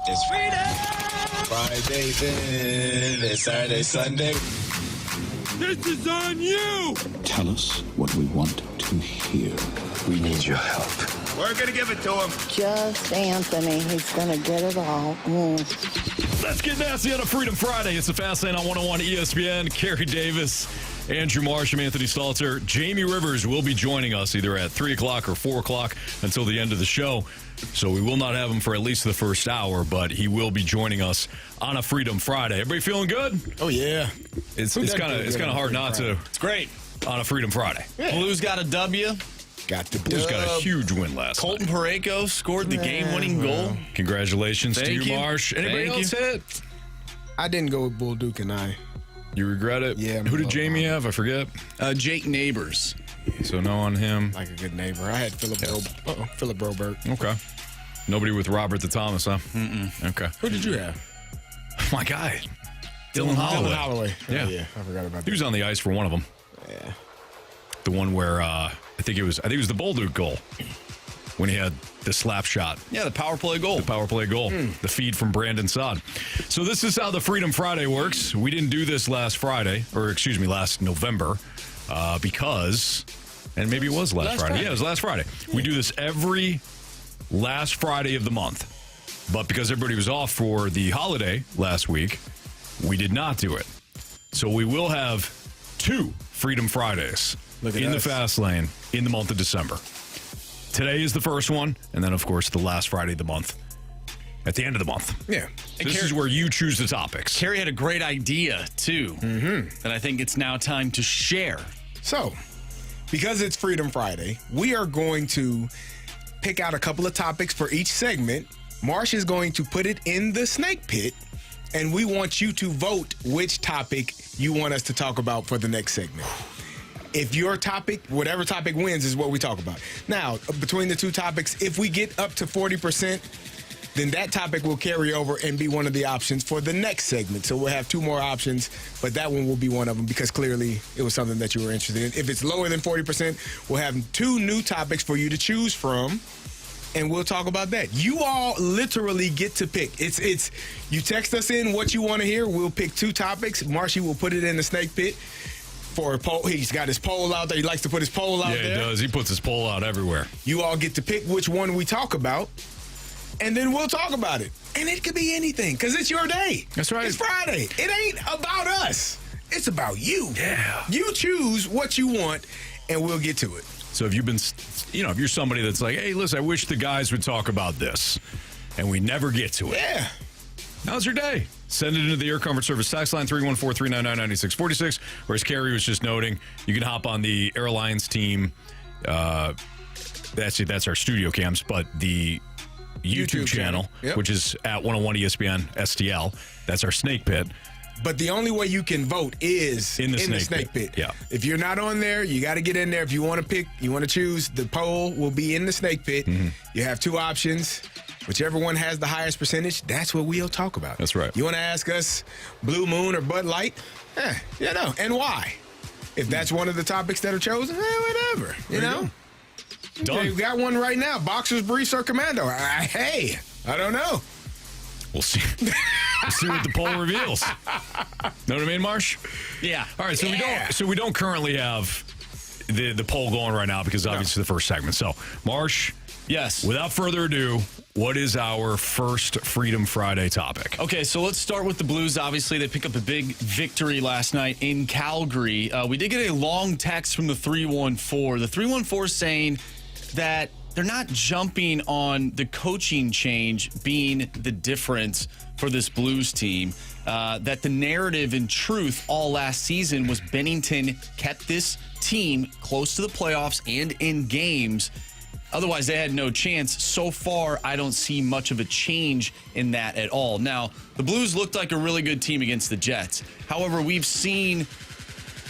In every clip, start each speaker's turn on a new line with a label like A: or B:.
A: It's Friday, then it's Saturday, Sunday.
B: This is on you!
C: Tell us what we want to hear.
A: We need your help. We're going to give it to him.
D: Just Anthony. He's going to get it all.
E: Let's get nasty on a Freedom Friday. It's the Fast Lane on 101 ESPN. Carey Davis, Andrew Marsh, and Anthony Stalter. Jamie Rivers will be joining us either at 3 o'clock or 4 o'clock until the end of the show. So we will not have him for at least the first hour, but he will be joining us on a Freedom Friday. Everybody feeling good?
F: Oh, yeah.
E: It's kind of hard not to.
F: It's great.
E: On a Freedom Friday.
F: Yeah.
G: Blues got a W.
F: Got the
E: Blues got a huge win last
G: Colton
E: night.
G: Parayko scored the game-winning goal.
E: Congratulations
G: Thank
E: to you,
G: you.
E: Marsh. Anybody
G: Thank
E: else
G: you.
E: hit?
F: I didn't go with Bull Duke and I.
E: You regret it?
F: Yeah.
E: Who did Jamie have? I forget.
G: Jake Neighbors.
E: So no on him.
F: Like a good neighbor. I had Philip Broberg.
E: Okay. Nobody with Robert the Thomas, huh? Okay.
F: Who did you have?
E: My guy. Dylan Holloway.
F: Yeah.
E: Yeah.
F: Oh, yeah. I forgot about
E: He
F: that.
E: was on the ice for one of them.
F: Yeah.
E: The one where I think it was the Bull Duke goal when he had the slap shot.
G: Yeah, the power play goal.
E: The power play goal. The feed from Brandon Saad. So this is how the Freedom Friday works. We didn't do this last November, because, and maybe it was last Friday. Yeah, it was last Friday. We do this every last Friday of the month. But because everybody was off for the holiday last week, we did not do it. So we will have 2 Freedom Fridays in the Fast Lane in the month of December. Today is the first one, and then, of course, the last Friday of the month at the end of the month.
F: Yeah.
E: This is where you choose the topics.
G: Carey had a great idea, too, that I think it's now time to share.
F: So, because it's Freedom Friday, we are going to pick out a couple of topics for each segment. Marsh is going to put it in the snake pit, and we want you to vote which topic you want us to talk about for the next segment. If your topic, whatever topic wins, is what we talk about. Now, between the two topics, if we get up to 40%, then that topic will carry over and be one of the options for the next segment. So we'll have 2 more options, but that one will be one of them because clearly it was something that you were interested in. If it's lower than 40%, we'll have 2 new topics for you to choose from, and we'll talk about that. You all literally get to pick. It's you text us in what you want to hear. We'll pick 2 topics. Marshy will put it in the snake pit. For a poll. He's got his poll out there. He likes to put his poll out there.
E: Yeah, he does. He puts his poll out everywhere.
F: You all get to pick which one we talk about, and then we'll talk about it. And it could be anything, because it's your day.
E: That's right.
F: It's Friday. It ain't about us. It's about you.
E: Yeah.
F: You choose what you want, and we'll get to it.
E: So if you've been, if you're somebody that's like, hey, listen, I wish the guys would talk about this, and we never get to it.
F: Yeah.
E: Now's your day. Send it into the Air Comfort Service text line 314-399-9646. Or as Carey was just noting, you can hop on the Airlines team. That's our studio cams, but the YouTube channel,
F: Yep.
E: which is at 101 ESPN STL. That's our snake pit.
F: But the only way you can vote is
E: In the snake
F: snake
E: pit.
F: pit.
E: Yeah.
F: If you're not on there, you got to get in there. If you want to pick, you want to choose, the poll will be in the snake pit. You have 2 options. Whichever one has the highest percentage, that's what we'll talk about.
E: That's right.
F: You want to ask us Blue Moon or Bud Light? And why? If that's one of the topics that are chosen, whatever. You know?
E: Done.
F: Okay, we got one right now. Boxers, briefs, or commando? Hey, I don't know.
E: We'll see. We'll see what the poll reveals. Know what I mean, Marsh?
G: Yeah.
E: All right, so we don't currently have the poll going right now because obviously the first segment. So, Marsh,
G: Yes.
E: without further ado, what is our first Freedom Friday topic?
G: Okay, so let's start with the Blues. Obviously, they pick up a big victory last night in Calgary. We did get a long text from the 314. The 314 saying that they're not jumping on the coaching change being the difference for this Blues team. That the narrative in truth all last season was Bennington kept this team close to the playoffs and in games. Otherwise, they had no chance. So far, I don't see much of a change in that at all. Now, the Blues looked like a really good team against the Jets. However, we've seen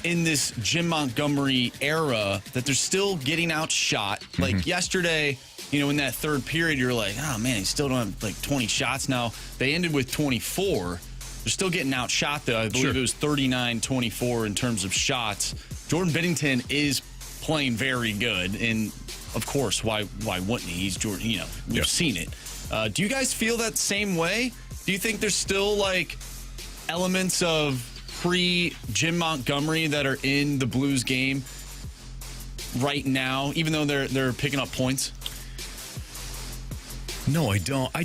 G: in this Jim Montgomery era that they're still getting outshot. Like yesterday, in that third period, you're like, oh, man, he still don't have like 20 shots. Now, they ended with 24. They're still getting outshot, though. I believe it was 39-24 in terms of shots. Jordan Bennington is playing very good, and of course, why wouldn't he? He's Jordan. We've seen it. Do you guys feel that same way? Do you think there's still like elements of pre-Jim Montgomery that are in the Blues game right now, even though they're picking up points?
E: No, I don't. I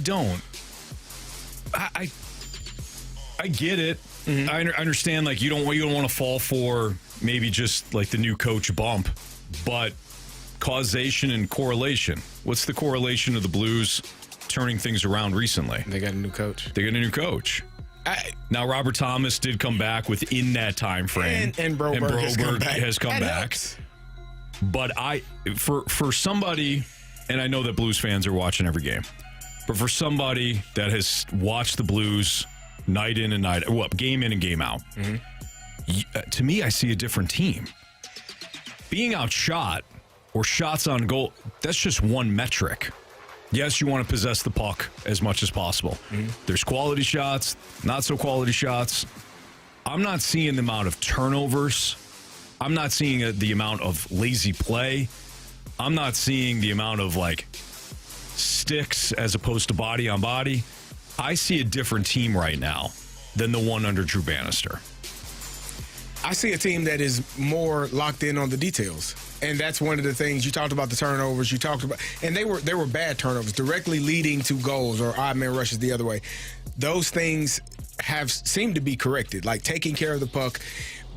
E: get it. Mm-hmm. I understand. Like you don't want to fall for maybe just like the new coach bump, but causation and correlation. What's the correlation of the Blues turning things around recently?
F: They got a new coach. Now Robert Thomas did come back within that time frame,
E: and Broberg has come back. But for somebody, and I know that Blues fans are watching every game, but for somebody that has watched the Blues night in and night, game in and game out, to me, I see a different team. Being outshot or shots on goal, that's just one metric. Yes, you want to possess the puck as much as possible. There's quality shots, not so quality shots. I'm not seeing the amount of turnovers. I'm not seeing the amount of lazy play. I'm not seeing the amount of like sticks as opposed to body on body. I see a different team right now than the one under Drew Bannister.
F: I see a team that is more locked in on the details. And that's one of the things you talked about, the turnovers you talked about. And they were bad turnovers directly leading to goals or odd man rushes the other way. Those things have seemed to be corrected, like taking care of the puck,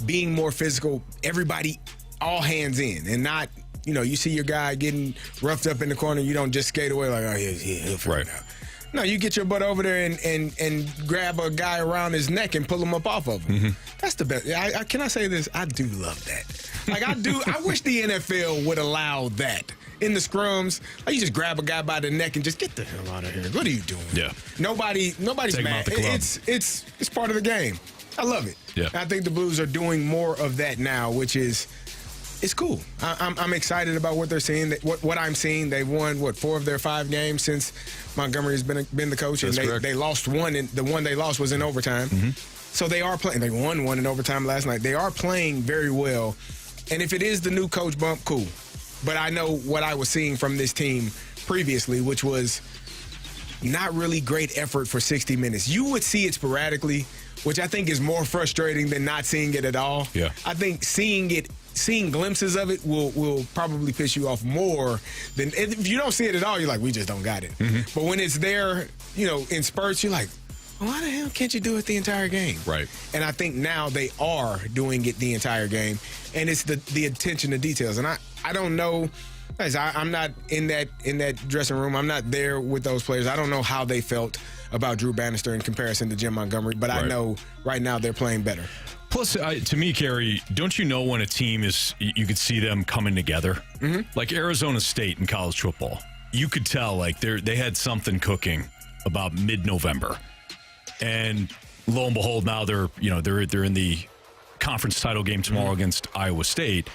F: being more physical, everybody all hands in and not, you see your guy getting roughed up in the corner. You don't just skate away like, oh, yeah, he'll figure it out. No, you get your butt over there and grab a guy around his neck and pull him up off of him. That's the best. Can I say this? I do love that. Like, I wish the NFL would allow that. In the scrums, like you just grab a guy by the neck and just get the hell out of here. What are you doing?
E: Yeah.
F: Nobody's mad. It's part of the game. I love it.
E: Yeah.
F: I think the Blues are doing more of that now, which is it's cool. I'm excited about what they're seeing. What I'm seeing, they've won 4 of their 5 games since Montgomery has been the coach, and they lost one, and the one they lost was in overtime. So they are playing. They won one in overtime last night. They are playing very well, and if it is the new coach bump, cool. But I know what I was seeing from this team previously, which was not really great effort for 60 minutes. You would see it sporadically, which I think is more frustrating than not seeing it at all.
E: Yeah.
F: I think seeing glimpses of it will probably piss you off more than if you don't see it at all. You're like, we just don't got it. But when it's there, in spurts, you're like, why the hell can't you do it the entire game?
E: Right.
F: And I think now they are doing it the entire game, and it's the attention to details. And I don't know. I'm not in that dressing room. I'm not there with those players. I don't know how they felt about Drew Bannister in comparison to Jim Montgomery, but I know right now they're playing better.
E: Plus, to me, Carey, don't you know when a team is, you could see them coming together? Like Arizona State in college football. You could tell, like, they had something cooking about mid-November. And lo and behold, now they're in the conference title game tomorrow against Iowa State.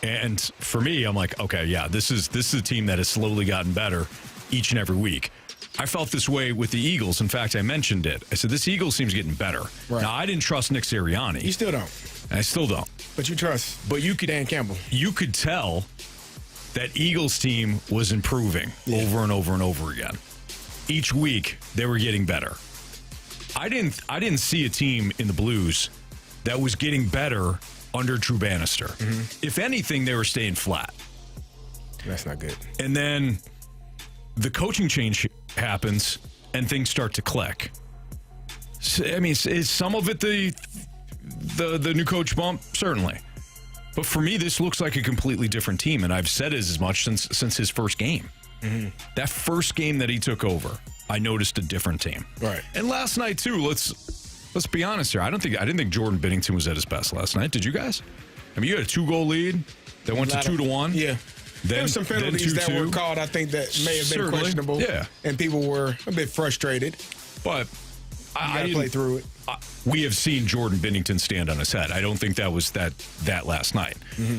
E: And for me, I'm like, okay, yeah, this is a team that has slowly gotten better each and every week. I felt this way with the Eagles. In fact, I mentioned it. I said, this Eagles team's getting better.
F: Right.
E: Now, I didn't trust Nick Sirianni.
F: You still don't.
E: I still don't.
F: But you trust Dan Campbell.
E: You could tell that Eagles team was improving over and over and over again. Each week, they were getting better. I didn't see a team in the Blues that was getting better under Drew Bannister. If anything, they were staying flat.
F: That's not good.
E: And then the coaching change happens and things start to click. So, I mean, is some of it the new coach bump? Certainly. But for me, this looks like a completely different team, and I've said as much since his first game. That first game that he took over, I noticed a different team.
F: Right.
E: And last night too, let's be honest here. I didn't think Jordan Binnington was at his best last night. Did you guys? I mean, you had a 2-goal lead that went to 2-1.
F: Yeah. There were some penalties that were called, I think, that may have been questionable.
E: Yeah.
F: And people were a bit frustrated.
E: But
F: I didn't play through it.
E: We have seen Jordan Binnington stand on his head. I don't think that was that last night.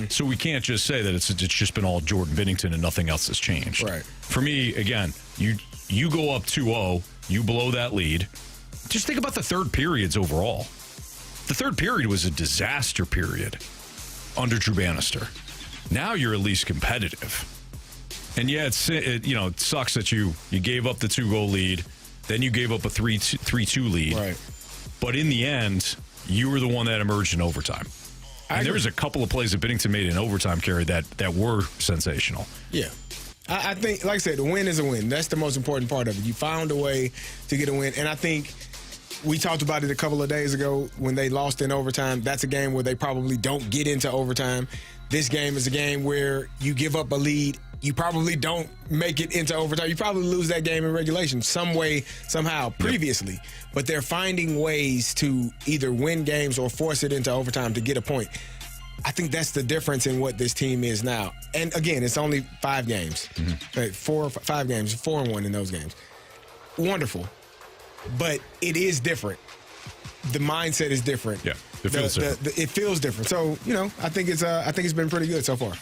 E: So we can't just say that it's just been all Jordan Binnington and nothing else has changed.
F: Right.
E: For me, again, you go up 2-0, you blow that lead. Just think about the third periods overall. The third period was a disaster period under Drew Bannister. now you're at least competitive. And yeah, it sucks that you gave up the 2-goal lead, then you gave up a 3-2 lead.
F: Right.
E: But in the end, you were the one that emerged in overtime. And there was a couple of plays that Binnington made in overtime, Carey, that were sensational.
F: Yeah. I think, like I said, the win is a win. That's the most important part of it. You found a way to get a win. And I think we talked about it a couple of days ago when they lost in overtime. That's a game where they probably don't get into overtime. This game is a game where you give up a lead. You probably don't make it into overtime. You probably lose that game in regulation some way, somehow, previously. Yep. But they're finding ways to either win games or force it into overtime to get a point. I think that's the difference in what this team is now. And, again, it's only 5 games. Mm-hmm. 5 games, 4-1 in those games. Wonderful. But it is different. The mindset is different.
E: Yeah, it feels different.
F: It feels different. So, I think it's been pretty good so far.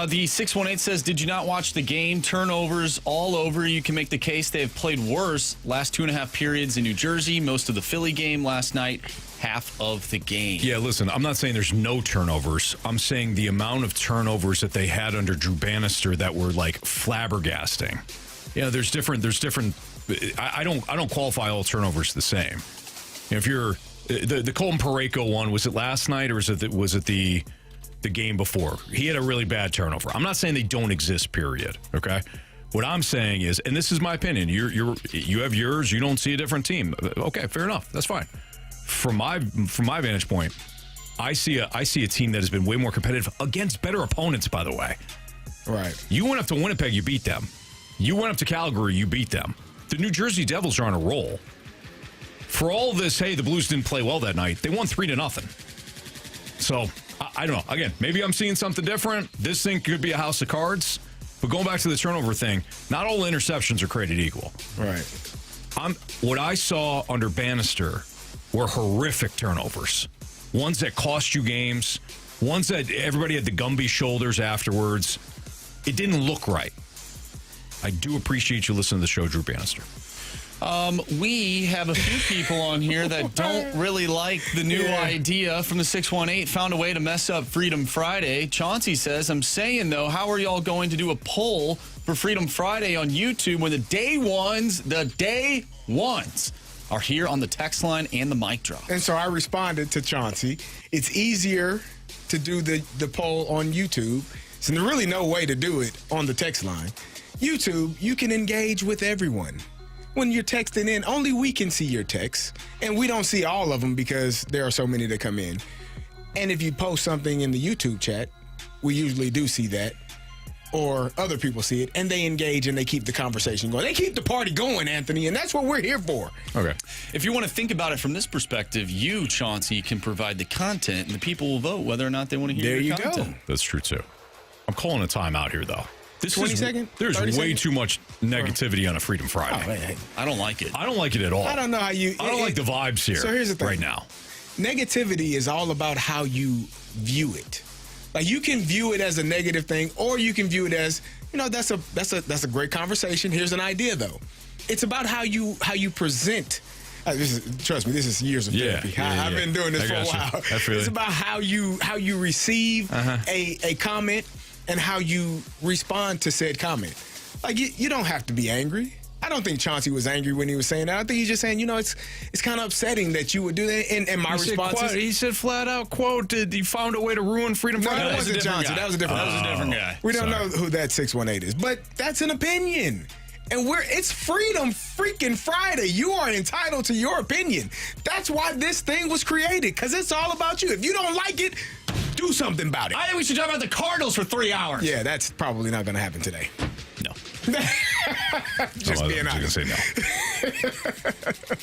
G: The 618 says, did you not watch the game? Turnovers all over. You can make the case they have played worse last 2.5 periods in New Jersey, most of the Philly game last night, half of the game.
E: Yeah, listen, I'm not saying there's no turnovers. I'm saying the amount of turnovers that they had under Drew Bannister that were like flabbergasting. There's different. I don't qualify all turnovers the same. If you're the Colton Parayko one, was it last night or was it the game before? He had a really bad turnover. I'm not saying they don't exist, period. Okay. What I'm saying is, and this is my opinion, you have yours, you don't see a different team. Okay, fair enough. That's fine. From my vantage point, I see a team that has been way more competitive against better opponents, by the way.
F: Right.
E: You went up to Winnipeg, you beat them. You went up to Calgary, you beat them. The New Jersey Devils are on a roll. For all this, hey, the Blues didn't play well that night. They won 3-0. So, I don't know. Again, maybe I'm seeing something different. This thing could be a house of cards. But going back to the turnover thing, not all interceptions are created equal.
F: Right.
E: What I saw under Bannister were horrific turnovers. Ones that cost you games. Ones that everybody had the Gumby shoulders afterwards. It didn't look right. I do appreciate you listening to the show, Drew Bannister.
G: We have a few people on here that don't really like the new idea from the 618. Found a way to mess up Freedom Friday. Chauncey says, I'm saying, though, how are y'all going to do a poll for Freedom Friday on YouTube when the day ones are here on the text line and the mic drop?
F: And so I responded to Chauncey. It's easier to do the poll on YouTube. So there's really no way to do it on the text line. YouTube, you can engage with everyone. When you're texting in, only we can see your texts, and we don't see all of them because there are so many that come in. And if you post something in the YouTube chat, we usually do see that, or other people see it, and they engage and they keep the conversation going. They keep the party going, Anthony, and that's what we're here for.
E: Okay.
G: If you want to think about it from this perspective, you, Chauncey, can provide the content, and the people will vote whether or not they want to hear your content.
F: Go.
E: That's true, too. I'm calling a timeout here, though. This
F: 20 seconds?
E: There's way
F: seconds?
E: too much negativity on a Freedom Friday.
F: Oh, man.
G: I don't like it.
E: I don't like it at all.
F: I don't know how you...
E: I don't like the vibes here.
F: So here's the thing.
E: Right now.
F: Negativity is all about how you view it. Like, you can view it as a negative thing, or you can view it as, that's a great conversation. Here's an idea, though. It's about how you present. Trust me, this is years of therapy. I've been doing this for a while. It's about how you receive a comment and how you respond to said comment. Like, you don't have to be angry. I don't think Chauncey was angry when he was saying that. I think he's just saying, it's kind of upsetting that you would do that. And my response is...
E: He said flat out, quote, you found a way to ruin Freedom Friday.
F: No, that wasn't Chauncey. That was a different
G: guy.
F: We don't know who that 618 is. But that's an opinion. And it's Freedom freaking Friday. You are entitled to your opinion. That's why this thing was created, because it's all about you. If you don't like it, do something about it.
G: I think we should talk about the Cardinals for 3 hours.
F: Yeah, that's probably not going to happen today.
E: No.
F: Just being honest.
E: Say no.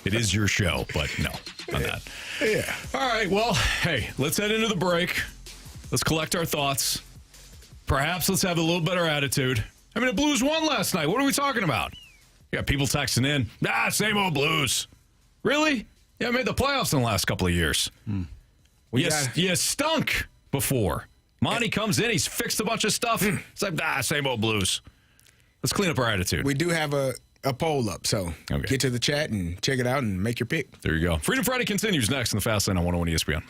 E: It is your show, but no, on that.
F: Yeah.
E: All right, well, hey, let's head into the break. Let's collect our thoughts. Perhaps let's have a little better attitude. I mean, the Blues won last night. What are we talking about? You got people texting in. Same old Blues. Really? Yeah, made the playoffs in the last couple of years. You stunk before. Monty comes in. He's fixed a bunch of stuff. It's like, same old Blues. Let's clean up our attitude.
F: We do have a poll up, so get to the chat and check it out and make your pick.
E: There you go. Freedom Friday continues next in the Fast Lane on 101 ESPN.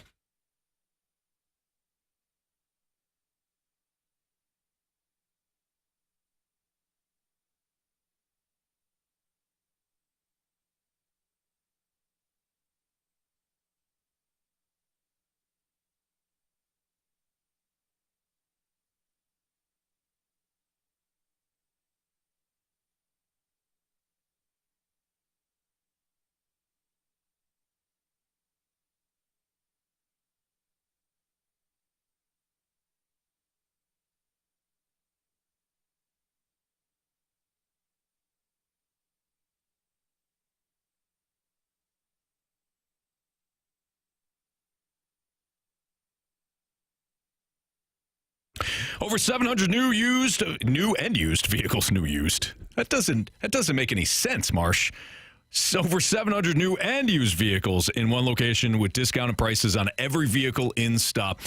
E: Over 700 new and used vehicles. New used. That doesn't make any sense, Marsh. Over 700 new and used vehicles in one location with discounted prices on every vehicle in stock.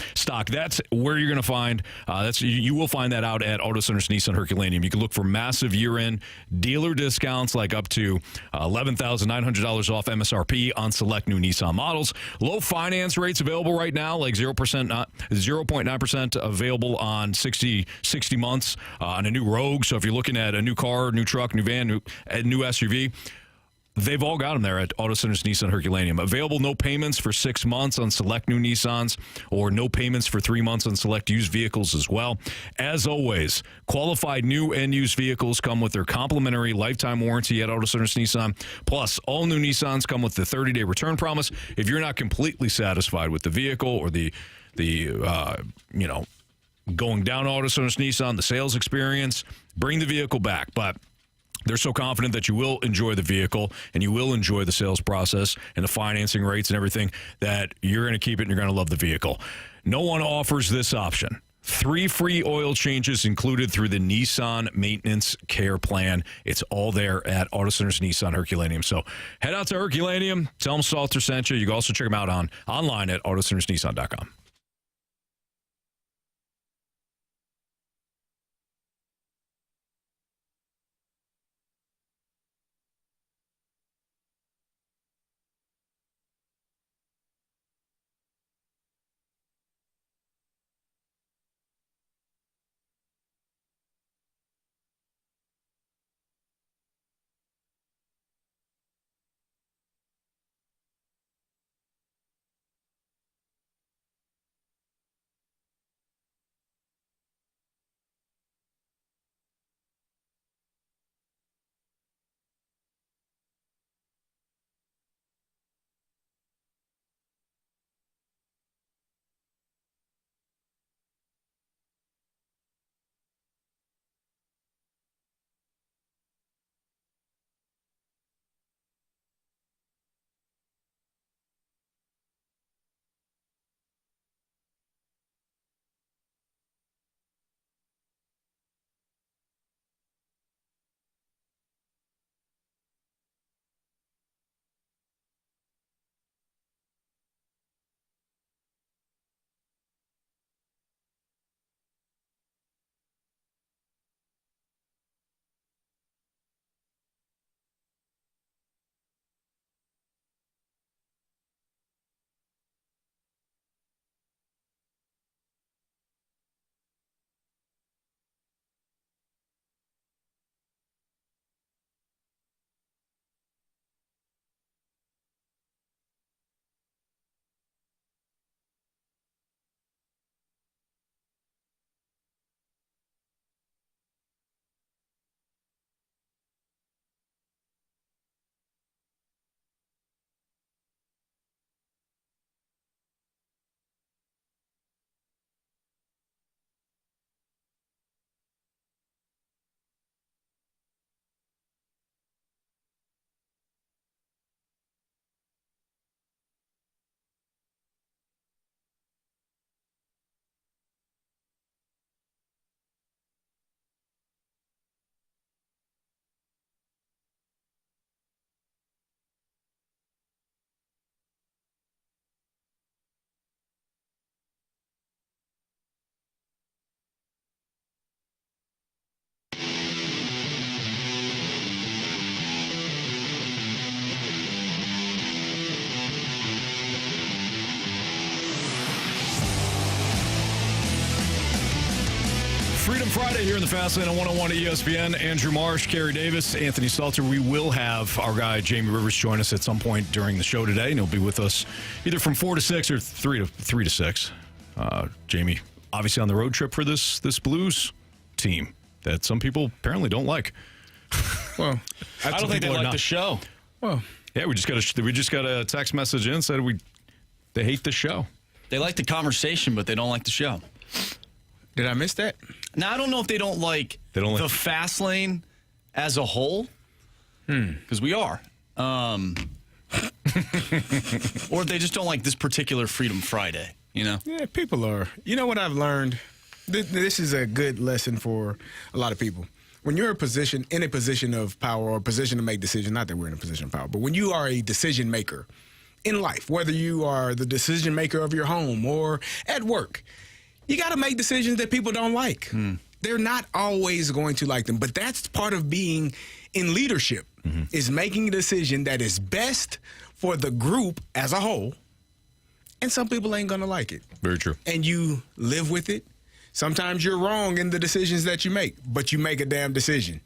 E: That's where you're going to find. You will find that out at Auto Centers Nissan Herculaneum. You can look for massive year-end dealer discounts, like up to $11,900 off MSRP on select new Nissan models. Low finance rates available right now, like 0.9% available on 60 months on a new Rogue. So if you're looking at a new car, new truck, new van, new SUV. They've all got them there at Auto Centers Nissan Herculaneum. Available no payments for 6 months on select new Nissans, or no payments for 3 months on select used vehicles as well. As always, qualified new and used vehicles come with their complimentary lifetime warranty at Auto Centers Nissan. Plus, all new Nissans come with the 30-day return promise. If you're not completely satisfied with the vehicle or the going down Auto Centers Nissan, the sales experience, bring the vehicle back. But they're so confident that you will enjoy the vehicle and you will enjoy the sales process and the financing rates and everything, that you're going to keep it and you're going to love the vehicle. No one offers this option. 3 free oil changes included through the Nissan Maintenance Care Plan. It's all there at Auto Centers Nissan Herculaneum. So head out to Herculaneum. Tell them Stalter sent you. You can also check them out online at autocentersnissan.com. Freedom Friday here in the Fast Lane on 101 at ESPN. Andrew Marsh, Carey Davis, Anthony Stalter. We will have our guy Jamie Rivers join us at some point during the show today, and he'll be with us either from 4 to 6 or 3 to 6. Jamie, obviously on the road trip for this Blues team that some people apparently don't like.
F: Well,
G: I don't think they like the show.
F: Well,
E: yeah, we just got a text message in said they hate the show.
G: They like the conversation, but they don't like the show.
F: Did I miss that?
G: Now, I don't know if they don't like the Fast Lane as a whole, because we are. Or they just don't like this particular Freedom Friday, you know?
F: Yeah, people are. You know what I've learned? This is a good lesson for a lot of people. When you're in a position of power or a position to make decisions, not that we're in a position of power, but when you are a decision maker in life, whether you are the decision maker of your home or at work, you got to make decisions that people don't like. They're not always going to like them, but that's part of being in leadership, is making a decision that is best for the group as a whole, and some people ain't going to like it.
E: Very true.
F: And you live with it. Sometimes you're wrong in the decisions that you make, but you make a damn decision,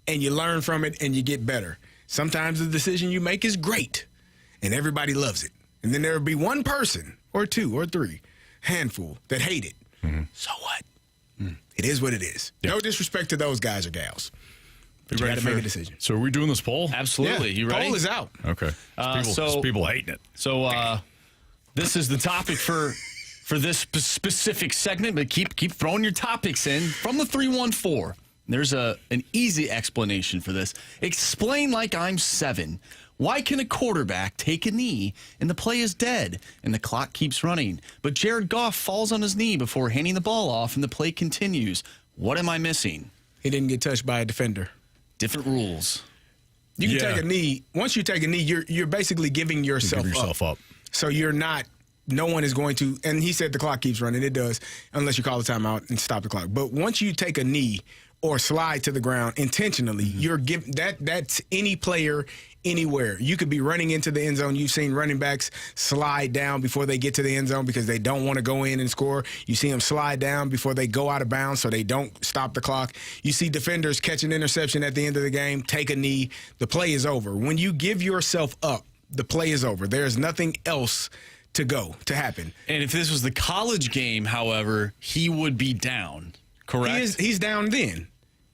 F: and you learn from it, and you get better. Sometimes the decision you make is great, and everybody loves it. And then there'll be one person or two or three, handful, that hate it. So what? It is what it is. Yep. No disrespect to those guys or gals. But you got to make a decision.
E: So are we doing this poll?
G: Absolutely. You ready?
F: Poll is out.
E: Okay. People hating it.
G: So this is the topic for this specific segment, but keep throwing your topics in from the 314. There's an easy explanation for this. Explain like I'm 7. Why can a quarterback take a knee and the play is dead and the clock keeps running, but Jared Goff falls on his knee before handing the ball off and the play continues? What am I missing?
F: He didn't get touched by a defender.
G: Different rules.
F: You can take a knee. Once you take a knee, you're basically giving yourself up. So you're not. No one is going to. And he said the clock keeps running. It does, unless you call a timeout and stop the clock. But once you take a knee or slide to the ground intentionally, you're giving that's any player anywhere. You could be running into the end zone. You've seen running backs slide down before they get to the end zone because they don't want to go in and score. You see them slide down before they go out of bounds so they don't stop the clock. You see defenders catch an interception at the end of the game, take a knee. The play is over. When you give yourself up, the play is over. There's nothing else to happen.
G: And if this was the college game, however, he would be down. Correct.
F: He's down then.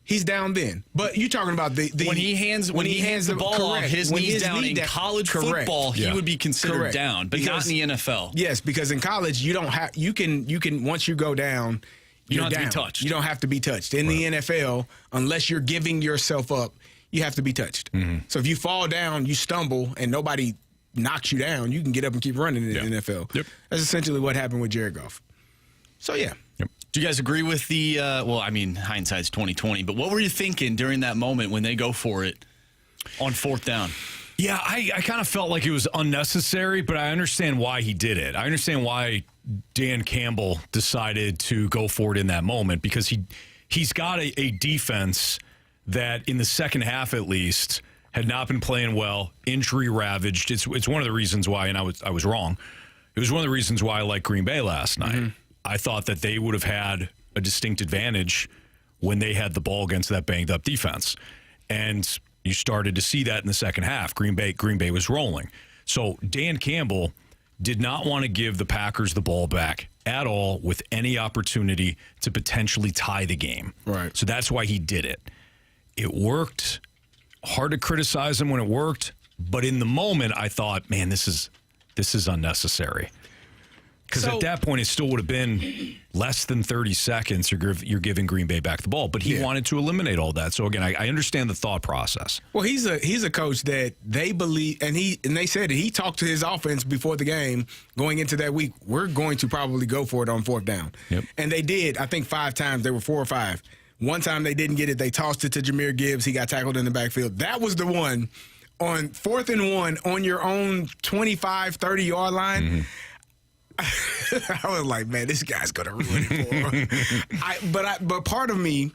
F: He's down then. But you're talking about the
G: when he hands the ball off, his knee's down in college football, he would be considered down, but not in the NFL.
F: Yes, because in college you don't have you can once you go down,
G: you don't have
F: down.
G: to be touched.
F: You don't have to be touched. In the NFL, unless you're giving yourself up, you have to be touched. So if you fall down, you stumble, and nobody knocks you down, you can get up and keep running in the NFL.
E: Yep.
F: That's essentially what happened with Jared Goff. So yeah.
E: Yep.
G: Do you guys agree with the, well, I mean, hindsight's 20/20, but what were you thinking during that moment when they go for it on 4th down?
E: Yeah, I kind of felt like it was unnecessary, but I understand why he did it. I understand why Dan Campbell decided to go for it in that moment, because he's got a defense that in the second half at least had not been playing well, injury ravaged. It's one of the reasons why, and I was wrong. It was one of the reasons why I liked Green Bay last night. I thought that they would have had a distinct advantage when they had the ball against that banged up defense. And you started to see that in the second half. Green Bay was rolling. So Dan Campbell did not want to give the Packers the ball back at all with any opportunity to potentially tie the game.
F: Right.
E: So that's why he did it. It worked. Hard to criticize him when it worked, but in the moment I thought, man, this is unnecessary. Because at that point, it still would have been less than 30 seconds. You're giving Green Bay back the ball, but he wanted to eliminate all that. So again, I understand the thought process.
F: Well, he's a coach that they believe, and they said that he talked to his offense before the game going into that week. We're going to probably go for it on 4th down, and they did. I think 5 times. They were 4 or 5. One time they didn't get it. They tossed it to Jahmyr Gibbs. He got tackled in the backfield. That was the one on 4th and 1 on your own 25, 30-yard line. I was like, man, this guy's going to ruin it for him. But part of me,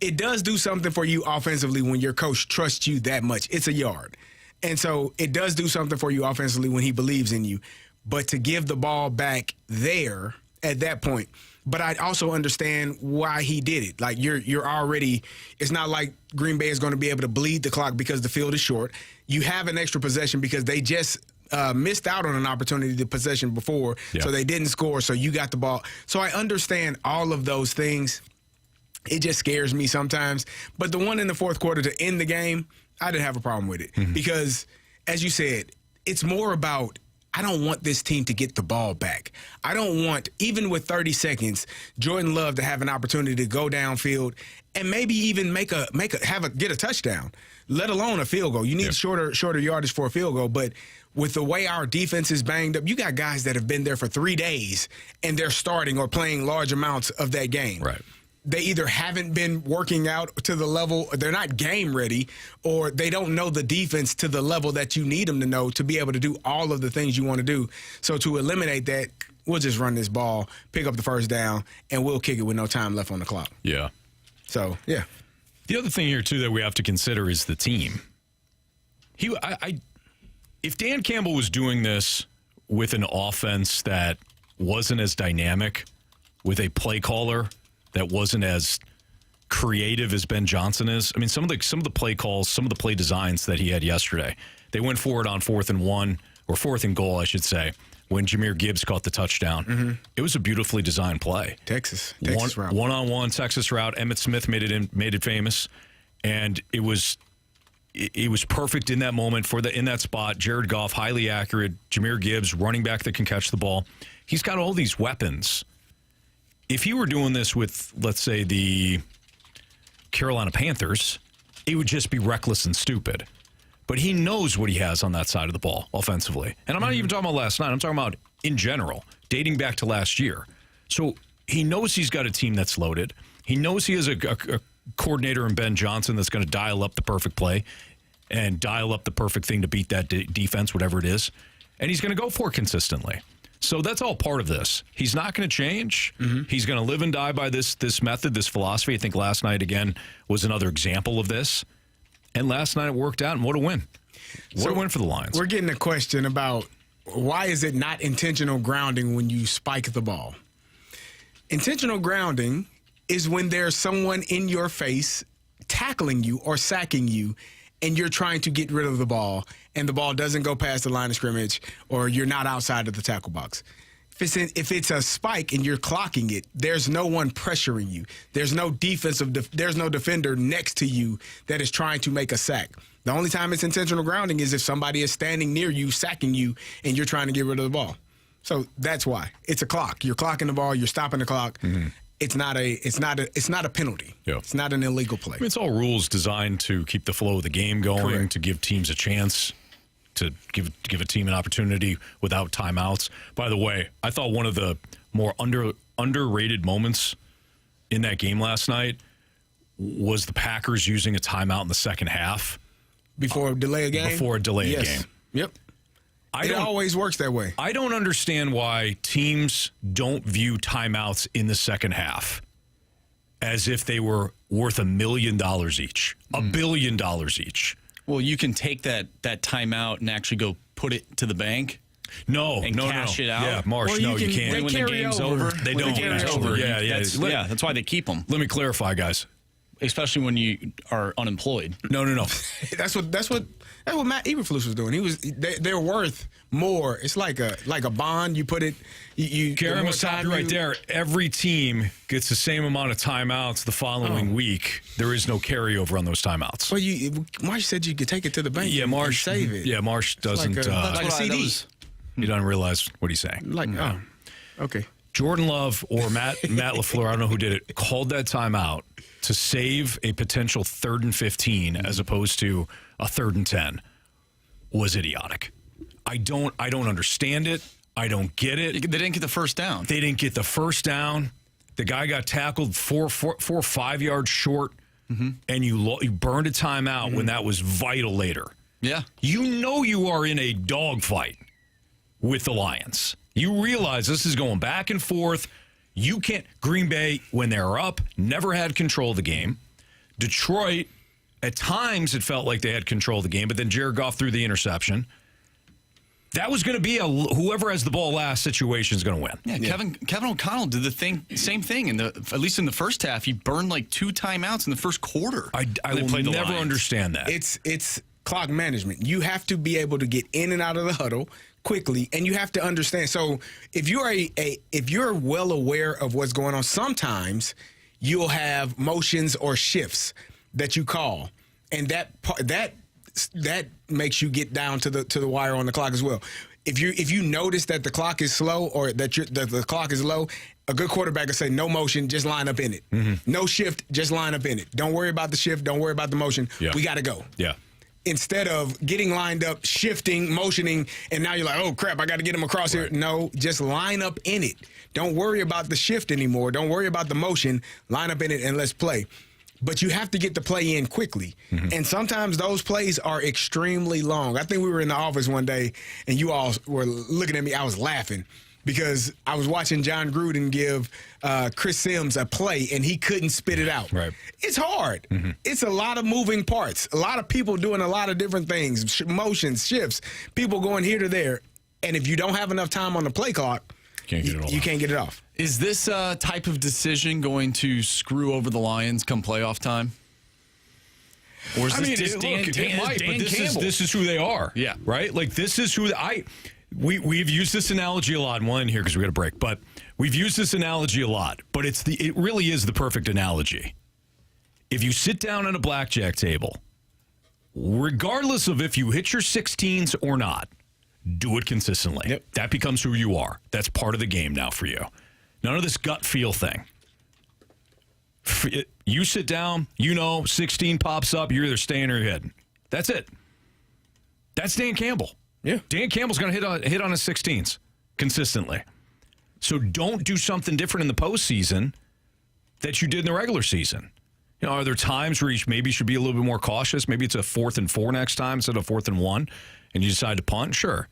F: it does do something for you offensively when your coach trusts you that much. It's a yard. And so it does do something for you offensively when he believes in you. But to give the ball back there at that point, but I also understand why he did it. Like you're already, it's not like Green Bay is going to be able to bleed the clock because the field is short. You have an extra possession because they just missed out on an opportunity to possession before, so they didn't score, so you got the ball. So I understand all of those things. It just scares me sometimes. But the one in the 4th quarter to end the game, I didn't have a problem with it because, as you said, it's more about I don't want this team to get the ball back. I don't want, even with 30 seconds, Jordan Love to have an opportunity to go downfield and maybe even get a touchdown, let alone a field goal. You need shorter yardage for a field goal, but with the way our defense is banged up, you got guys that have been there for 3 days and they're starting or playing large amounts of that game.
E: Right.
F: They either haven't been working out to the level, they're not game ready, or they don't know the defense to the level that you need them to know to be able to do all of the things you want to do. So to eliminate that, we'll just run this ball, pick up the first down, and we'll kick it with no time left on the clock.
E: Yeah.
F: So, yeah.
E: The other thing here, too, that we have to consider is the team. If Dan Campbell was doing this with an offense that wasn't as dynamic, with a play caller that wasn't as creative as Ben Johnson is, I mean, some of the play calls, some of the play designs that he had yesterday, they went for it on 4th and 1, or 4th and goal, I should say, when Jahmyr Gibbs caught the touchdown. Mm-hmm. It was a beautifully designed play. Texas route. One-on-one Texas route. Emmitt Smith made it famous, and it was perfect in that moment in that spot. Jared Goff, highly accurate. Jahmyr Gibbs, running back that can catch the ball. He's got all these weapons. If he were doing this with, let's say, the Carolina Panthers, it would just be reckless and stupid. But he knows what he has on that side of the ball offensively. And I'm not even talking about last night. I'm talking about in general, dating back to last year. So he knows he's got a team that's loaded. He knows he has a coordinator in Ben Johnson that's going to dial up the perfect play and dial up the perfect thing to beat that defense, whatever it is. And he's going to go for it consistently. So that's all part of this. He's not going to change. Mm-hmm. He's going to live and die by this method, this philosophy. I think last night, again, was another example of this. And last night it worked out, and what a win. What a win for the Lions.
F: We're getting a question about why is it not intentional grounding when you spike the ball? Intentional grounding is when there's someone in your face tackling you or sacking you, and you're trying to get rid of the ball, and the ball doesn't go past the line of scrimmage, or you're not outside of the tackle box. If it's a spike and you're clocking it, there's no one pressuring you. There's no there's no defender next to you that is trying to make a sack. The only time it's intentional grounding is if somebody is standing near you, sacking you, and you're trying to get rid of the ball. So that's why it's a clock. You're clocking the ball. You're stopping the clock. Mm-hmm. It's not a penalty. Yeah. It's not an illegal play.
E: I mean, it's all rules designed to keep the flow of the game going, correct, to give teams a chance, to give a team an opportunity without timeouts. By the way, I thought one of the more underrated moments in that game last night was the Packers using a timeout in the second half.
F: Before a delay a game?
E: Before a delay a game.
F: Yep. It always works that way.
E: I don't understand why teams don't view timeouts in the second half as if they were worth $1 million each, $1 billion each.
G: Well, you can take that timeout and actually go put it to the bank.
E: No,
G: cash it out.
E: Yeah, Marsh, you can't.
G: When the game's over,
E: they don't.
G: Yeah, that's why they keep them.
E: Let me clarify, guys.
G: Especially when you are unemployed.
E: No.
F: That's what Matt Eberflus was doing. They're worth more. It's like a bond. You put it.
E: Carey must stop you right there. Every team gets the same amount of timeouts the following week. There is no carryover on those timeouts.
F: Well, Marsh said you could take it to the bank.
E: Yeah, Marsh
F: save it.
E: Yeah, Marsh doesn't.
F: Like a CD.
E: He doesn't realize what he's saying.
F: Okay.
E: Jordan Love or Matt LaFleur, I don't know who did it, called that timeout to save a potential 3rd and 15 as opposed to a 3rd and 10 was idiotic. I don't understand it. I don't get it.
G: They didn't get the first down.
E: They didn't get the first down. The guy got tackled 4 or 5 yards short, and you burned a timeout when that was vital later.
G: Yeah.
E: You know you are in a dogfight with the Lions. You realize this is going back and forth. You can't. Green Bay, when they're up, never had control of the game. Detroit, at times it felt like they had control of the game, but then Jared Goff threw the interception. That was going to be whoever has the ball last situation is going to win.
G: Yeah, Kevin O'Connell did the same thing at least in the first half. He burned like 2 timeouts in the first quarter.
E: I will never understand that.
F: It's clock management. You have to be able to get in and out of the huddle quickly, and you have to understand. So if you're if you're well aware of what's going on, sometimes you'll have motions or shifts that you call, and that makes you get down to the wire on the clock as well. if you notice that the clock is slow or that the clock is low, a good quarterback will say no motion, just line up in it. No shift, just line up in it. Don't worry about the shift. Don't worry about the motion.
E: Yeah.
F: We got to go.
E: Yeah.
F: Instead of getting lined up, shifting, motioning, and now you're like, oh, crap, I got to get him across here. No, just line up in it. Don't worry about the shift anymore. Don't worry about the motion. Line up in it and let's play. But you have to get the play in quickly. And sometimes those plays are extremely long. I think we were in the office one day, and you all were looking at me. I was laughing because I was watching John Gruden give Chris Sims a play, and he couldn't spit it out.
E: Right.
F: It's hard. It's a lot of moving parts, a lot of people doing a lot of different things, motions, shifts, people going here to there. And if you don't have enough time on the play clock, you can't get it off.
G: Is this type of decision going to screw over the Lions come playoff time? Or is this just Dan Campbell?
E: This is who they are.
G: Yeah.
E: Right? Like, this is who we've used this analogy a lot, and we'll end here because we got a break. But we've used this analogy a lot. But it really is the perfect analogy. If you sit down at a blackjack table, regardless of if you hit your 16s or not, do it consistently.
F: Yep.
E: That becomes who you are. That's part of the game now for you. None of this gut feel thing. You sit down, 16 pops up, you're either staying or you're heading. That's it. That's Dan Campbell.
F: Yeah.
E: Dan Campbell's going to hit on his 16s consistently. So don't do something different in the postseason that you did in the regular season. Are there times where you maybe should be a little bit more cautious? Maybe it's a 4th and 4 next time instead of 4th and 1, and you decide to punt? Sure.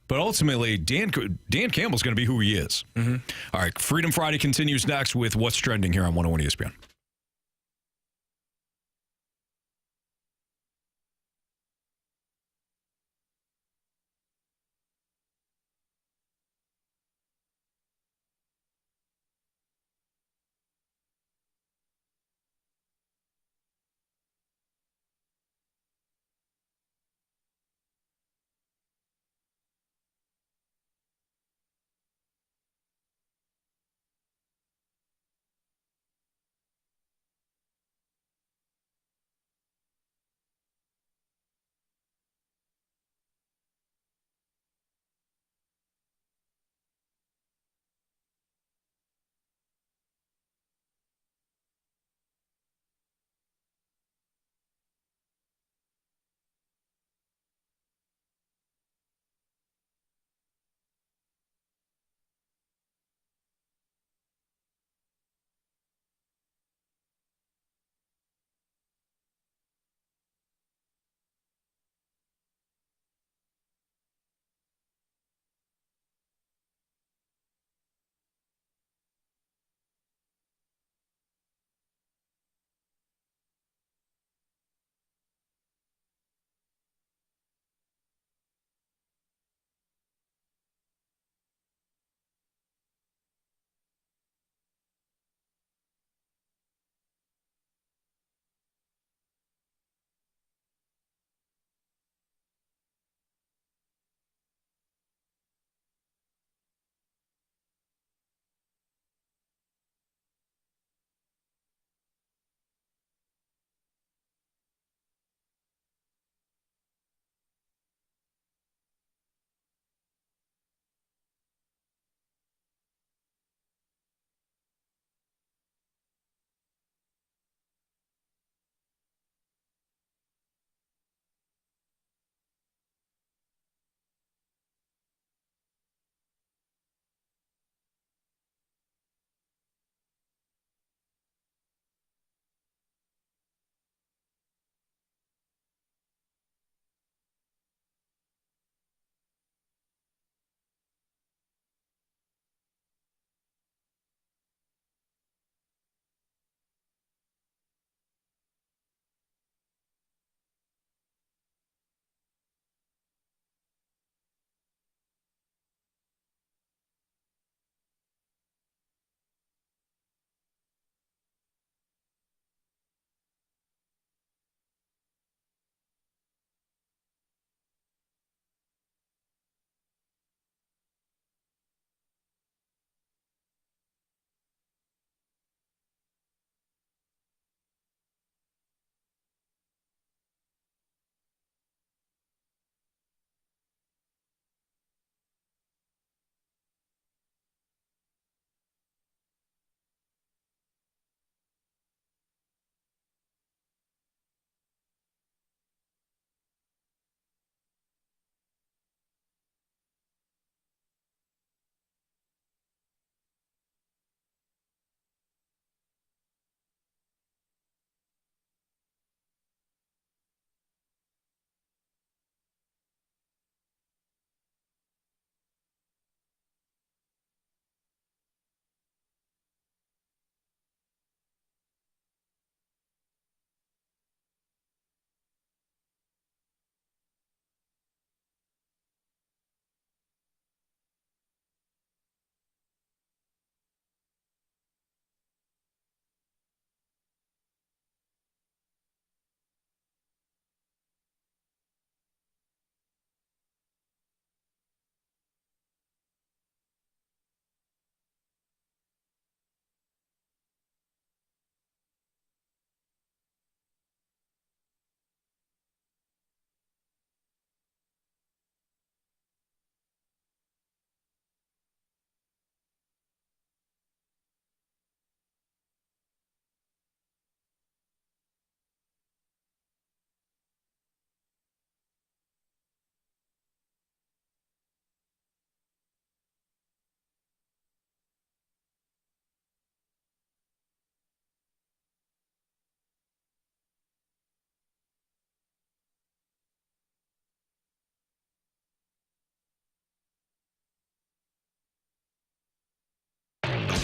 E: But ultimately, Dan Campbell's going to be who he is. All right, Freedom Friday continues next with What's Trending here on 101 ESPN.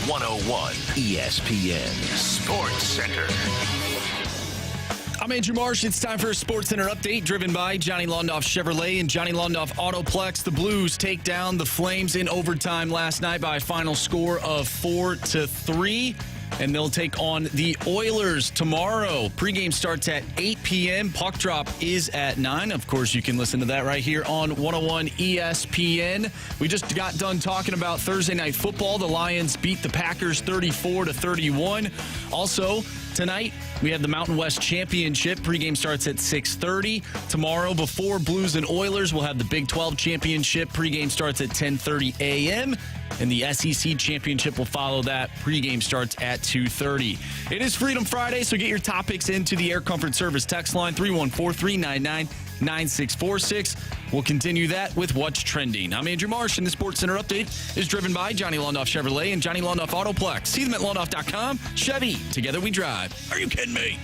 H: 101 ESPN Sports Center.
G: I'm Andrew Marsh. It's time for a Sports Center update driven by Johnny Londoff Chevrolet and Johnny Londoff Autoplex. The Blues take down the Flames in overtime last night by a final score of 4-3. And they'll take on the Oilers tomorrow. Pregame starts at 8 p.m. Puck drop is at 9. Of course, you can listen to that right here on 101 ESPN. We just got done talking about Thursday Night Football. The Lions beat the Packers 34-31. Also, tonight, we have the Mountain West Championship. Pregame starts at 6:30. Tomorrow, before Blues and Oilers, we'll have the Big 12 Championship. Pregame starts at 10:30 a.m. And the SEC Championship will follow that. Pregame starts at 2:30. It is Freedom Friday, so get your topics into the Air Comfort Service text line, 314-399-9646. We'll continue that with What's Trending. I'm Andrew Marsh, and the Sports Center update is driven by Johnny Londoff Chevrolet and Johnny Londoff Autoplex. See them at londoff.com. Chevy, together we drive. Are you kidding me?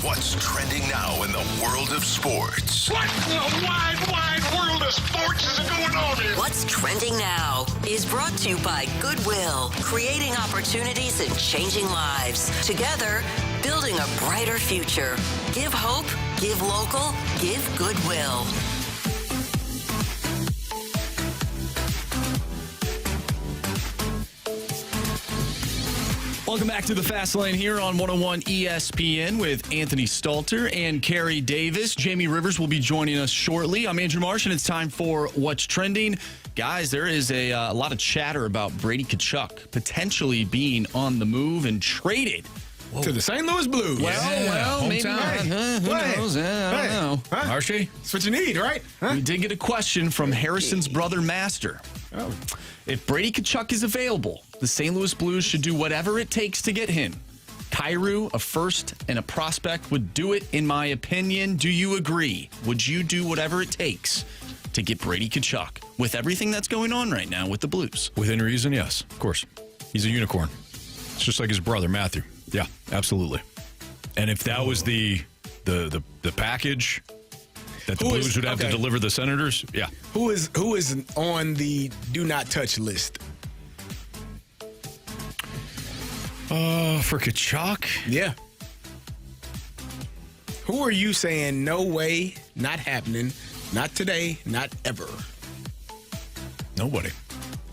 H: What's trending now in the world of sports?
I: What in the wide, wide world of sports is going on here?
J: What's trending now is brought to you by Goodwill, creating opportunities and changing lives. Together, building a brighter future. Give hope, give local, give Goodwill.
G: Welcome back to the Fast Lane here on 101 ESPN with Anthony Stalter and Carey Davis. Jamie Rivers will be joining us shortly. I'm Andrew Marsh, and it's time for What's Trending. Guys, there is a lot of chatter about Brady Tkachuk potentially being on the move and traded.
F: To the St. Louis Blues.
G: Well, maybe not. Who knows? I don't know.
E: Marshy?
F: That's what you need, right?
G: We did get a question from Harrison's brother, Master.
F: Oh.
G: If Brady Tkachuk is available, the St. Louis Blues should do whatever it takes to get him. Kyrou, a first and a prospect, would do it, in my opinion. Do you agree? Would you do whatever it takes to get Brady Tkachuk with everything that's going on right now with the Blues?
E: Within reason, yes, of course. He's a unicorn. It's just like his brother, Matthew. Yeah, absolutely. And if that was the package that the Blues would have to deliver the Senators, yeah.
F: Who is on the do not touch list?
E: For Tkachuk?
F: Yeah. Who are you saying, no way, not happening, not today, not ever?
E: Nobody.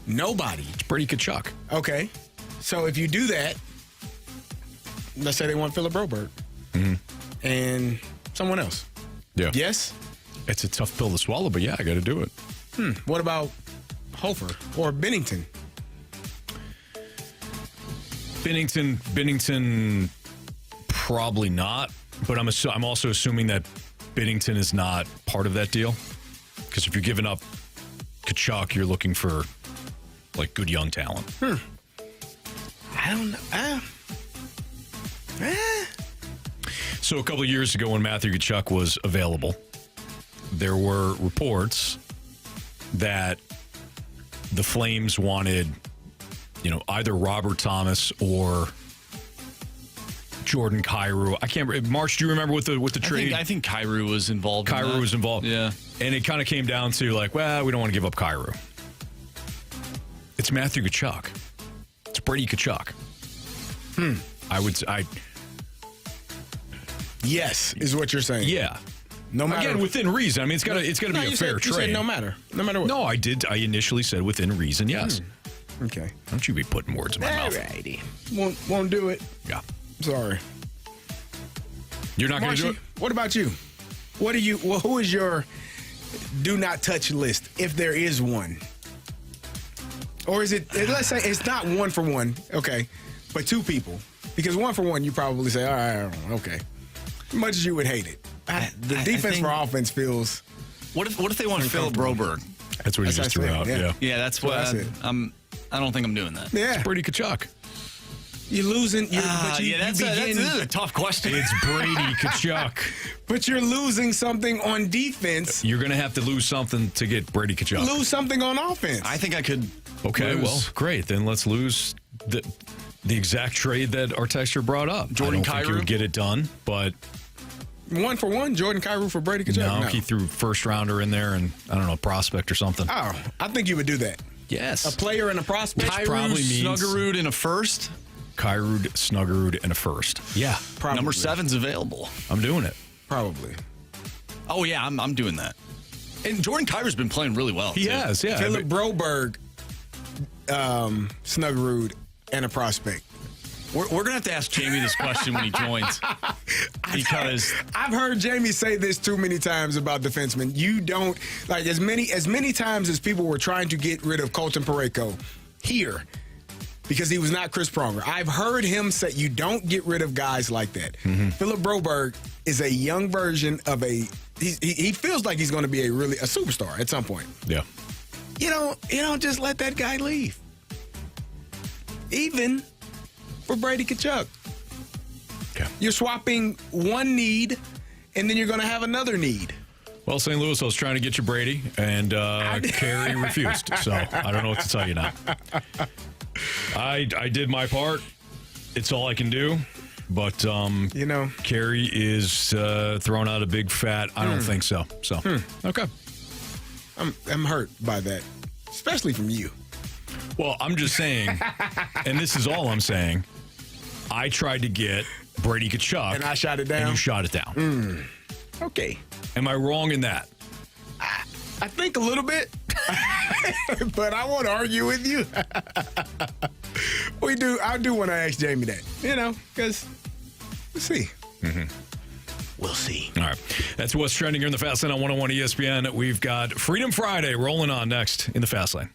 F: Nobody.
E: It's Brady Tkachuk.
F: Okay. So if you do that, let's say they want Philip Broberg and someone else.
E: Yeah.
F: Yes?
E: It's a tough pill to swallow, but yeah, I got to do it.
F: What about Hofer or Bennington?
E: Bennington, probably not. But I'm also assuming that Bennington is not part of that deal. Because if you're giving up Tkachuk, you're looking for like good young talent.
F: I don't know.
E: So a couple of years ago, when Matthew Tkachuk was available, there were reports that the Flames wanted, either Robert Thomas or Jordan Kyrou. I can't. March, do you remember what the trade?
G: I think Kyrou was involved.
E: Kyrou was involved.
G: Yeah, and
E: it kind of came down to we don't want to give up Kyrou. It's Matthew Tkachuk. It's Brady Tkachuk.
F: Yes, is what you're saying.
E: Yeah.
F: No matter.
E: Again, within reason. I mean, it's got to be a fair trade.
F: You said no matter what.
E: No, I did. I initially said within reason. Yes.
F: Okay.
E: Don't you be putting words in my mouth.
F: Alrighty. Won't do it.
E: Yeah.
F: Sorry.
E: You're not going to do it?
F: What about you? Who is your do not touch list, if there is one? Or is it, let's say it's not one for one, okay, but two people. Because one for one, you probably say, all right, okay. As much as you would hate it. The defense for offense feels.
G: What if they want Philip Broberg?
E: That's what you just threw out.
G: Yeah, that's what I don't think I'm doing that.
F: Yeah.
E: It's Brady Tkachuk.
F: You're losing.
G: That's a tough question.
E: It's Brady Tkachuk.
F: But you're losing something on defense.
E: You're going to have to lose something to get Brady Tkachuk.
F: Lose something on offense.
G: I think I could.
E: Okay, well, great. Then let's lose the exact trade that our texter brought up.
G: Jordan
E: I don't think he
G: Kyrou?
E: would get it done, but
F: 1 for 1, Jordan Carew for Brady Kachuk?
E: No, he threw first rounder in there and, I don't know, prospect or something.
F: Oh, I think you would do that.
E: Yes.
F: A player and a prospect?
E: Probably means
G: Snuggerud in a first.
E: Kyrud, Snuggerud, and a first. Yeah.
F: Probably.
G: Number 7's available.
E: I'm doing it.
F: Probably.
G: Oh, yeah, I'm doing that. And Jordan Kyrie's been playing really well.
E: He has, yeah.
F: Philip Broberg, Snuggerud, and a prospect.
G: We're going to have to ask Jamie this question when he joins. Because
F: I've heard Jamie say this too many times about defensemen. You don't, like, as many times as people were trying to get rid of Colton Parayko here because he was not Chris Pronger. I've heard him say you don't get rid of guys like that. Philip Broberg is a young version of he feels like he's going to be a superstar at some point.
E: Yeah.
F: You don't just let that guy leave. Even for Brady Kachuk.
E: Okay.
F: You're swapping one need, and then you're going to have another need.
E: Well, St. Louis, I was trying to get you Brady, and Carey refused. So I don't know what to tell you now. I did my part. It's all I can do. But, Carey is throwing out a big fat, I don't think so. So, okay.
F: I'm hurt by that, especially from you.
E: Well, I'm just saying, and this is all I'm saying, I tried to get Brady Kachuk.
F: And I shot it down?
E: And you shot it down.
F: Okay.
E: Am I wrong in that?
F: I think a little bit, but I won't argue with you. I do want to ask Jamie that, because we'll see. We'll see.
E: All right. That's what's trending here in the Fast Lane on 101 ESPN. We've got Freedom Friday rolling on next in the Fast Lane.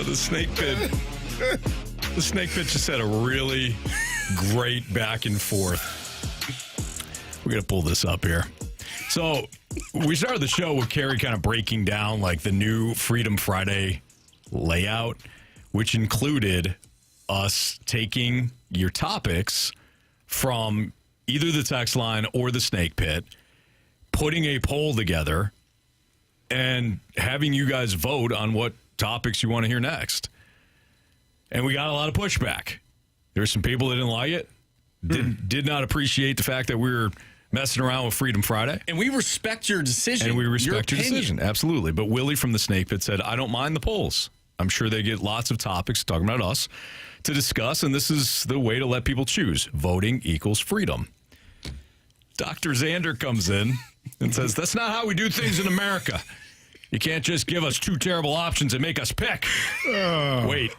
E: The Snake Pit. The Snake Pit just had a really great back and forth. We're going to pull this up here. So we started the show with Carey kind of breaking down like the new Freedom Friday layout, which included us taking your topics from either the text line or the Snake Pit, putting a poll together, and having you guys vote on what topics you want to hear next. And we got a lot of pushback. There's some people that didn't like it, did not appreciate the fact that we were messing around with Freedom Friday.
G: And we respect your decision.
E: And we respect your decision, absolutely. But Willie from the Snake Pit said, I don't mind the polls. I'm sure they get lots of topics talking about us to discuss, and this is the way to let people choose. Voting equals freedom. Dr. Xander comes in and says, that's not how we do things in America. You can't just give us two terrible options and make us pick. Wait.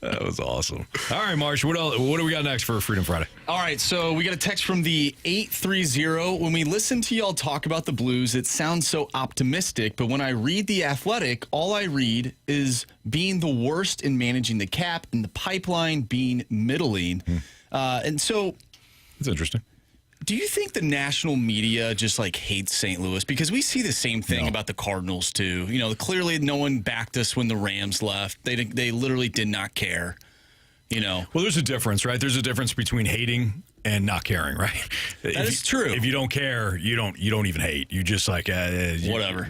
E: That was awesome. All right, Marsh, what do we got next for Freedom Friday?
G: All right, so we got a text from the 830. When we listen to y'all talk about the Blues, it sounds so optimistic, but when I read The Athletic, all I read is being the worst in managing the cap and the pipeline being middling. And so...
E: That's interesting.
G: Do you think the national media just like hates St. Louis? Because we see the same thing about the Cardinals too. You know, clearly no one backed us when the Rams left. They literally did not care. You know.
E: Well, there's a difference, right? There's a difference between hating and not caring, right?
G: That is true.
E: If you don't care, you don't even hate. You just like whatever.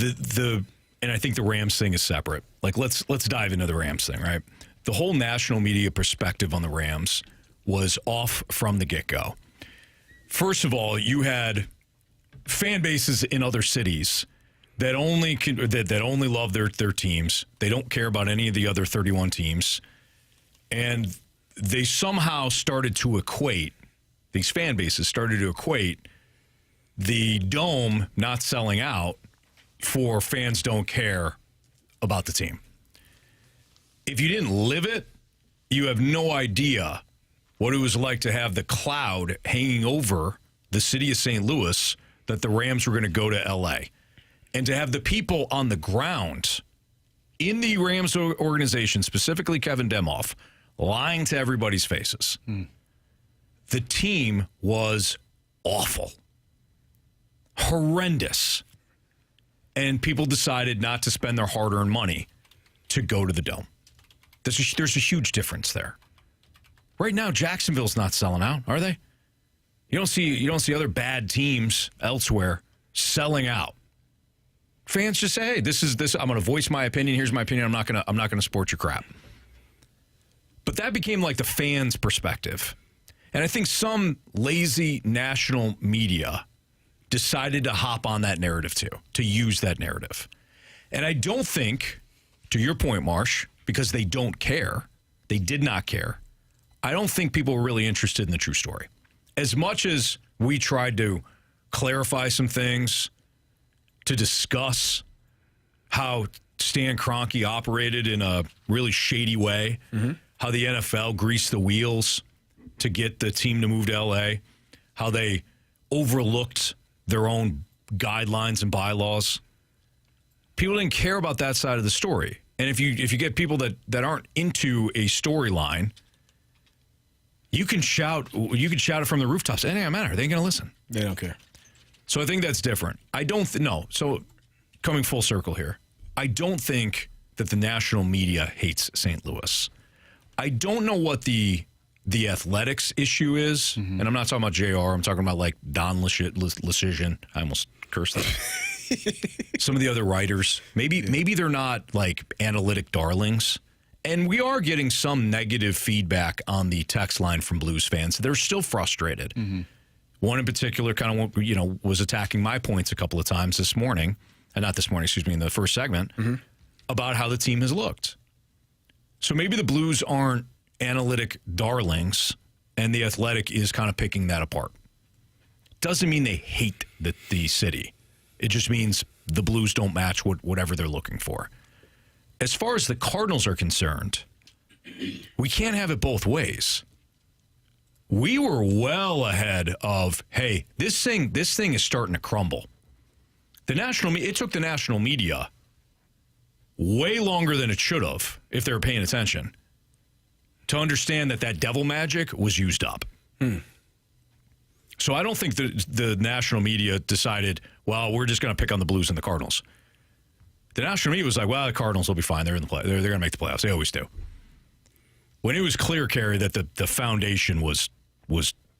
E: And I think the Rams thing is separate. Like let's dive into the Rams thing, right? The whole national media perspective on the Rams was off from the get-go. First of all, you had fan bases in other cities that only love their teams. They don't care about any of the other 31 teams. And they somehow started to equate, these fan bases started to equate the Dome not selling out for fans don't care about the team. If you didn't live it, you have no idea what it was like to have the cloud hanging over the city of St. Louis that the Rams were going to go to L.A. And to have the people on the ground in the Rams organization, specifically Kevin Demoff, lying to everybody's faces. The team was awful. Horrendous. And people decided not to spend their hard-earned money to go to the Dome. There's a huge difference there. Right now, Jacksonville's not selling out, are they? You don't see other bad teams elsewhere selling out. Fans just say, "Hey, this. I'm going to voice my opinion. Here's my opinion. I'm not going to support your crap." But that became like the fans' perspective, and I think some lazy national media decided to hop on that narrative too, to use that narrative. And I don't think, to your point, Marsh, because they don't care, they did not care. I don't think people were really interested in the true story. As much as we tried to clarify some things, to discuss how Stan Kroenke operated in a really shady way, how the NFL greased the wheels to get the team to move to L.A., how they overlooked their own guidelines and bylaws. People didn't care about that side of the story. And if you get people that aren't into a storyline, you can shout it from the rooftops. It ain't matter. They ain't going to listen.
F: They don't care.
E: So I think that's different. I don't know. So coming full circle here, I don't think that the national media hates St. Louis. I don't know what the athletics issue is, and I'm not talking about JR. I'm talking about like Don Lecision. I almost cursed that. Some of the other writers, maybe they're not like analytic darlings. And we are getting some negative feedback on the text line from Blues fans. They're still frustrated. One in particular kind of, was attacking my points a couple of times this morning, and not this morning, excuse me, in the first segment, about how the team has looked. So maybe the Blues aren't analytic darlings, and the Athletic is kind of picking that apart. Doesn't mean they hate the city. It just means the Blues don't match whatever they're looking for. As far as the Cardinals are concerned, we can't have it both ways. We were well ahead of, hey, this thing is starting to crumble. It took the national media way longer than it should have, if they were paying attention, to understand that devil magic was used up. So I don't think the national media decided, well, we're just going to pick on the Blues and the Cardinals. The national media was like, well, the Cardinals will be fine. They're in the play. They're going to make the playoffs. They always do. When it was clear, Carey, that the foundation was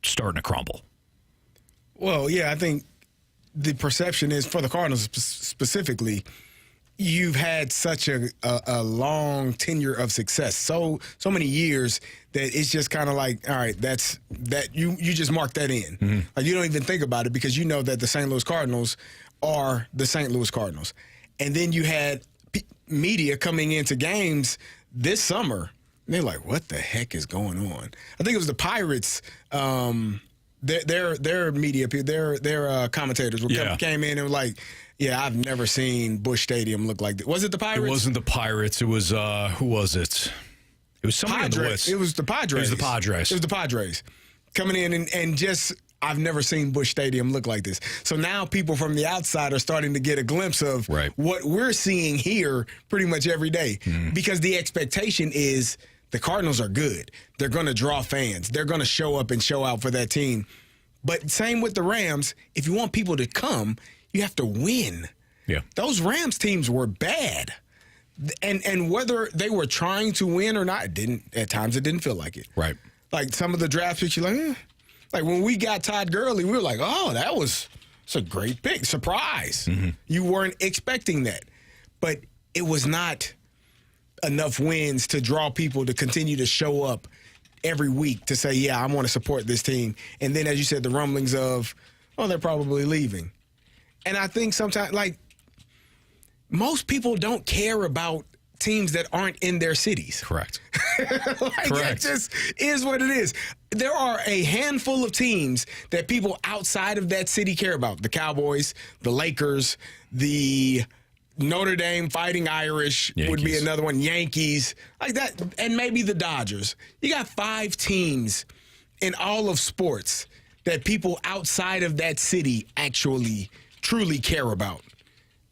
E: starting to crumble.
F: Well, yeah, I think the perception is, for the Cardinals specifically, you've had such a long tenure of success, so many years, that it's just kind of like, all right, you just mark that in.
E: Mm-hmm.
F: Like, you don't even think about it, because you know that the St. Louis Cardinals are the St. Louis Cardinals. And then you had media coming into games this summer, and they're like, what the heck is going on? I think it was the Pirates. Their media people, their commentators came in and were like, yeah, I've never seen Busch Stadium look like that. Was it the Pirates?
E: It wasn't the Pirates. It was, who was it? It was somebody on the West.
F: It was the Padres.
E: It was the Padres.
F: Coming in and just, I've never seen Busch Stadium look like this. So now people from the outside are starting to get a glimpse of what we're seeing here pretty much every day. Because the expectation is the Cardinals are good. They're going to draw fans. They're going to show up and show out for that team. But same with the Rams. If you want people to come, you have to win.
E: Yeah.
F: Those Rams teams were bad. And whether they were trying to win or not, at times it didn't feel like it.
E: Right.
F: Like some of the draft picks, you're like, eh. Like when we got Todd Gurley, we were like, oh, it's a great pick. Surprise.
E: Mm-hmm.
F: You weren't expecting that. But it was not enough wins to draw people to continue to show up every week to say, yeah, I want to support this team. And then, as you said, the rumblings of, oh, they're probably leaving. And I think sometimes, like, most people don't care about teams that aren't in their cities.
E: Correct.
F: Correct. It just is what it is. There are a handful of teams that people outside of that city care about. The Cowboys, the Lakers, the Notre Dame Fighting Irish would be another one. Yankees, like that, and maybe the Dodgers. You got 5 teams in all of sports that people outside of that city actually truly care about.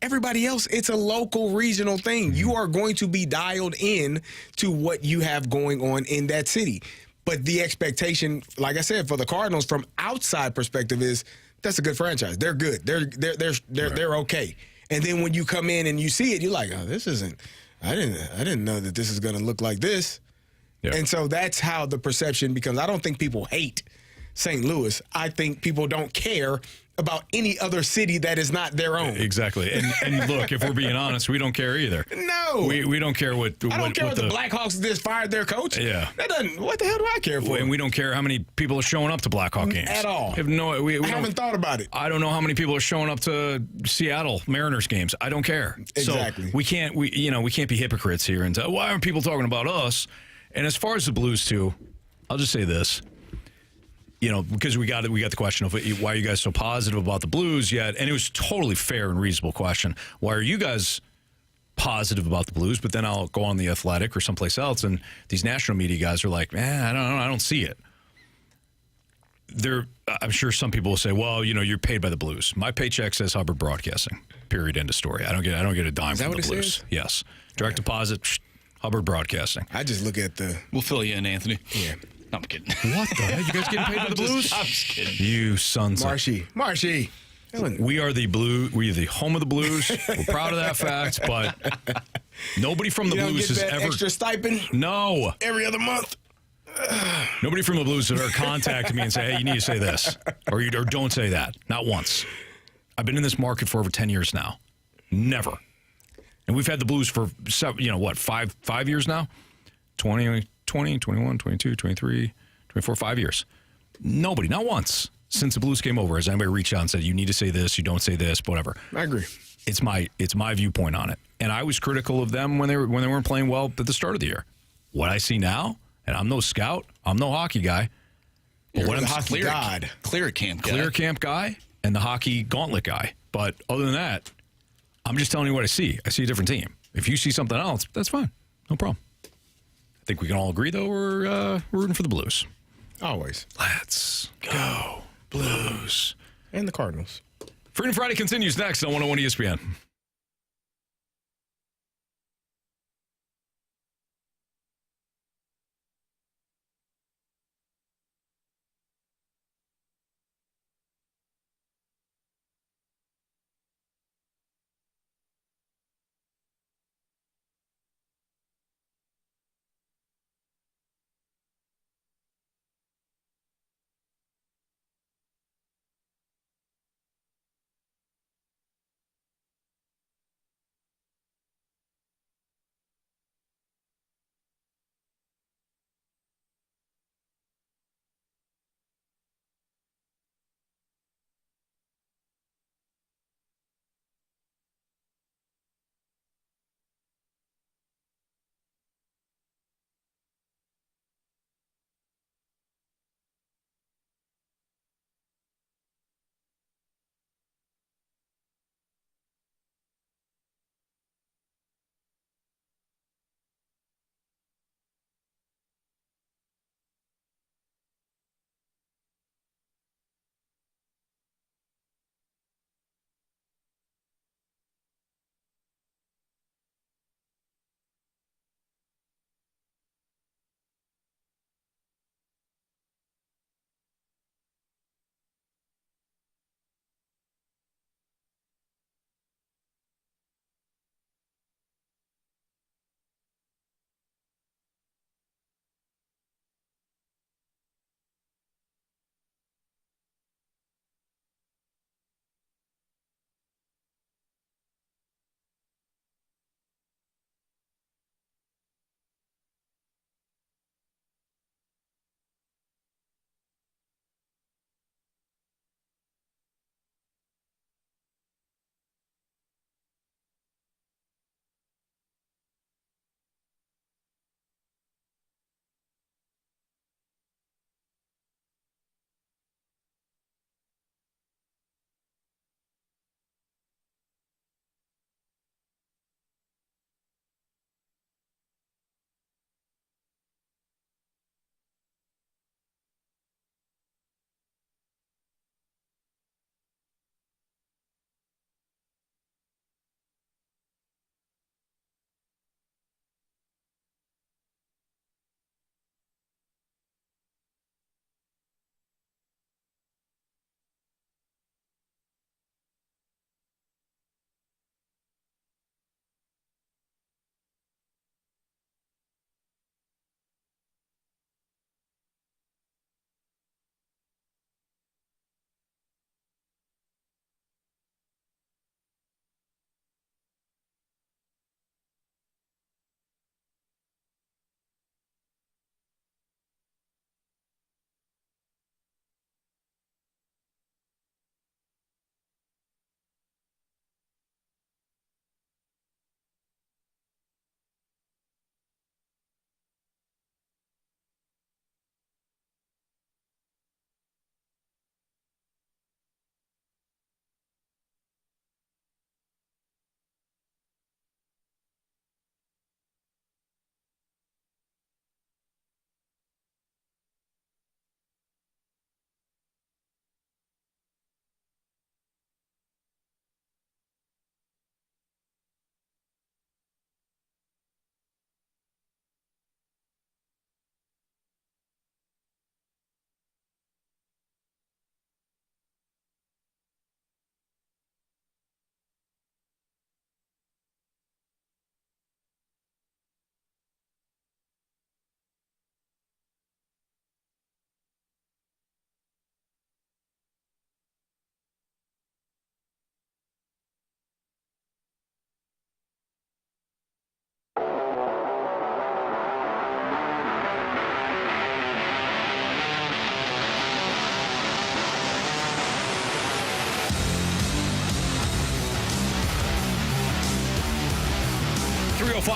F: Everybody else, it's a local, regional thing. You are going to be dialed in to what you have going on in that city. But the expectation, like I said, for the Cardinals from outside perspective is that's a good franchise. They're good. They're okay. And then when you come in and you see it, you're like, oh, this isn't. I didn't know that this is going to look like this. Yeah. And so that's how the perception becomes. I don't think people hate St. Louis. I think people don't care about any other city that is not their own.
E: Exactly. And look, if we're being honest, we don't care either.
F: No.
E: We don't care what
F: I don't care what the Blackhawks just fired their coach.
E: Yeah.
F: That doesn't. What the hell do I care for?
E: And we don't care how many people are showing up to Blackhawk games.
F: At all.
E: I
F: haven't thought about it.
E: I don't know how many people are showing up to Seattle Mariners games. I don't care.
F: Exactly.
E: So we can't be hypocrites here and tell, why aren't people talking about us? And as far as the Blues too, I'll just say this. Because we got the question of why are you guys so positive about the Blues yet? And it was totally fair and reasonable question. Why are you guys positive about the Blues? But then I'll go on The Athletic or someplace else, and these national media guys are like, I don't know, I don't see it. I'm sure some people will say, well, you're paid by the Blues. My paycheck says Hubbard Broadcasting. Period. End of story. I don't get a dime from the Blues. Says? Yes. Direct deposit. Hubbard Broadcasting.
F: I just look at the.
G: We'll fill you in, Anthony.
F: Yeah.
G: I'm kidding.
E: What the heck? You guys getting paid by the Blues?
G: I'm just kidding.
E: You sons of...
F: Marshy.
E: We are the Blue. We're the home of the Blues. We're proud of that fact, but nobody from the Blues has ever...
F: extra stipend?
E: No.
F: Every other month?
E: Nobody from the Blues has ever contacted me and say, hey, you need to say this. Or don't say that. Not once. I've been in this market for over 10 years now. Never. And we've had the Blues for, 5 years now? 20, 21, 22, 23, 24, 5 years. Nobody, not once, since the Blues came over, has anybody reached out and said, you need to say this, you don't say this, whatever.
F: I agree.
E: It's my viewpoint on it. And I was critical of them when they weren't playing well at the start of the year. What I see now, and I'm no scout, I'm no hockey guy.
F: But what I'm hockey god.
G: Clear camp
E: guy and the hockey gauntlet guy. But other than that, I'm just telling you what I see. I see a different team. If you see something else, that's fine. No problem. I think we can all agree, though, we're rooting for the Blues.
F: Always.
E: Let's go Blues.
F: And the Cardinals.
E: Freedom Friday continues next on 101 ESPN.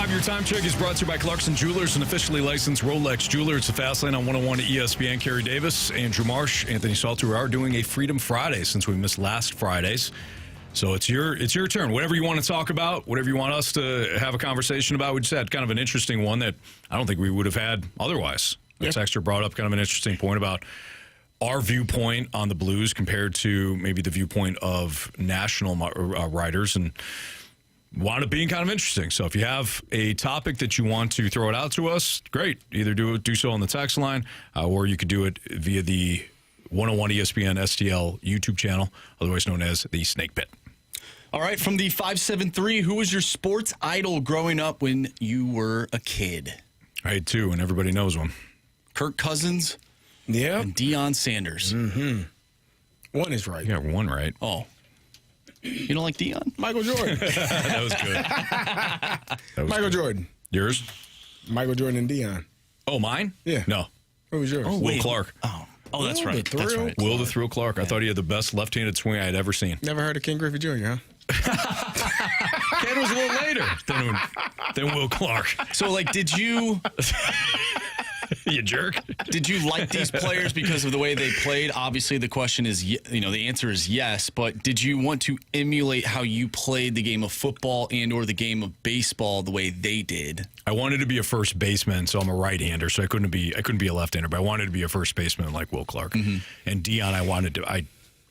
E: Your time check is brought to you by Clarkson Jewelers, an officially licensed Rolex jeweler. It's the Fast Lane on 101 to ESPN. Carey Davis, Andrew Marsh, Anthony Stalter are doing a Freedom Friday since we missed last Friday's. So it's your turn. Whatever you want to talk about, whatever you want us to have a conversation about. We just had kind of an interesting one that I don't think we would have had otherwise. The texter brought up kind of an interesting point about our viewpoint on the Blues compared to maybe the viewpoint of national writers, and wound up being kind of interesting. So if you have a topic that you want to throw it out to us, great. Either do so on the text line, or you could do it via the 101 ESPN STL YouTube channel, otherwise known as the Snake Pit.
G: All right, from the 573, who was your sports idol growing up when you were a kid?
E: I had two, and everybody knows one.
G: Kirk Cousins and Deion Sanders.
F: Mm-hmm. One is right.
E: You got one right.
G: Oh. You don't like Deion?
F: Michael Jordan.
E: That was good. That was
F: Michael
E: good.
F: Jordan.
E: Yours?
F: Michael Jordan and Deion.
E: Oh, mine?
F: Yeah.
E: No.
F: Who was yours?
E: Will Clark.
G: Oh, that's right.
F: That's right.
E: Will the Thrill Clark. I thought he had the best left-handed swing I had ever seen.
F: Never heard of Ken Griffey Jr., huh?
E: Ken was a little later than Will Clark.
G: So, like, did you...
E: You jerk.
G: Did you like these players because of the way they played? Obviously, the question is, the answer is yes. But did you want to emulate how you played the game of football and or the game of baseball the way they did?
E: I wanted to be a first baseman, so I'm a right-hander, so I couldn't be a left-hander. But I wanted to be a first baseman like Will Clark. Mm-hmm. And Deion,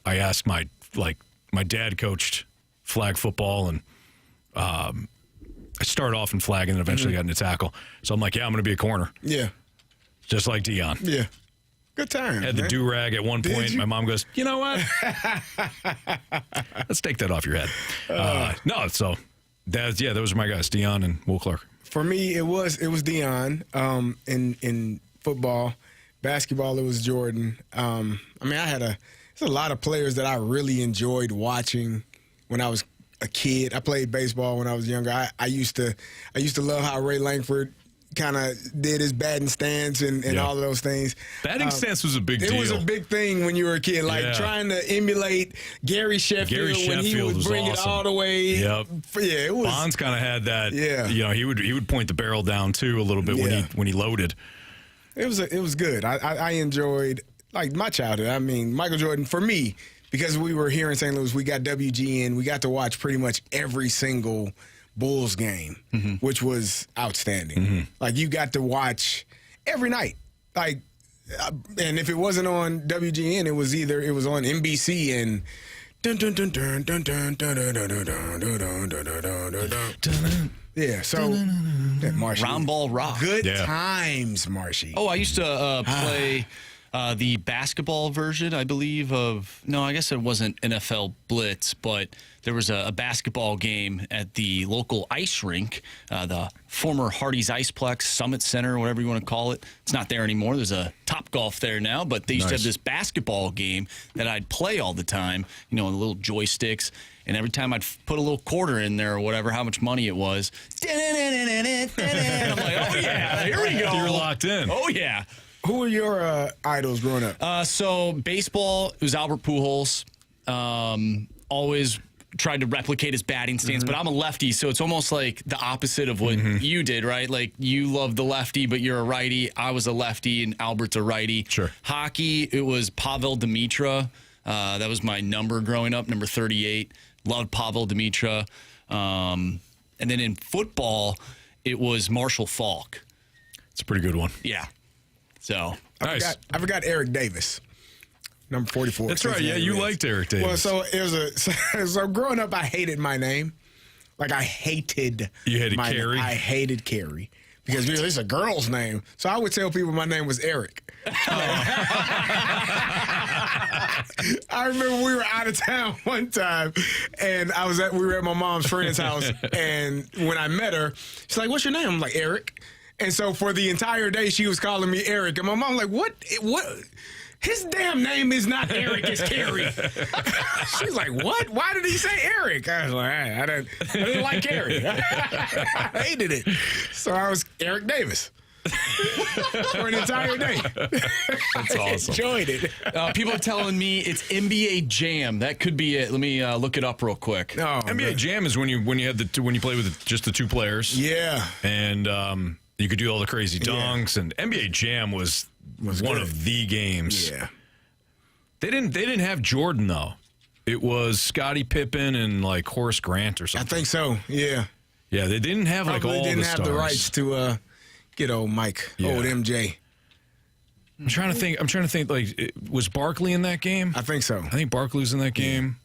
E: I asked my dad coached flag football, and I started off in flag and then eventually got into tackle. So I'm like, yeah, I'm going to be a corner.
F: Yeah.
E: Just like Deion.
F: Yeah. Good time.
E: Had the do-rag at one point. My mom goes, you know what? Let's take that off your head. So those are my guys, Deion and Will Clark.
F: For me, it was Deion in football. Basketball, it was Jordan. There's a lot of players that I really enjoyed watching when I was a kid. I played baseball when I was younger. I used to love how Ray Langford kind of did his batting stance and all of those things.
E: Batting stance was a big deal.
F: It was a big thing when you were a kid, trying to emulate Gary Sheffield when he would bring it all the way.
E: Yep.
F: Yeah, it was.
E: Bonds kind of had that.
F: Yeah.
E: He would point the barrel down too a little bit when he loaded.
F: It was good. I enjoyed my childhood. I mean, Michael Jordan for me, because we were here in St. Louis, we got WGN. We got to watch pretty much every single Bulls game, which was outstanding. You got to watch every night. And if it wasn't on WGN, it was on NBC and dun dun dun dun dun dun dun dun dun dun dun dun. Yeah, so Marshy.
G: Round ball rock.
F: Good times, Marshy.
G: Oh, I used to play the basketball version, I believe, I guess it wasn't NFL Blitz, but there was a basketball game at the local ice rink, the former Hardee's Iceplex, Summit Center, whatever you want to call it. It's not there anymore. There's a Topgolf there now, but they used to have this basketball game that I'd play all the time, the little joysticks. And every time I'd put a little quarter in there or whatever, how much money it was, I'm like, oh, yeah, here we go.
E: You're locked in.
G: Oh, yeah.
F: Who were your idols growing up?
G: So baseball, it was Albert Pujols. Always tried to replicate his batting stance, but I'm a lefty, so it's almost like the opposite of what you did, right? Like you love the lefty, but you're a righty. I was a lefty, and Albert's a righty.
E: Sure.
G: Hockey, it was Pavel Demitra. That was my number growing up, number 38. Loved Pavel Demitra. And then in football, it was Marshall Faulk.
E: It's a pretty good one.
G: Yeah. So
E: nice.
F: I forgot Eric Davis, number 44.
E: That's right. Yeah, you liked Eric Davis.
F: Well, so it was so growing up, I hated my name. I hated.
E: You hated Carey?
F: I hated Carey because it's a girl's name. So I would tell people my name was Eric. I remember we were out of town one time, and we were at my mom's friend's house, and when I met her, she's like, "What's your name?" I'm like, "Eric." And so for the entire day, she was calling me Eric, and my mom was like, "What? His damn name is not Eric, it's Carey." She's like, "What? Why did he say Eric?" I was like, I didn't like Carey. I hated it. So I was Eric Davis. For an entire day.
E: That's awesome.
F: I enjoyed it.
G: People are telling me it's NBA Jam. That could be it. Let me look it up real quick.
F: Oh,
E: NBA
F: man.
E: Jam is when you play with just the two players.
F: Yeah.
E: And you could do all the crazy dunks. And NBA Jam was one of the games.
F: Yeah.
E: They didn't have Jordan though. It was Scottie Pippen and Horace Grant or something.
F: I think so. Yeah.
E: Yeah, they didn't have
F: Probably
E: all
F: didn't
E: the
F: have
E: stars.
F: the rights to get old Mike, old MJ.
E: I'm trying to think. Like, was Barkley in that game?
F: I think so.
E: I think Barkley was in that game.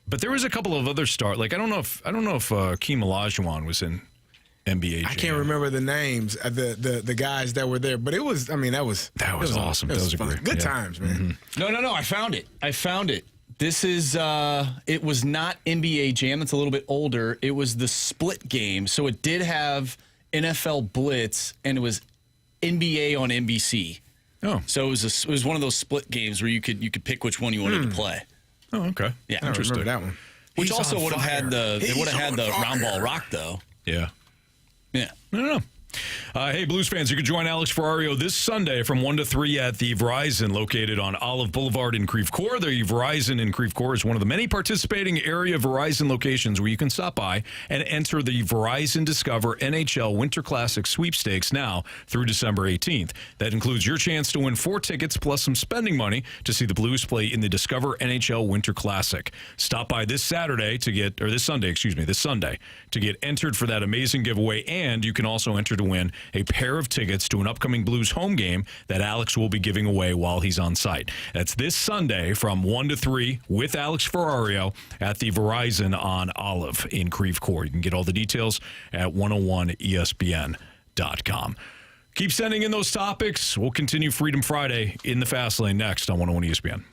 E: But there was a couple of other stars. Like, I don't know if Keem Olajuwon was in NBA Jam.
F: I can't remember the names of the guys that were there, but it was. I mean, that was
E: awesome. That was
F: fun. Good times, man.
G: No. I found it. This is. It was not NBA Jam. It's a little bit older. It was the split game. So it did have NFL Blitz, and it was NBA on NBC.
E: Oh,
G: so it was one of those split games where you could pick which one you wanted to play.
E: Oh, okay.
G: Yeah,
F: I
E: interesting.
F: remember that one.
G: Which
F: He's
G: also
F: on
G: would have had
F: fire.
G: the round ball rock though.
E: Yeah.
G: Yeah.
E: I don't know. Hey, Blues fans, you can join Alex Ferrario this Sunday from 1 to 3 at the Verizon located on Olive Boulevard in Creve Coeur. The Verizon in Creve Coeur is one of the many participating area Verizon locations where you can stop by and enter the Verizon Discover NHL Winter Classic sweepstakes now through December 18th. That includes your chance to win 4 tickets plus some spending money to see the Blues play in the Discover NHL Winter Classic. Stop by this Sunday to get entered for that amazing giveaway, and you can also enter to win a pair of tickets to an upcoming Blues home game that Alex will be giving away while he's on site. That's this Sunday from 1 to 3 with Alex Ferrario at the Verizon on Olive in Creve Coeur. You can get all the details at 101ESPN.com. Keep sending in those topics. We'll continue Freedom Friday in the Fast Lane next on 101 ESPN.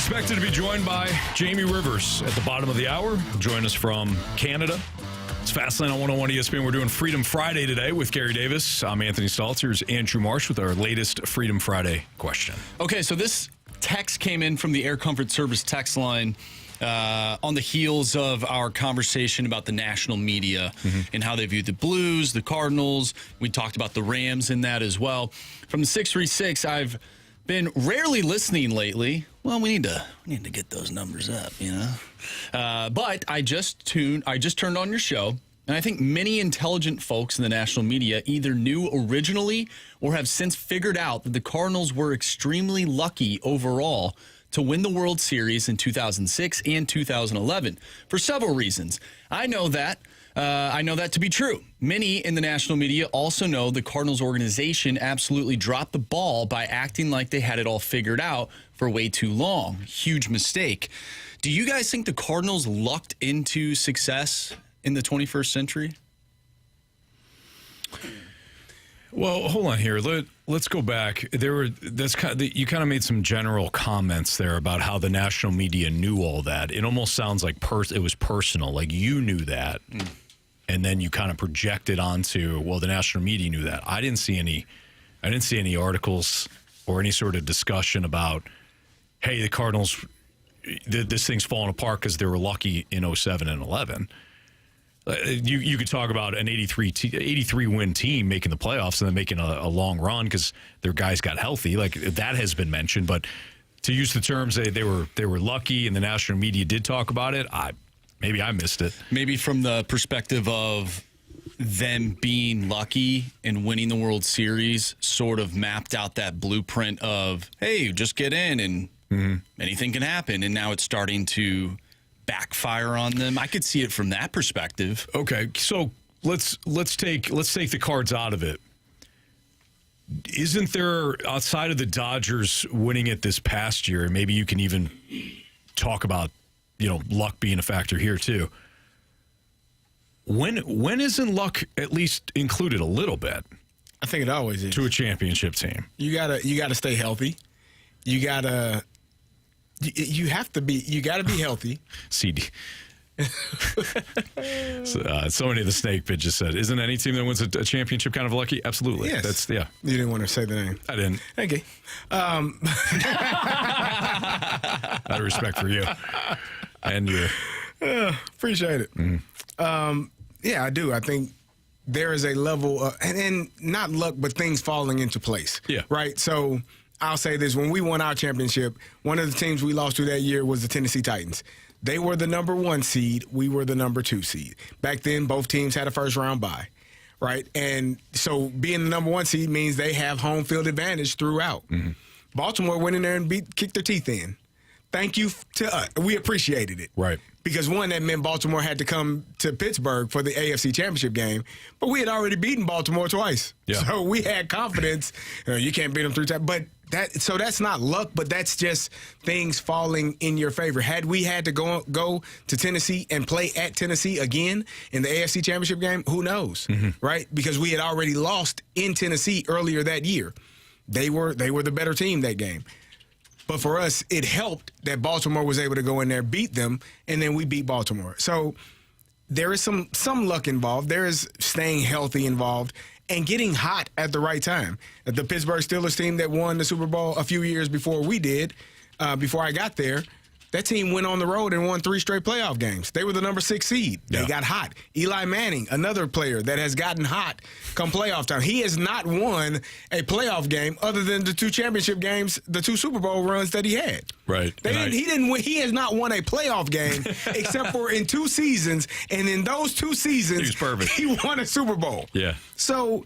E: Expected to be joined by Jamie Rivers at the bottom of the hour. He'll join us from Canada. It's Fastlane on 101 ESPN. We're doing Freedom Friday today with Carey Davis. I'm Anthony Stalter. Here's Andrew Marsh with our latest Freedom Friday question.
G: Okay, so this text came in from the Air Comfort Service text line on the heels of our conversation about the national media and how they view the Blues, the Cardinals. We talked about the Rams in that as well. From the 636, I've been rarely listening lately. Well, we need to get those numbers up, you know. But I just turned on your show, and I think many intelligent folks in the national media either knew originally or have since figured out that the Cardinals were extremely lucky overall to win the World Series in 2006 and 2011 for several reasons. I know that to be true. Many in the national media also know the Cardinals organization absolutely dropped the ball by acting like they had it all figured out for way too long. Huge mistake. Do you guys think the Cardinals lucked into success in the 21st century?
E: Well, hold on here. Let's go back. You kind of made some general comments there about how the national media knew all that. It almost sounds like it was personal, like you knew that, and then you kind of projected onto, well, the national media knew that. I didn't see any articles or any sort of discussion about, hey, the Cardinals, this thing's falling apart because they were lucky in 07 and 11. You could talk about an 83 win team making the playoffs and then making a long run because their guys got healthy. Like that has been mentioned, but to use the terms they were lucky and the national media did talk about it, maybe I missed it.
G: Maybe from the perspective of them being lucky and winning the World Series sort of mapped out that blueprint of, hey, just get in and anything can happen. And now it's starting to backfire on them. I could see it from that perspective.
E: Okay, so let's take the Cards out of it. Isn't there, outside of the Dodgers winning it this past year, and maybe you can even talk about, luck being a factor here too. When isn't luck at least included a little bit?
F: I think it always is.
E: To a championship team. You
F: gotta stay healthy. You gotta be healthy.
E: CD. Somebody in the snake pit just said, isn't any team that wins a championship kind of lucky? Absolutely.
F: Yes. You didn't want to say the name.
E: I didn't.
F: Okay.
E: Out of respect for you. And you.
F: Appreciate it. Yeah, I do. I think there is a level of, and not luck, but things falling into place.
E: Yeah.
F: Right? So I'll say this. When we won our championship, one of the teams we lost to that year was the Tennessee Titans. They were the number 1 seed. We were the number 2 seed. Back then, both teams had a first-round bye, right? And so being the number 1 seed means they have home field advantage throughout. Baltimore went in there and kicked their teeth in. Thank you to us. We appreciated it.
E: Right.
F: Because, one, that meant Baltimore had to come to Pittsburgh for the AFC Championship game. But we had already beaten Baltimore twice. Yeah. So we had confidence. You can't beat them 3 times. But so that's not luck, but that's just things falling in your favor. Had we had to go to Tennessee and play at Tennessee again in the AFC Championship game, who knows, right? Because we had already lost in Tennessee earlier that year. They were the better team that game. But for us, it helped that Baltimore was able to go in there, beat them, and then we beat Baltimore. So there is some luck involved. There is staying healthy involved and getting hot at the right time. The Pittsburgh Steelers team that won the Super Bowl a few years before we did, before I got there, that team went on the road and won 3 straight playoff games. They were the number 6 seed. They got hot. Eli Manning, another player that has gotten hot come playoff time. He has not won a playoff game other than the 2 championship games, the 2 Super Bowl runs that he had.
E: Right.
F: He didn't win. He has not won a playoff game except for in 2 seasons, and in those 2 seasons,
E: he was perfect.
F: He won a Super Bowl.
E: Yeah.
F: So,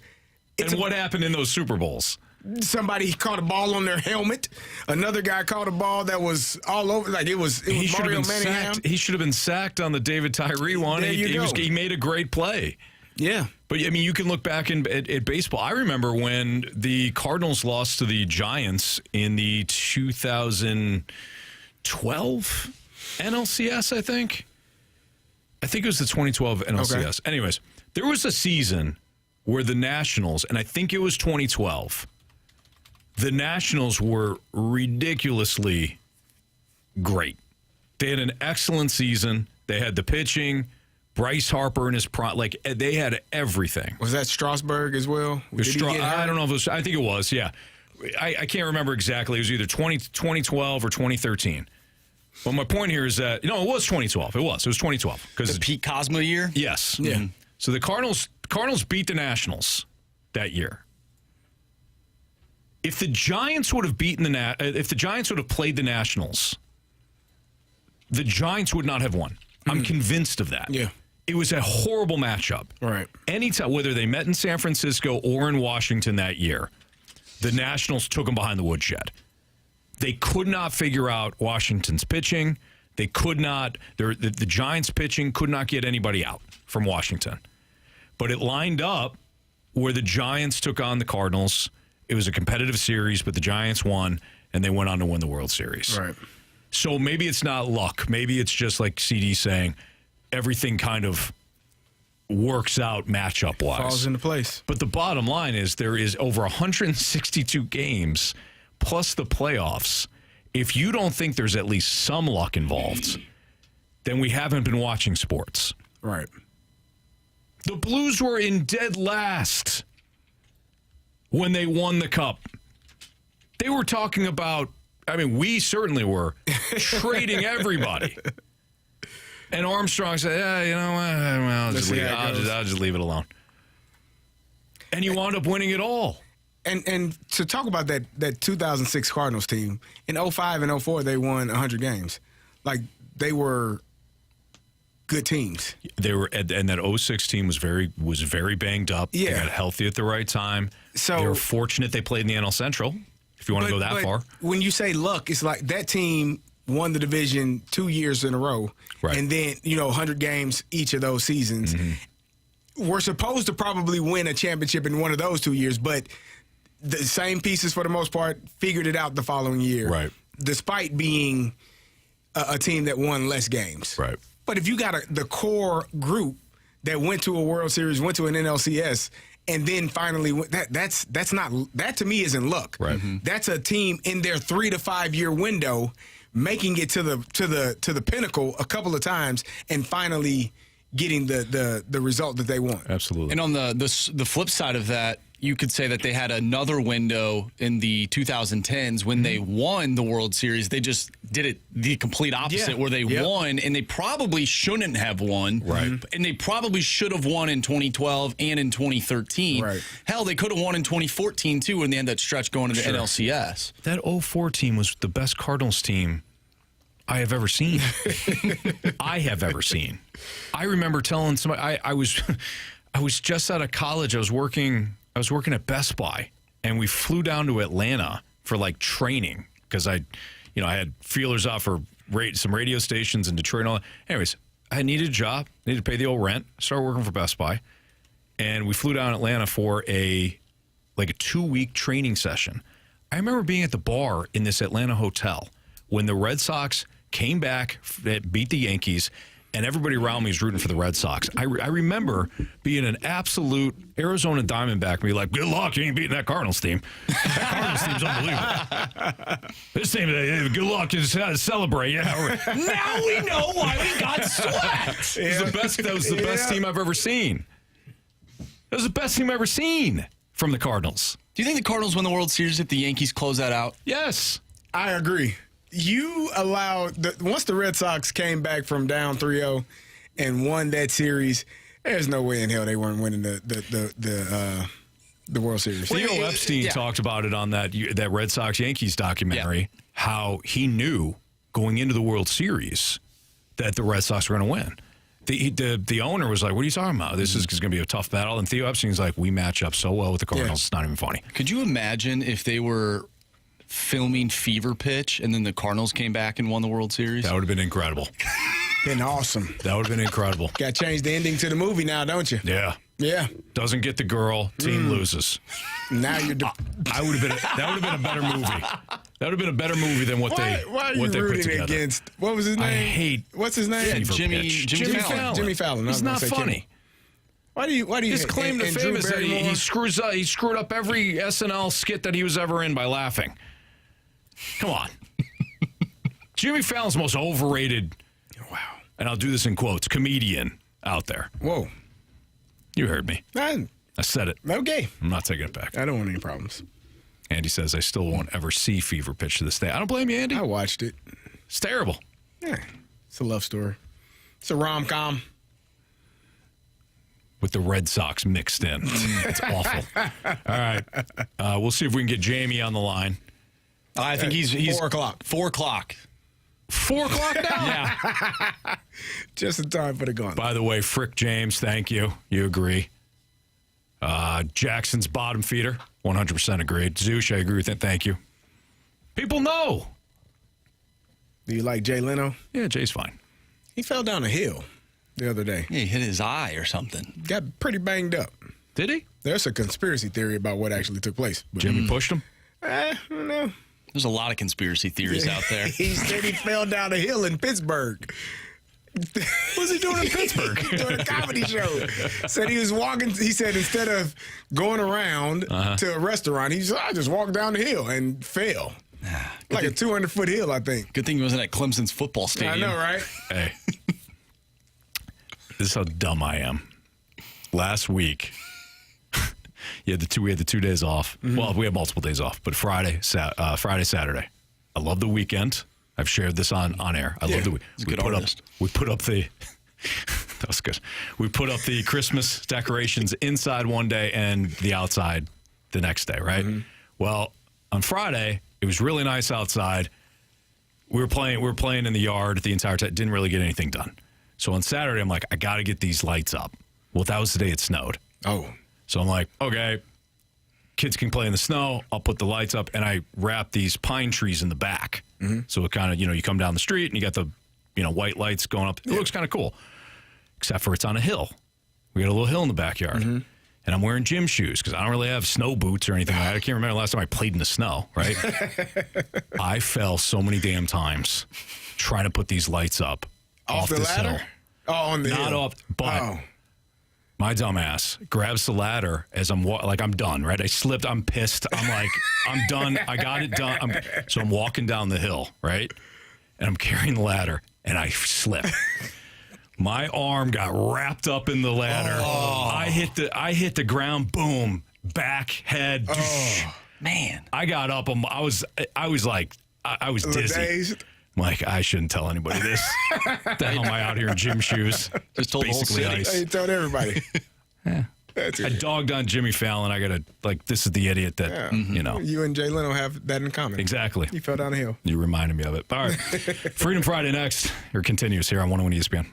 E: what happened in those Super Bowls?
F: Somebody caught a ball on their helmet. Another guy caught a ball that was all over. Like it was Mario Manningham.
E: He should have been sacked on the David Tyree one. He made a great play.
F: Yeah.
E: But, I mean, you can look back at baseball. I remember when the Cardinals lost to the Giants in the 2012 NLCS, I think. I think it was the 2012 NLCS. Okay. Anyways, there was a season where the Nationals, and I think it was 2012, the Nationals were ridiculously great. They had an excellent season. They had the pitching, Bryce Harper in his prime. Like, they had everything.
F: Was that Strasburg as well?
E: I don't know if it was. I think it was, yeah. I can't remember exactly. It was either 2012 or 2013. But my point here is that, it was 2012. It was 2012.
G: The Pete Cosmo year?
E: Yes.
F: Yeah.
E: Mm-hmm. So the Cardinals beat the Nationals that year. If the Giants would have played the Nationals, the Giants would not have won. I'm convinced of that.
F: Yeah.
E: It was a horrible matchup.
F: Right.
E: Anytime, whether they met in San Francisco or in Washington that year, the Nationals took them behind the woodshed. They could not figure out Washington's pitching. They could not. The Giants' pitching could not get anybody out from Washington. But it lined up where the Giants took on the Cardinals. It was a competitive series, but the Giants won, and they went on to win the World Series.
F: Right.
E: So maybe it's not luck. Maybe it's just like CD saying, everything kind of works out matchup-wise.
F: Falls into place.
E: But the bottom line is there is over 162 games plus the playoffs. If you don't think there's at least some luck involved, then we haven't been watching sports.
F: Right.
E: The Blues were in dead last when they won the Cup. They were talking about, we certainly were, trading everybody. And Armstrong said, I'll just leave it alone. And you wound up winning it all.
F: And to talk about that 2006 Cardinals team, in 05 and 04, they won 100 games. Like, they were good teams.
E: They were, and that 06 team was very banged up.
F: Yeah.
E: They got healthy at the right time.
F: So
E: they were fortunate they played in the NL Central, if you want to go that far.
F: When you say luck, it's like that team won the division 2 years in a row.
E: Right.
F: And then, 100 games each of those seasons.
E: Mm-hmm.
F: We're supposed to probably win a championship in one of those 2 years, but the same pieces for the most part figured it out the following year.
E: Right.
F: Despite being a team that won less games.
E: Right.
F: But if you got the core group that went to a World Series, went to an NLCS, and then finally went, that to me isn't luck.
E: Right. Mm-hmm.
F: That's a team in their 3 to 5 year window making it to the pinnacle a couple of times and finally getting the result that they want.
E: Absolutely.
G: And on the flip side of that, you could say that they had another window in the 2010s when they won the World Series. They just did it the complete opposite, where they won, and they probably shouldn't have won.
E: Right.
G: And they probably should have won in 2012 and in 2013.
F: Right.
G: Hell, they could have won in 2014, too, when they had that stretch going to the NLCS.
E: That 04 team was the best Cardinals team I have ever seen. I remember telling somebody, I was just out of college. I was working at Best Buy, and we flew down to Atlanta for like training because I had feelers out for some radio stations in Detroit and all that. Anyways, I needed a job, needed to pay the old rent. Started working for Best Buy, and we flew down to Atlanta for a 2-week training session. I remember being at the bar in this Atlanta hotel when the Red Sox came back, beat the Yankees, and everybody around me was rooting for the Red Sox. I remember being an absolute Arizona Diamondback and be like, good luck, you ain't beating that Cardinals team. That Cardinals team's unbelievable. This team, good luck, just celebrate. Yeah. Now we know why we got swept. That was the best team I've ever seen. That was the best team I've ever seen from the Cardinals.
G: Do you think the Cardinals win the World Series if the Yankees close that out?
E: Yes.
F: I agree. You allowed once the Red Sox came back from down 3-0 and won that series, there's no way in hell they weren't winning the World Series.
E: Theo Epstein talked about it on that Red Sox Yankees documentary, how he knew going into the World Series that the Red Sox were going to win. The owner was like, what are you talking about? This is going to be a tough battle. And Theo Epstein's like, we match up so well with the Cardinals, it's not even funny.
G: Could you imagine if they were filming Fever Pitch and then the Cardinals came back and won the World Series?
E: That would have been incredible.
F: Been awesome.
E: That would have been incredible.
F: Got to change the ending to the movie now, don't you?
E: Yeah.
F: Yeah.
E: Doesn't get the girl, team loses.
F: Now you're
E: that would have been a better movie. That would have been a better movie than what they put together.
F: Against what was his name? What's his name?
G: Yeah, Jimmy Fallon.
F: Jimmy Fallon.
E: He's not funny.
F: Why do you
E: his claim to fame is that he screwed up every SNL skit that he was ever in by laughing. Come on. Jimmy Fallon's the most overrated, and I'll do this in quotes, comedian out there.
F: Whoa.
E: You heard me.
F: I
E: said it.
F: Okay.
E: I'm not taking it back.
F: I don't want any problems.
E: Andy says, I still won't ever see Fever Pitch to this day. I don't blame you, Andy.
F: I watched it.
E: It's terrible.
F: Yeah. It's a love story. It's a rom-com.
E: With the Red Sox mixed in. It's awful. All right. We'll see if we can get Jamie on the line.
G: I think he's
F: 4 o'clock.
G: 4 o'clock.
E: 4 o'clock now?
G: Yeah.
F: Just in time for the Gauntlet.
E: By the way, Frick James, thank you. You agree. Jackson's bottom feeder, 100% agreed. Zoosh, I agree with it. Thank you. People know.
F: Do you like Jay Leno?
E: Yeah, Jay's fine.
F: He fell down a hill the other day.
G: Yeah, he hit his eye or something.
F: Got pretty banged up.
E: Did he?
F: There's a conspiracy theory about what actually took place. But,
E: Jimmy pushed him?
F: I don't know.
G: There's a lot of conspiracy theories out there.
F: He said he fell down a hill in Pittsburgh.
E: What was he doing in Pittsburgh?
F: Doing a comedy show. Said he was walking. He said instead of going around to a restaurant, I just walked down the hill and fell. Like a 200-foot hill, I think.
G: Good thing he wasn't at Clemson's football stadium.
F: I know, right?
E: Hey. This is how dumb I am. Last week, we had the 2 days off. Mm-hmm. Well, we had multiple days off, but Friday, Saturday. I love the weekend. I've shared this on air. I love the week. We put up the that was good. We put up the Christmas decorations inside one day and the outside the next day, right? Mm-hmm. Well, on Friday, it was really nice outside. We were playing in the yard the entire time. Didn't really get anything done. So on Saturday, I'm like, I got to get these lights up. Well, that was the day it snowed.
F: Oh.
E: So I'm like, okay, kids can play in the snow. I'll put the lights up, and I wrap these pine trees in the back. Mm-hmm. So it kind of, you come down the street, and you got the, white lights going up. It looks kind of cool, except for it's on a hill. We got a little hill in the backyard. Mm-hmm. And I'm wearing gym shoes because I don't really have snow boots or anything like that. I can't remember the last time I played in the snow, right? I fell so many damn times trying to put these lights up off
F: the
E: this
F: ladder?
E: hill.
F: Oh, on the hill.
E: Not off, but my dumb ass grabs the ladder as I'm I'm done, right? I slipped. I'm pissed. I'm like, I'm done. I got it done. So I'm walking down the hill, right? And I'm carrying the ladder, and I slip. My arm got wrapped up in the ladder. Oh. I hit the ground. Boom. Back, head.
G: Oh. Man.
E: I got up. I was dizzy.
F: Dazed.
E: I'm like, I shouldn't tell anybody this. The hell am I out here in gym shoes?
G: Just told
E: basically
G: the whole city.
F: You told everybody.
E: Yeah. I dogged on Jimmy Fallon. I gotta this is the idiot that
F: You and Jay Leno have that in common.
E: Exactly.
F: You fell down a hill.
E: You reminded me of it. All right. Freedom Friday next. Or continues here on 101 ESPN.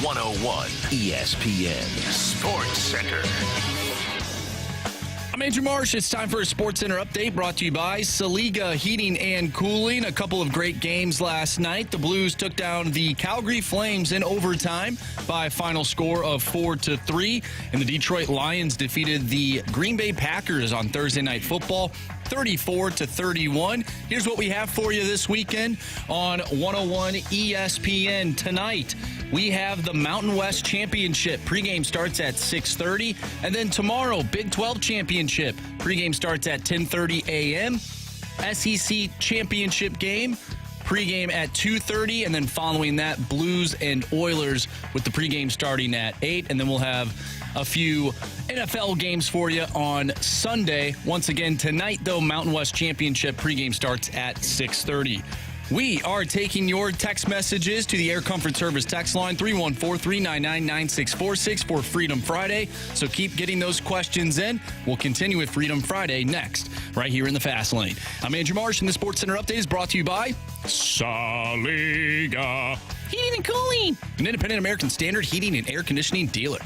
H: 101 ESPN Sports Center.
G: I'm Andrew Marsh. It's time for a Sports Center update brought to you by Saliga Heating and Cooling. A couple of great games last night. The Blues took down the Calgary Flames in overtime by a final score of 4-3. And the Detroit Lions defeated the Green Bay Packers on Thursday Night Football 34-31. Here's what we have for you this weekend on 101 ESPN. Tonight, we have the Mountain West Championship. Pregame starts at 6:30. And then tomorrow, Big 12 Championship. Pregame starts at 10:30 a.m. SEC Championship game. Pregame at 2:30, and then following that, Blues and Oilers with the pregame starting at 8. And then we'll have a few NFL games for you on Sunday. Once again, tonight, though, Mountain West Championship pregame starts at 6:30. We are taking your text messages to the Air Comfort Service text line, 314-399-9646 for Freedom Friday. So keep getting those questions in. We'll continue with Freedom Friday next, right here in the Fast Lane. I'm Andrew Marsh, and the Sports Center Update is brought to you by Saliga Heating and Cooling, an independent American Standard heating and air conditioning dealer.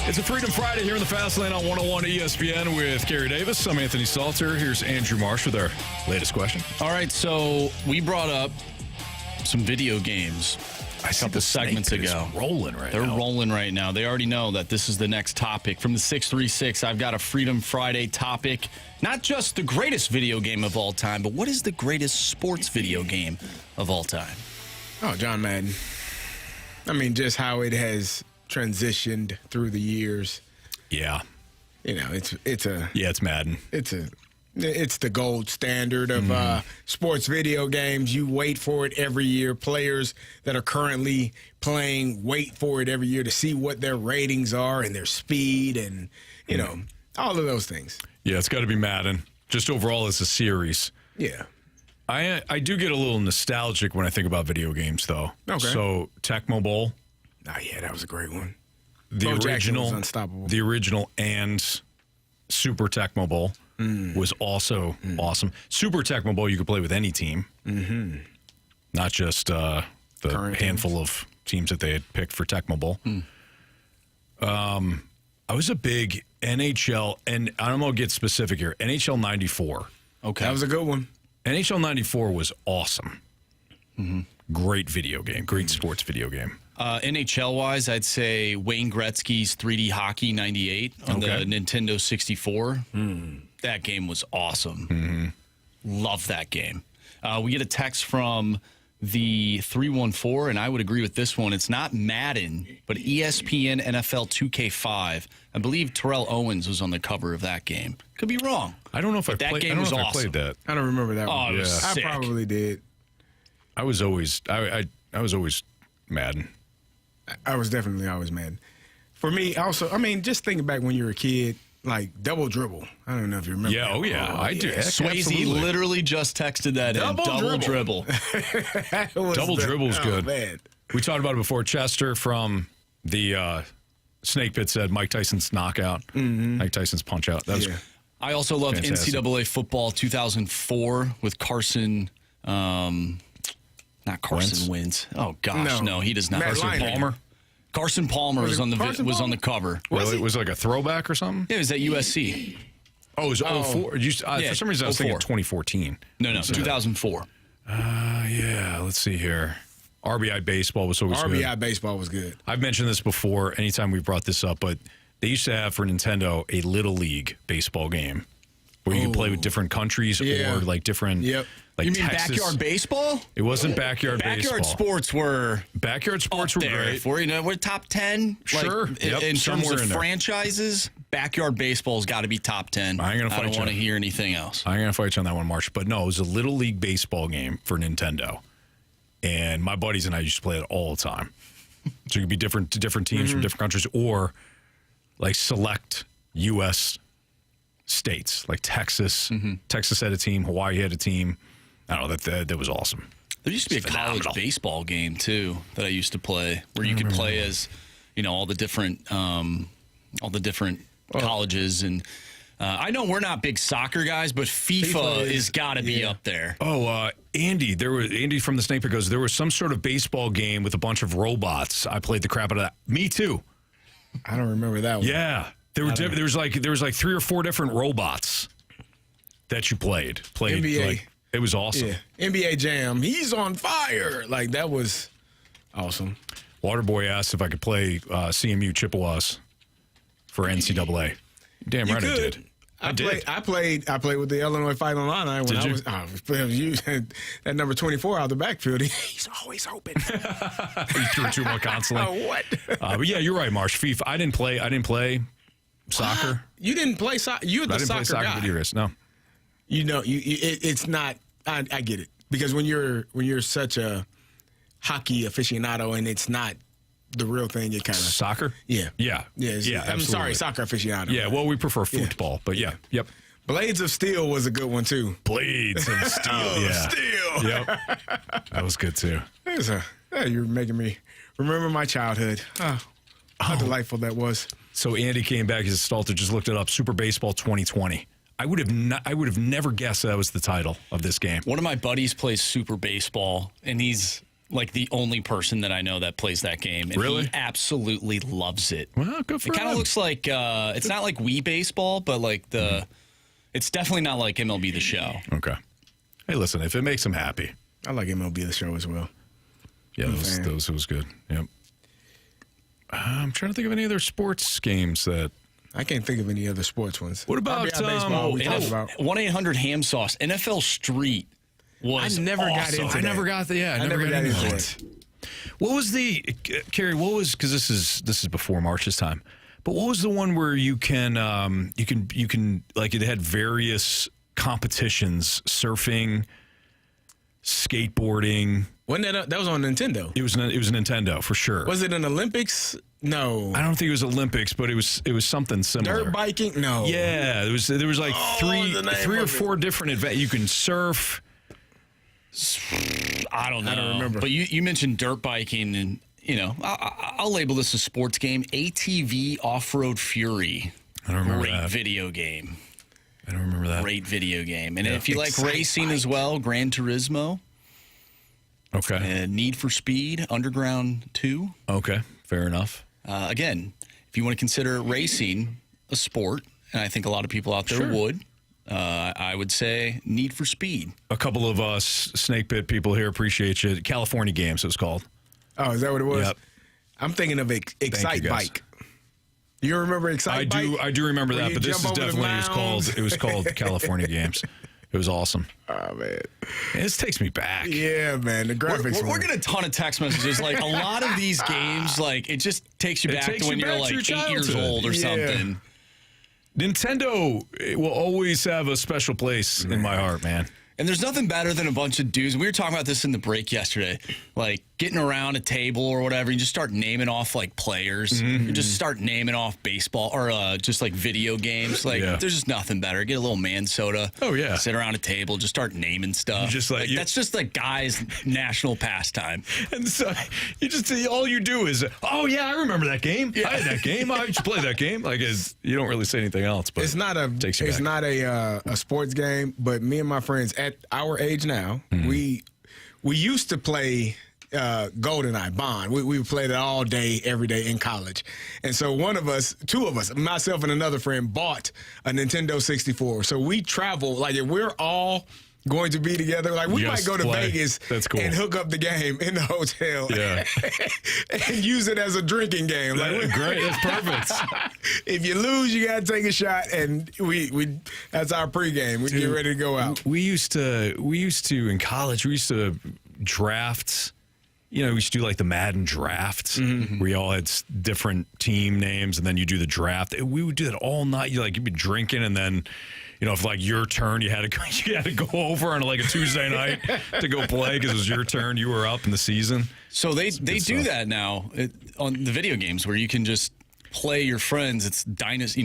E: It's a Freedom Friday here in the Fast Lane on 101 ESPN with Carey Davis. I'm Anthony Stalter. Here's Andrew Marsh with our latest question.
G: All right, so we brought up some video games a couple segments ago. They're rolling right now. They already know that this is the next topic. From the 636, I've got a Freedom Friday topic. Not just the greatest video game of all time, but what is the greatest sports video game of all time?
F: Oh, John Madden. I mean, just how it has transitioned through the years.
E: Yeah.
F: You know, it's
E: Madden.
F: It's the gold standard of sports video games. You wait for it every year. Players that are currently playing wait for it every year to see what their ratings are and their speed and, you know, all of those things.
E: Yeah, it's got to be Madden. Just overall as a series.
F: Yeah.
E: I do get a little nostalgic when I think about video games, though.
F: Okay.
E: So, Tecmo Bowl.
F: Oh, yeah, that was a great one.
E: The
F: Bo Jackson
E: original,
F: was unstoppable.
E: The original and Super Tecmo Bowl was also awesome. Super Tecmo Bowl, you could play with any team, not just the
F: Current
E: handful of teams that they had picked for Tecmo Bowl. I was a big NHL, and I'm going to get specific here, NHL 94.
G: Okay.
F: That was a good one.
E: NHL 94 was awesome. Great video game, great sports video game.
G: NHL-wise, I'd say Wayne Gretzky's 3D Hockey 98 on the Nintendo 64. That game was awesome. Love that game. We get a text from the 314, and I would agree with this one. It's not Madden, but ESPN NFL 2K5. I believe Terrell Owens was on the cover of that game. Could be wrong.
E: I don't know if I played that.
F: I don't remember that one.
G: It was sick.
F: I probably did.
E: I was always Madden.
F: I was definitely always Madden. For me, also, I mean, just thinking back when you were a kid, like Double Dribble. I don't know if you remember.
E: Yeah,
F: that.
E: I do. Heck,
G: Swayze
E: absolutely.
G: literally just texted that Double Dribble.
E: Double Dribble's good.
F: Man.
E: We talked about it before. Chester from the Snake Pit said Mike Tyson's knockout, Mike Tyson's punch out. That was
G: I also love
E: fantastic.
G: NCAA football 2004 with Carson. Not Carson Wentz. Oh gosh, no, he does not.
E: Carson Palmer.
G: Carson Palmer was on the cover.
E: It was like a throwback or something.
G: Yeah, it was at USC.
E: Oh, it was 04. For some reason, I was thinking 2014.
G: No, 2004.
E: Yeah, let's see here. RBI baseball was always good.
F: RBI baseball was good.
E: I've mentioned this before anytime we've brought this up, but they used to have for Nintendo a Little League baseball game where you could play with different countries or like different.
F: Yep.
E: Like
G: you mean
E: Texas.
G: Backyard baseball?
E: It wasn't backyard baseball.
G: Backyard sports were
E: great.
G: We're top 10.
E: Sure.
G: In terms of franchises, backyard baseball's got to be top 10. I don't want to hear anything else.
E: I'm going to fight you on that one, Marsh. But no, it was a Little League baseball game for Nintendo. And my buddies and I used to play it all the time. So you could be different teams from different countries, or like select U.S. states, like Texas. Texas had a team. Hawaii had a team. I don't know, that was awesome.
G: There used to be a college baseball game, too, that I used to play, where you could play as, all the different colleges. And I know we're not big soccer guys, but FIFA is got to be up there.
E: Oh, Andy from the Snake Pit goes, there was some sort of baseball game with a bunch of robots. I played the crap out of that. Me too.
F: I don't remember that one.
E: Yeah. There was like 3 or 4 different robots that you played.
F: NBA.
E: It was awesome.
F: Yeah. NBA Jam. He's on fire. Like, that was awesome.
E: Waterboy asked if I could play CMU Chippewas for NCAA. Damn right I did. I
F: played with the Illinois Fighting Illini when I was using that number 24 out of the backfield. He's always open.
E: He threw two more constantly.
F: What?
E: But yeah, you're right, Marsh. FIFA. I didn't play soccer.
F: You didn't play soccer. You're the soccer guy.
E: I didn't play soccer videos. No.
F: It's not. I get it, because when you're such a hockey aficionado and it's not the real thing, it kind of
E: soccer.
F: Yeah. I'm sorry, soccer aficionado.
E: Yeah, well, we prefer football, but yeah, yep.
F: Blades of Steel was a good one too.
E: Blades of Steel,
F: Steel.
E: Yep, that was good too.
F: You're making me remember my childhood. How delightful that was.
E: So Andy came back. He said, Stalter just looked it up. Super Baseball 2020. I would have never guessed that was the title of this game.
G: One of my buddies plays Super Baseball, and he's like the only person that I know that plays that game. And
E: really?
G: He absolutely loves it.
E: Well, good for him.
G: It kind of looks like, it's not like Wii Baseball, but like it's definitely not like MLB The Show.
E: Okay. Hey, listen, if it makes him happy.
F: I like MLB The Show as well.
E: Yeah, those was good. Yep. I'm trying to think of any other sports games that.
F: I can't think of any other sports ones.
E: What about
F: baseball? We talked about
G: 1-800-HAM Sauce. NFL Street was
F: I never got into that.
E: I never got into it. What was Carey? What was, because this is before March's time, but what was the one where you can like, it had various competitions: surfing, skateboarding.
F: Wasn't that was on Nintendo?
E: It was Nintendo for sure.
F: Was it an Olympics? No,
E: I don't think it was Olympics, but it was something similar.
F: Dirt biking? No.
E: Yeah, there was like three or four different events. You can surf.
G: I don't know.
F: I don't remember.
G: But you mentioned dirt biking, and I'll label this a sports game. ATV Off-Road Fury.
E: I don't remember
G: Great
E: that.
G: video game.
E: I don't remember that.
G: Great video game. And if you like racing as well, Gran Turismo.
E: Okay.
G: Need for Speed, Underground 2.
E: Okay, fair enough.
G: Again, if you want to consider racing a sport, and I think a lot of people out there would, I would say Need for Speed.
E: A couple of us Snake Pit people here appreciate you. California Games, it was called.
F: Oh, is that what it was?
E: Yep.
F: I'm thinking of Excite Bike. You remember Excite Bike?
E: I do remember that, but this is definitely it was called California Games. It was awesome.
F: Oh, man.
E: This takes me back.
F: Yeah, man. The graphics.
G: We're getting a ton of text messages. Like, a lot of these games, like, it just takes you back to when you're like 8 years old or something.
E: Nintendo will always have a special place in my heart, man.
G: And there's nothing better than a bunch of dudes. We were talking about this in the break yesterday. Like, getting around a table or whatever, you just start naming off, like, players.
E: Mm-hmm.
G: You just start naming off baseball or just, like, video games. Like, there's just nothing better. Get a little man soda.
E: Oh, yeah.
G: Sit around a table, just start naming stuff. That's just, like, guys' national pastime.
E: And so all you do is, oh, yeah, I remember that game. Yeah. I had that game. I used to play that game. Like, you don't really say anything else, but
F: it's not a sports game, but me and my friends at our age now, we used to play GoldenEye, Bond. We played it all day, every day in college. And so two of us, myself and another friend, bought a Nintendo 64. So we travel, like, if we're all going to be together, like, we might go to Vegas and hook up the game in the hotel and use it as a drinking game. Like,
E: great. That's perfect.
F: If you lose, you got to take a shot, and that's our pregame. We get ready to go out.
E: We used to in college, we used to draft. We used to do like the Madden draft, where you all had different team names, and then you do the draft. We would do that all night. You'd be drinking, and then, if like your turn, you had to go over on like a Tuesday night to go play because it was your turn. You were up in the season.
G: So they do that now on the video games where you can just play your friends. It's dynasty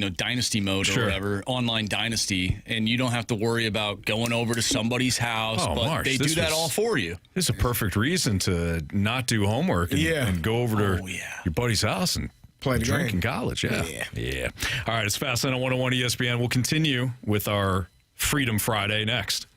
G: mode or whatever, online dynasty, and you don't have to worry about going over to somebody's house.
E: Oh,
G: but
E: Marsh,
G: they do that all for you.
E: This is a perfect reason to not do homework and go over to your buddy's house and
F: play the
E: drink
F: game
E: in college. Yeah. All right, it's Fastlane on 101 ESPN. We'll continue with our Freedom Friday next.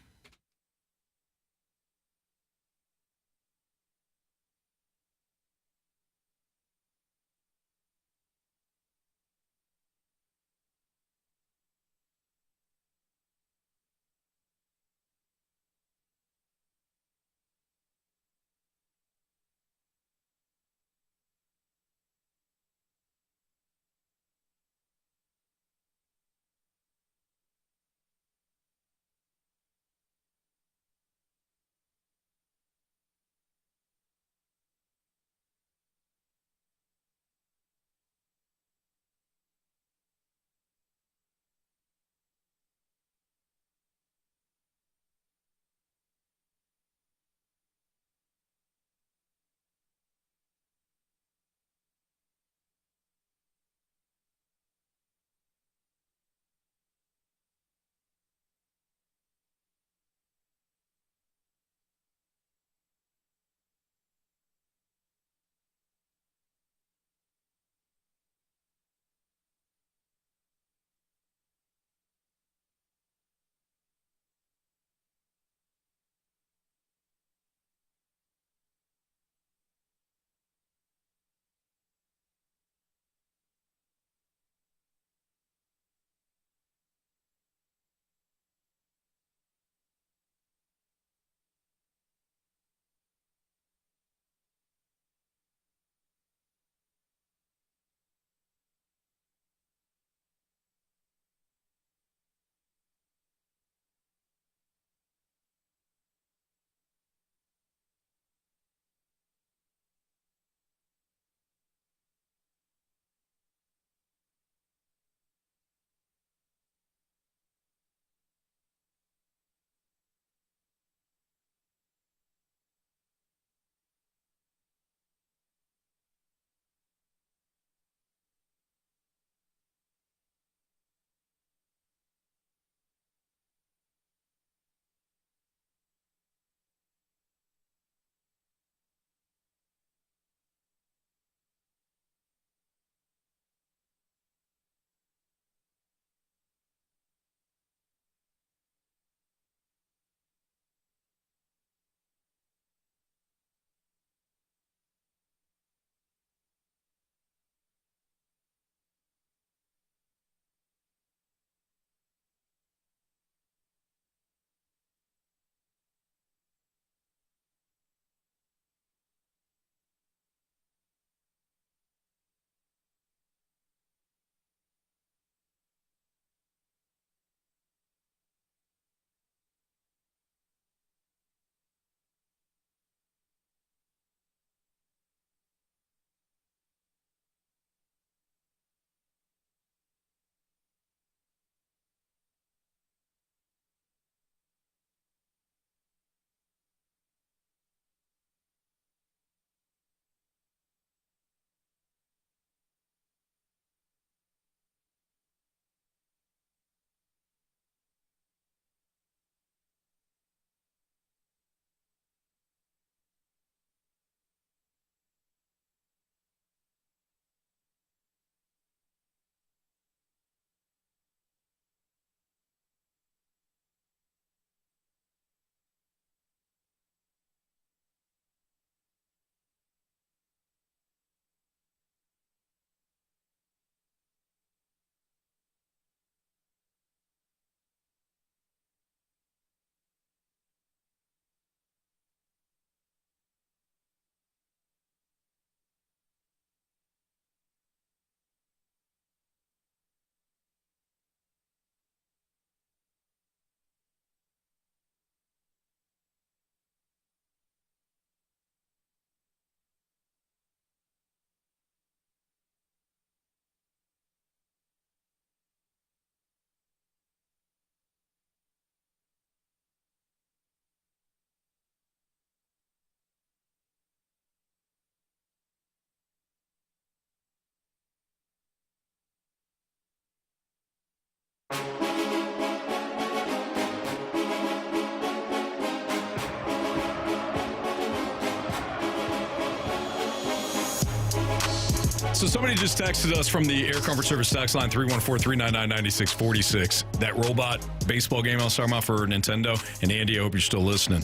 E: So somebody just texted us from the Air Comfort Service text line 314-399-9646. That robot baseball game I was talking about for Nintendo. And Andy, I hope you're still listening.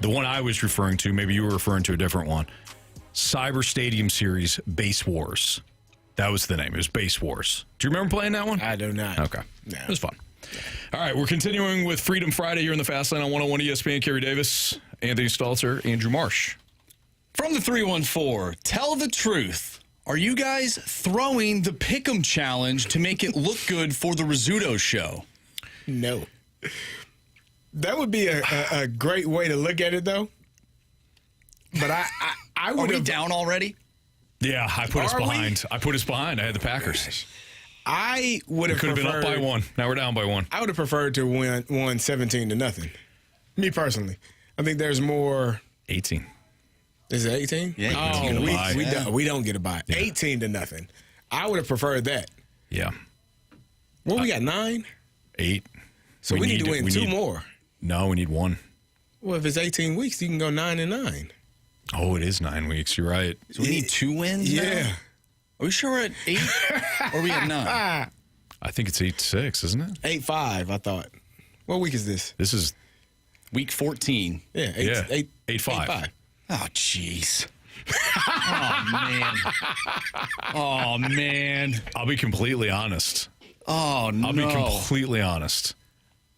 E: The one I was referring to, maybe you were referring to a different one. Cyber Stadium Series Base Wars. That was the name. It was Base Wars. Do you remember playing that one?
F: I do not.
E: Okay.
F: No.
E: It was fun. All right, we're continuing with Freedom Friday here in the Fast Lane on 101 ESPN. Carey Davis, Anthony Stalter, Andrew Marsh.
G: From the 314, tell the truth. Are you guys throwing the Pick'em Challenge to make it look good for the Rizzuto show?
F: No. That would be a great way to look at it, though. But I would.
G: Are we down already?
E: Yeah, I put us behind. I had the Packers.
F: I would have
E: could have been up by one. Now we're down by one.
F: I would have preferred to win 17-0. Me personally, I think there's more.
E: 18.
F: Is it 18?
G: Yeah.
F: We don't get a bye. Yeah. 18-0. I would have preferred that.
E: Yeah.
F: What we got 9?
E: 8.
F: So we need to win 2 more.
E: No, we need 1.
F: Well, if it's 18 weeks, you can go 9-9.
E: Oh, it is 9 weeks. You're right.
G: So we need 2 wins.
F: Yeah.
G: Now? Are we sure we're at 8? Or are we at 9?
E: I think it's 8-6, isn't it?
F: 8-5. I thought. What week is this?
E: This is
G: week 14.
F: Yeah.
E: 8-5.
G: Oh, jeez. Oh, man.
E: I'll be completely honest.
G: Oh, no.
E: I'll be completely honest.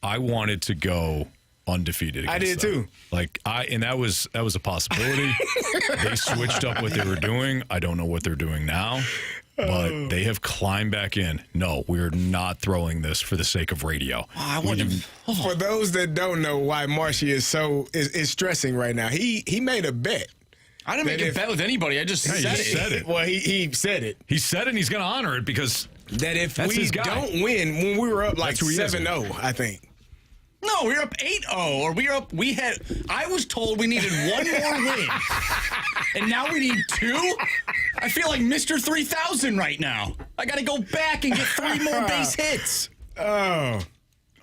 E: I wanted to go undefeated.
F: I did
E: them.
F: too.
E: And that was a possibility. They switched up what they were doing. I don't know what they're doing now, but they have climbed back in. No, we're not throwing this for the sake of radio.
F: For those that don't know why Marshy is stressing right now, he made a bet.
G: I didn't make a bet with anybody. I just said it.
F: Well, he said it.
E: He said it, and he's going to honor it because
F: that if we don't win, when we were up like 7-0, I think.
G: No, we were up 8-0, or I was told we needed 1 more win. And now we need 2? I feel like Mr. 3000 right now. I got to go back and get 3 more base hits.
F: Oh.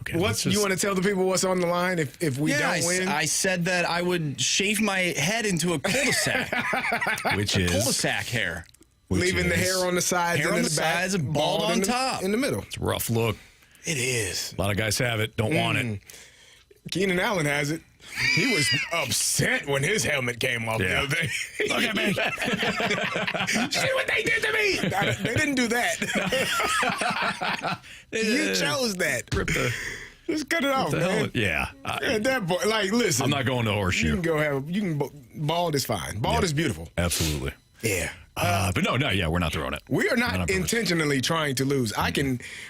E: Okay,
F: you want to tell the people what's on the line if we don't win?
G: I said that I would shave my head into a cul-de-sac.
E: Which is?
G: Cul-de-sac hair.
F: Leaving the hair on the sides
G: and the sides and bald on top.
F: In the middle.
E: It's a rough look.
F: It is.
E: A lot of guys have it. Don't want it.
F: Keenan Allen has it. He was upset when his helmet came off the other day.
G: Look at me.
F: See what they did to me. They didn't do that. You chose that. Just cut it off, man.
E: Helmet. Yeah.
F: At that point, listen.
E: I'm not going to horseshoe.
F: Bald is fine. Bald is beautiful.
E: Absolutely.
F: Yeah.
E: But we're not throwing it.
F: We are not intentionally trying to lose.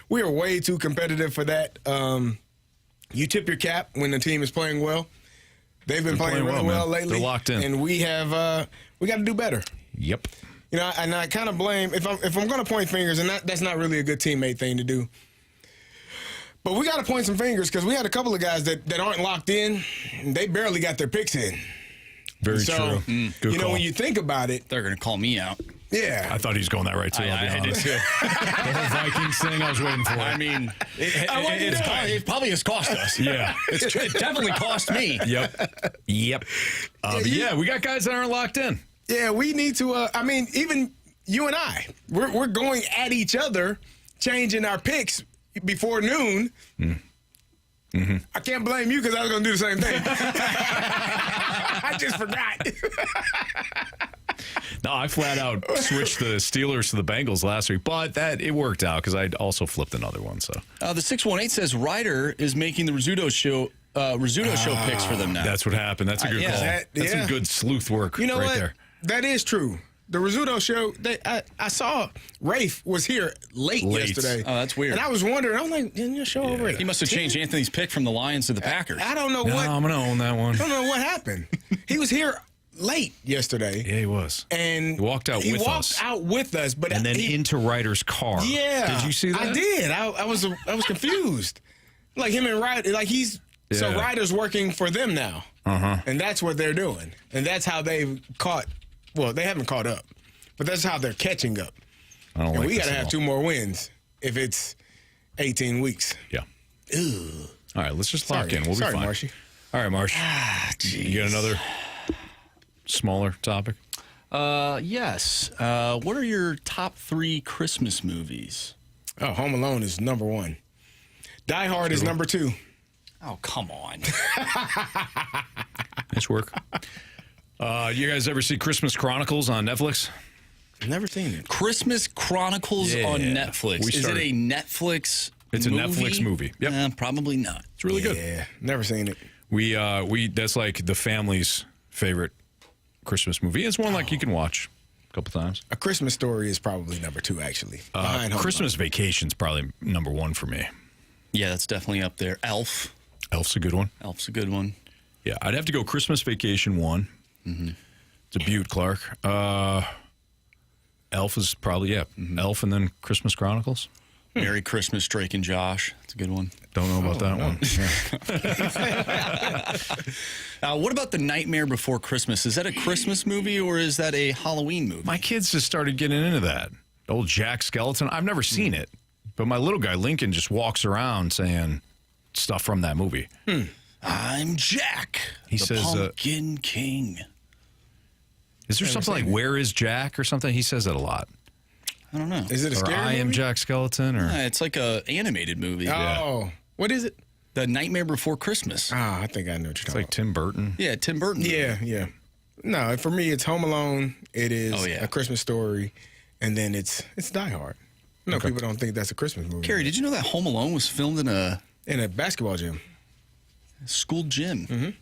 F: We are way too competitive for that. You tip your cap when the team is playing well. They've been playing really well lately.
E: They're locked in.
F: And we got to do better.
E: Yep.
F: And I kind of blame, if I'm going to point fingers, and that's not really a good teammate thing to do. But we got to point some fingers because we had a couple of guys that aren't locked in. And they barely got their picks in.
E: Very true. Good call.
F: When you think about it.
G: They're going to call me out.
F: Yeah.
E: I thought he was going that right, too.
G: I did, too.
E: The whole Vikings thing, I was waiting for it.
G: I mean, it probably has cost us.
E: Yeah.
G: It definitely cost me.
E: Yep. But we got guys that aren't locked in.
F: Yeah, we need to, even you and I, we're going at each other, changing our picks before noon. Mm-hmm. I can't blame you because I was going to do the same thing. I just forgot.
E: No, I flat out switched the Steelers to the Bengals last week, but it worked out because I also flipped another one. So
G: the 618 says Ryder is making the Rizzuto show picks for them now.
E: That's what happened. That's a good call. That's some good sleuth work.
F: You know
E: right
F: what?
E: There.
F: That is true. The Rizzuto show, I saw Rafe was here late yesterday.
G: Oh, that's weird.
F: And I was wondering, I was like, didn't your show over
G: He must have changed Anthony's pick from the Lions to the Packers.
F: I don't know what.
E: I'm going to own that one.
F: I don't know what happened. He was here late yesterday.
E: Yeah, he was.
F: And
E: he walked out with us.
F: But
E: then into Ryder's car.
F: Yeah.
E: Did you see that?
F: I did. I was confused. Like him and Ryder, so Ryder's working for them now.
E: Uh-huh.
F: And that's what they're doing. And that's how they've they haven't caught up. But that's how they're catching up. And we got to have 2 more wins if it's 18 weeks.
E: Yeah.
F: Ew.
E: All right, let's just lock in. We'll be fine.
F: Marshy.
E: All right, Marsh. You got another smaller topic?
G: Yes. What are your top 3 Christmas movies?
F: Oh, Home Alone is number 1. Die Hard is number 2.
G: Oh, come on.
E: Nice work. You guys ever see Christmas Chronicles on Netflix?
F: Never seen it.
G: Christmas Chronicles on Netflix. Is it a Netflix
E: It's
G: movie?
E: a Netflix movie. Yep.
G: Probably not.
E: It's really good.
F: Yeah, never seen it.
E: We that's like the family's favorite Christmas movie. It's one like you can watch a couple times.
F: A Christmas Story is probably number 2, actually. Behind Home
E: Christmas Vacation's probably number 1 for me.
G: Yeah, that's definitely up there. Elf's
E: a good one.
G: Elf's a good one.
E: Yeah, I'd have to go Christmas Vacation 1.
G: Mm-hmm.
E: It's a beaut, Clark. Elf is probably, Elf and then Christmas Chronicles.
G: Merry Christmas, Drake and Josh. That's a good one.
E: Don't know about that one.
G: What about The Nightmare Before Christmas? Is that a Christmas movie or is that a Halloween movie?
E: My kids just started getting into that. Old Jack Skeleton. I've never seen it, but my little guy, Lincoln, just walks around saying stuff from that movie.
G: I'm Jack,
E: He
G: the
E: says,
G: Pumpkin King.
E: Is there something like Where is Jack or something? He says that a lot.
G: I don't know.
F: Is it a
E: Or
F: scary
E: I
F: movie?
E: am Jack Skeleton or
G: It's like a animated movie.
F: Oh, what is it?
G: The Nightmare Before Christmas.
F: Ah, I think I know what you're
E: it's
F: talking
E: like Tim Burton.
G: Yeah, Tim Burton.
F: Yeah. No, for me, it's Home Alone. It is
G: Oh, yeah.
F: A Christmas Story, and then it's Die Hard. No, people don't think that's a Christmas movie.
G: Carey, did you know that Home Alone was filmed in a
F: basketball gym.
G: school gym?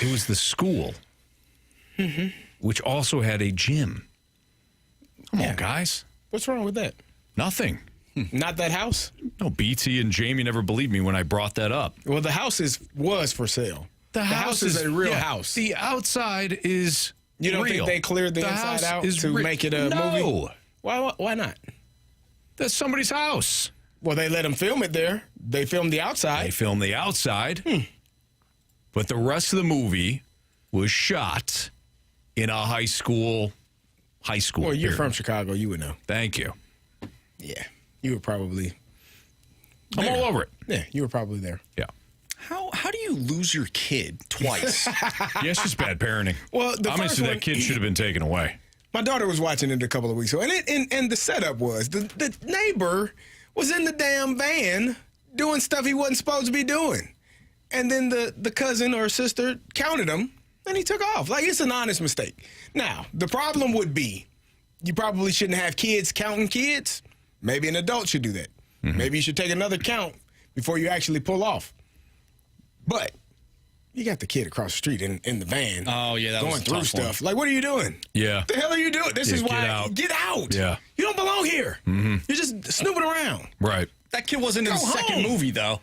E: It was the school, which also had a gym. Come on, guys.
F: What's wrong with that?
E: Nothing.
F: Not that house?
E: No, BT and Jamie never believed me when I brought that up.
F: Well, the house was for sale.
E: The
F: house is a real house.
E: The outside is
F: You don't
E: real.
F: think they cleared the inside
E: house
F: out
E: is
F: to make it a movie?
E: No.
F: Why not?
E: That's somebody's house.
F: Well, they let them film it there. They filmed the
E: They
F: outside.
E: filmed the outside, but the rest of the movie was shot in a high school.
F: Well, you're
E: period.
F: from Chicago. You would know.
E: Thank you.
F: Yeah. You were probably
E: I'm
F: there.
E: all over it.
F: Yeah, you were probably there.
E: Yeah.
G: How do you lose your kid twice?
E: Yeah, it's just bad parenting.
F: Well, the
E: Honestly,
F: first one,
E: that kid should have been taken away.
F: My daughter was watching it a couple of weeks ago, and the setup was the neighbor was in the damn van doing stuff he wasn't supposed to be doing, and then the cousin or sister counted him, and he took off. Like, it's an honest mistake. Now, the problem would be you probably shouldn't have kids counting kids. Maybe an adult should do that. Maybe you should take another count before you actually pull off. But you got the kid across the street in the van.
G: Oh, yeah, that was
F: going
G: a
F: through
G: tough one.
F: stuff. Like, what are you doing?
E: Yeah.
F: The hell are you doing? This
E: Yeah,
F: is
E: get
F: why
E: out.
F: get out.
E: Yeah.
F: You don't belong here. You're just snooping around.
E: Right.
G: That kid wasn't in the
F: Go
G: second
F: home.
G: movie, though.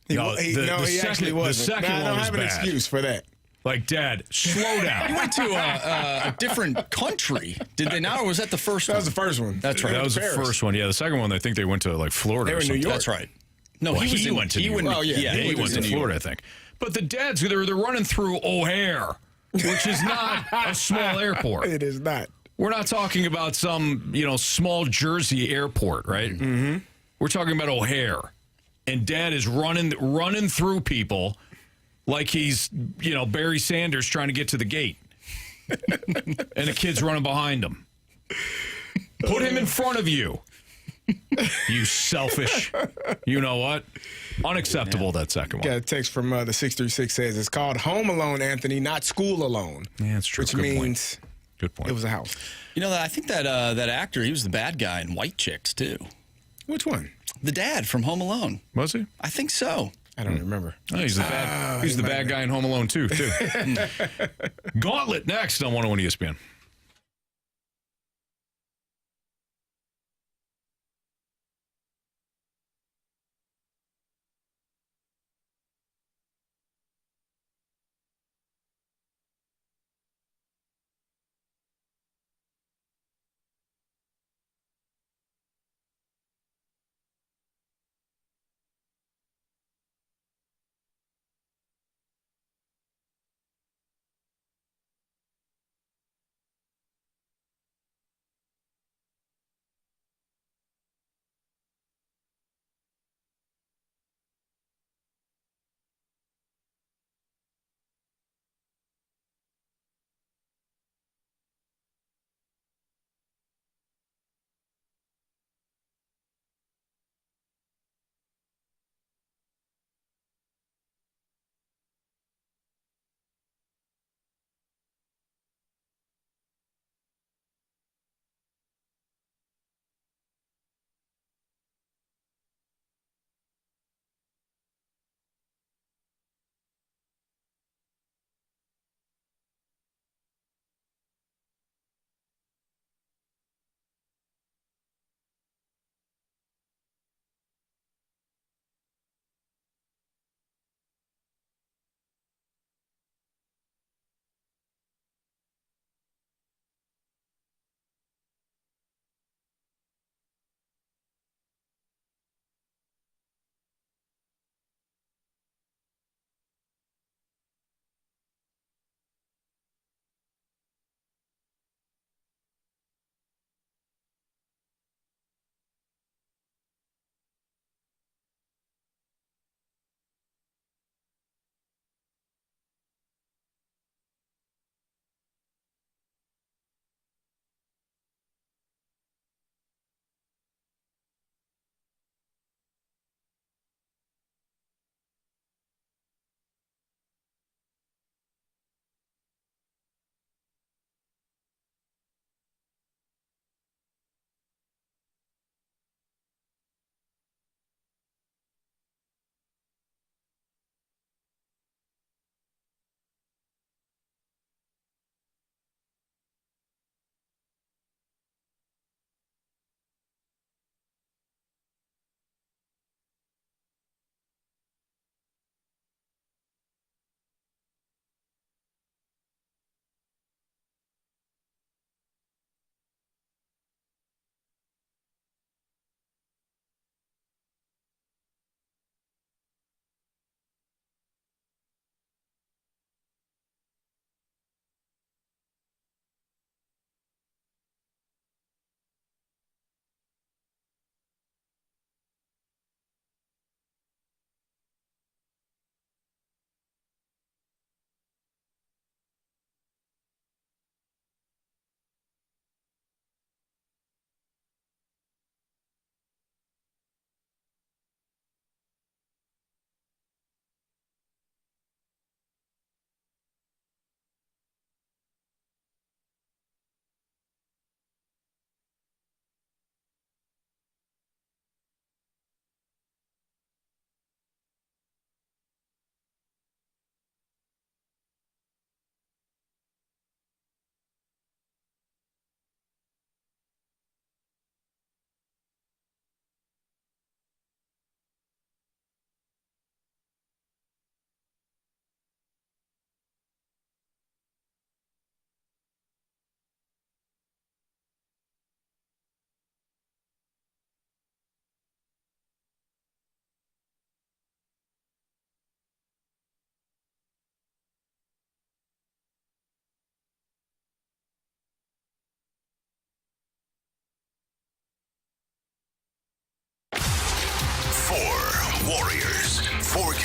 F: He
E: No,
F: he
E: the
F: actually
E: second- the
F: wasn't.
E: second
F: I
E: one
F: don't
E: was
F: have an
E: bad.
F: excuse for that.
E: Like, Dad, slow down.
G: You went to a different country, did they not? Or was that the first
F: That
G: one?
F: was the first one.
G: That's right.
E: That was the
F: Paris.
E: first one. Yeah, the second one, I think they went to like Florida.
F: They were
E: or
F: in New
E: something.
F: York.
G: That's right. No,
E: Well,
G: he
E: went to New York.
F: Well, yeah,
E: he went to
F: New
E: Florida, I think. But the dads, they're running through O'Hare, which is not a small airport.
F: It is not.
E: We're not talking about some, small Jersey airport, right? Mm-hmm. We're talking about O'Hare. And Dad is running through people like he's, Barry Sanders trying to get to the gate. And the kid's running behind him. Put him in front of you. You selfish. You know what? Unacceptable, that second one.
F: Got a text from the 636 says it's called Home Alone, Anthony, not School Alone.
E: Yeah, that's true.
F: Which
E: Good
F: means
E: Good point.
F: it was a house.
G: I think that actor, he was the bad guy in White Chicks, too.
F: Which one?
G: The dad from Home Alone.
E: Was he?
G: I think so.
F: I don't remember.
E: Oh, he's the bad guy in Home Alone, too. Gauntlet next on 101 ESPN.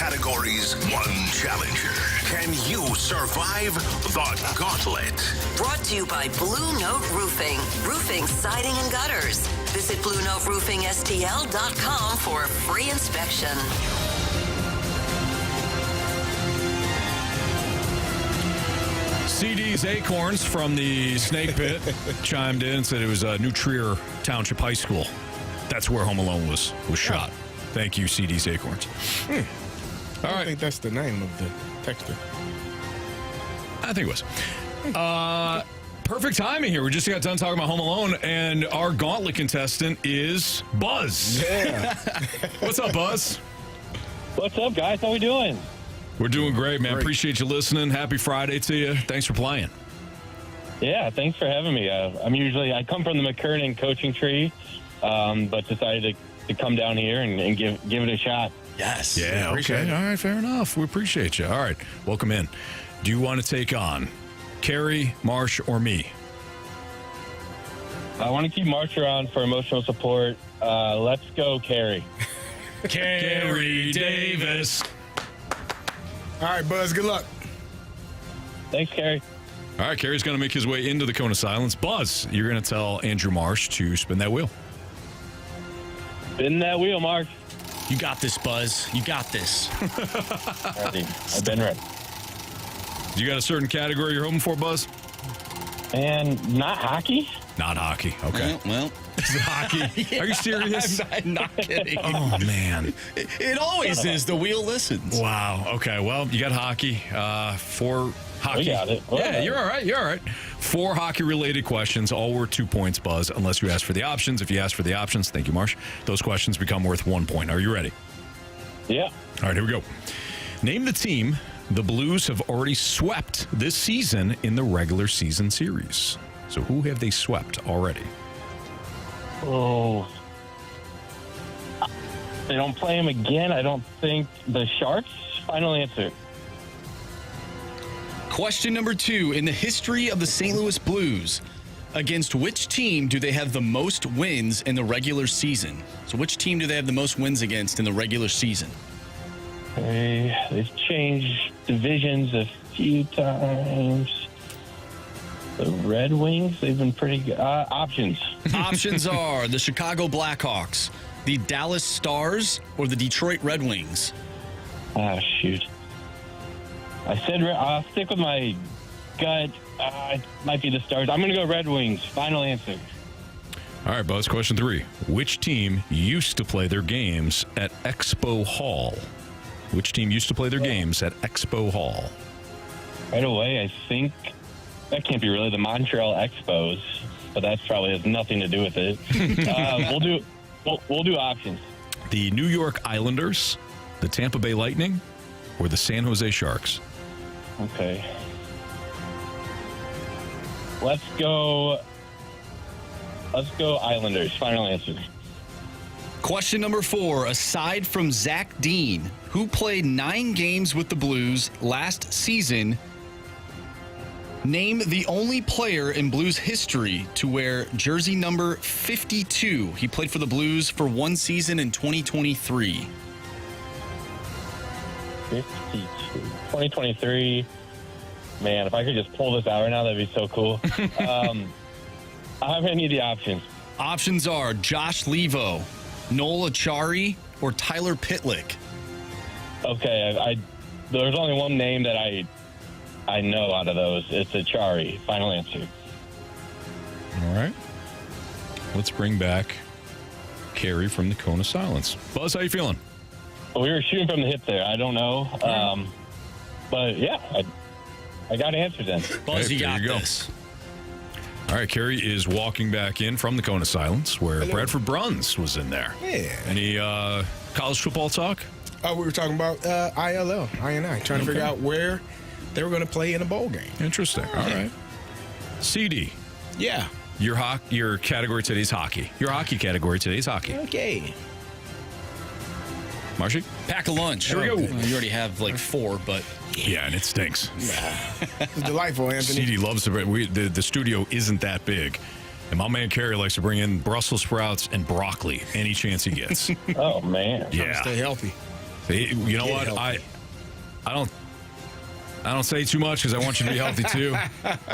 H: categories, one challenger. Can you survive the gauntlet?
J: Brought to you by Blue Note Roofing. Roofing, siding, and gutters. Visit BlueNoteRoofingSTL.com for a free inspection.
E: CD's Acorns from the Snake Pit chimed in and said it was New Trier Township High School. That's where Home Alone was shot. Thank you, CD's Acorns. All right.
F: I think that's the name of the texter.
E: I think it was. Perfect timing here. We just got done talking about Home Alone, and our Gauntlet contestant is Buzz.
F: Yeah.
E: What's up, Buzz?
K: What's up, guys? How we doing?
E: We're doing great, man.
F: Great.
E: Appreciate you listening. Happy Friday to you. Thanks for playing.
K: Yeah, thanks for having me. I come from the McKernan coaching tree, but decided to come down here and give it a shot.
G: Yes.
E: Yeah, okay. All right, fair enough. We appreciate you. All right, welcome in. Do you want to take on Carey, Marsh, or me?
K: I want to keep Marsh around for emotional support. Let's go, Carey.
E: Carey Davis.
F: All right, Buzz, good luck.
K: Thanks, Carey.
E: All right, Carey's going to make his way into the cone of silence. Buzz, you're going to tell Andrew Marsh to spin that wheel.
K: Spin that wheel, Marsh.
G: You got this, Buzz. You got this.
K: Ready. I've been ready.
E: You got a certain category you're hoping for, Buzz?
K: And not hockey?
E: Not hockey. Okay.
G: Well.
E: Is it hockey?
G: Yeah,
E: Are you serious?
G: I'm not kidding.
E: Oh, man.
G: It always is. The wheel listens.
E: Wow. Okay. Well, you got hockey. 4 hockey.
K: We got it. All
E: Yeah,
K: right.
E: you're all right. You're all right. 4 hockey-related questions, all worth 2 points, Buzz, unless you ask for the options. If you ask for the options, thank you, Marsh, those questions become worth 1 point. Are you ready?
K: Yeah.
E: All right, here we go. Name the team the Blues have already swept this season in the regular season series. So who have they swept already?
K: Oh. They don't play him again. I don't think the Sharks. Final answer.
G: Question number 2. In the history of the St. Louis Blues, against which team do they have the most wins in the regular season? So which team do they have the most wins against in the regular season?
K: They've changed divisions a few times. The Red Wings, they've been pretty good. Options.
G: Options are the Chicago Blackhawks, the Dallas Stars, or the Detroit Red Wings.
K: Ah, shoot. I'll stick with my gut. It might be the Stars. I'm going to go Red Wings. Final answer.
E: All right, Buzz, question 3. Which team used to play their games at Expo Hall? Which team used to play their games at Expo Hall?
K: Right away, I think that can't be really the Montreal Expos, but that probably has nothing to do with it. We'll do options.
E: The New York Islanders, the Tampa Bay Lightning, or the San Jose Sharks?
K: Okay. Let's go Islanders. Final answer.
G: Question number 4. Aside from Zach Dean, who played 9 games with the Blues last season, name the only player in Blues history to wear jersey number 52. He played for the Blues for 1 season in 2023.
K: 52. 2023. Man, if I could just pull this out right now, that'd be so cool. I'm going to need the options.
G: Options are Josh Levo, Noel Achari, or Tyler Pitlick.
K: Okay, there's only one name that I know out of those. It's Achari. Final answer.
E: All right. Let's bring back Carey from the Cone of Silence. Buzz, how you feeling?
K: Well, we were shooting from the hip there. I don't know. But, yeah, I got answers then.
G: Buzz,
E: Hey,
G: you got
E: there you go.
G: this.
E: All right, Carey is walking back in from the Cone of Silence, where Bradford Bruns was in there.
F: Yeah.
E: Any college football talk?
F: Oh, we were talking about ILL, INI, trying to figure out where they were going to play in a bowl game.
E: Interesting. All right. CD,
F: Yeah.
E: your category today is hockey. Your hockey category today is hockey.
F: Okay.
E: Marshy?
G: Pack a lunch.
E: Here we go.
G: You already have like 4, but
E: Yeah, and it stinks.
F: It's delightful, Anthony.
E: CD loves it. The studio isn't that big. And my man Carey likes to bring in Brussels sprouts and broccoli any chance he gets.
K: Oh, man.
E: Yeah.
F: Stay healthy.
E: You know what? I don't say too much because I want you to be healthy too.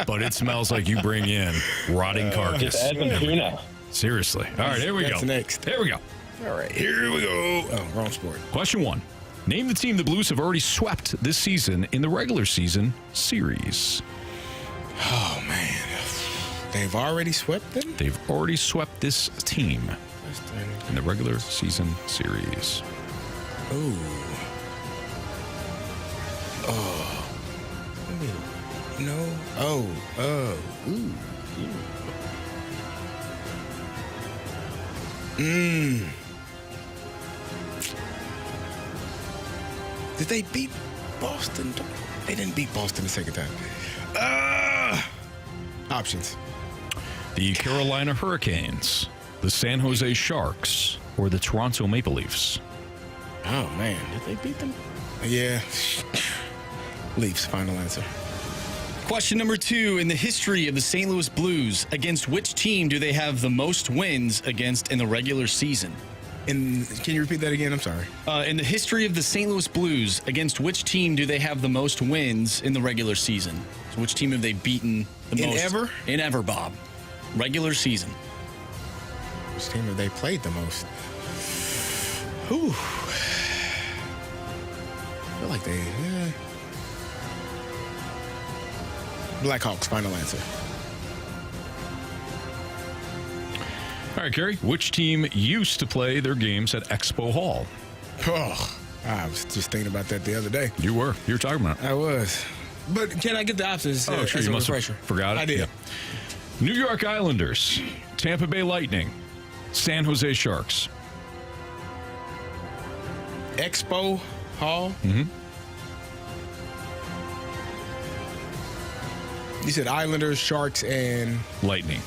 E: But it smells like you bring in rotting carcass.
K: Add some tuna.
E: Seriously. All right, here we go.
F: That's next.
E: Here we go.
F: All right, here we go. Oh, wrong sport.
E: Question 1. Name the team the Blues have already swept this season in the regular season series.
F: Oh, man. They've already swept them?
E: They've already swept this team in the regular season series.
F: Ooh. Oh. No. Oh. Ooh. Did they beat Boston? They didn't beat Boston the second time. Options.
E: The Carolina Hurricanes, the San Jose Sharks, or the Toronto Maple Leafs?
F: Oh, man. Did they beat them? Yeah. Leafs, final answer.
G: Question number 2. In the history of the St. Louis Blues, against which team do they have the most wins against in the regular season?
F: Can you repeat that again? I'm sorry.
G: In the history of the St. Louis Blues, against which team do they have the most wins in the regular season? So which team have they beaten the most? In ever, Bob. Regular season.
F: Which team have they played the most? Whew. I feel like they... Blackhawks, final answer.
E: All right, Carey. Which team used to play their games at Expo Hall?
F: Oh, I was just thinking about that the other day.
E: You were talking about it.
F: I was. But can I get the options?
E: Oh, sure. You must have forgot it.
F: I did.
E: Yeah. New York Islanders, Tampa Bay Lightning, San Jose Sharks.
F: Expo Hall?
E: Mm-hmm.
F: You said Islanders, Sharks, and...
E: Lightning.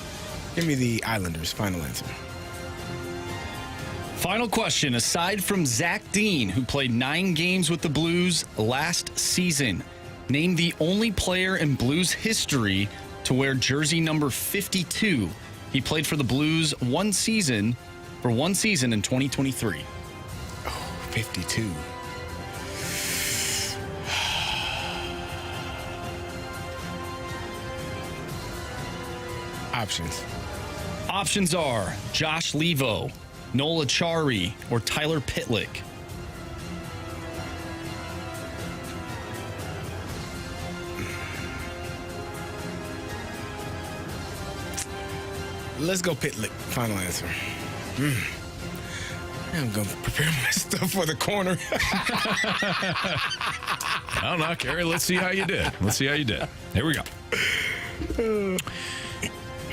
F: Give me the Islanders. Final answer.
G: Final question. Aside from Zach Dean, who played 9 games with the Blues last season, name the only player in Blues history to wear jersey number 52. He played for the Blues for one season in 2023.
F: Oh, 52. Options.
G: Options are Josh Levo, Noel Acciari, or Tyler Pitlick.
F: Let's go Pitlick. Final answer. I'm going to prepare my stuff for the corner.
E: I don't know, Carey. Let's see how you did. Here we go.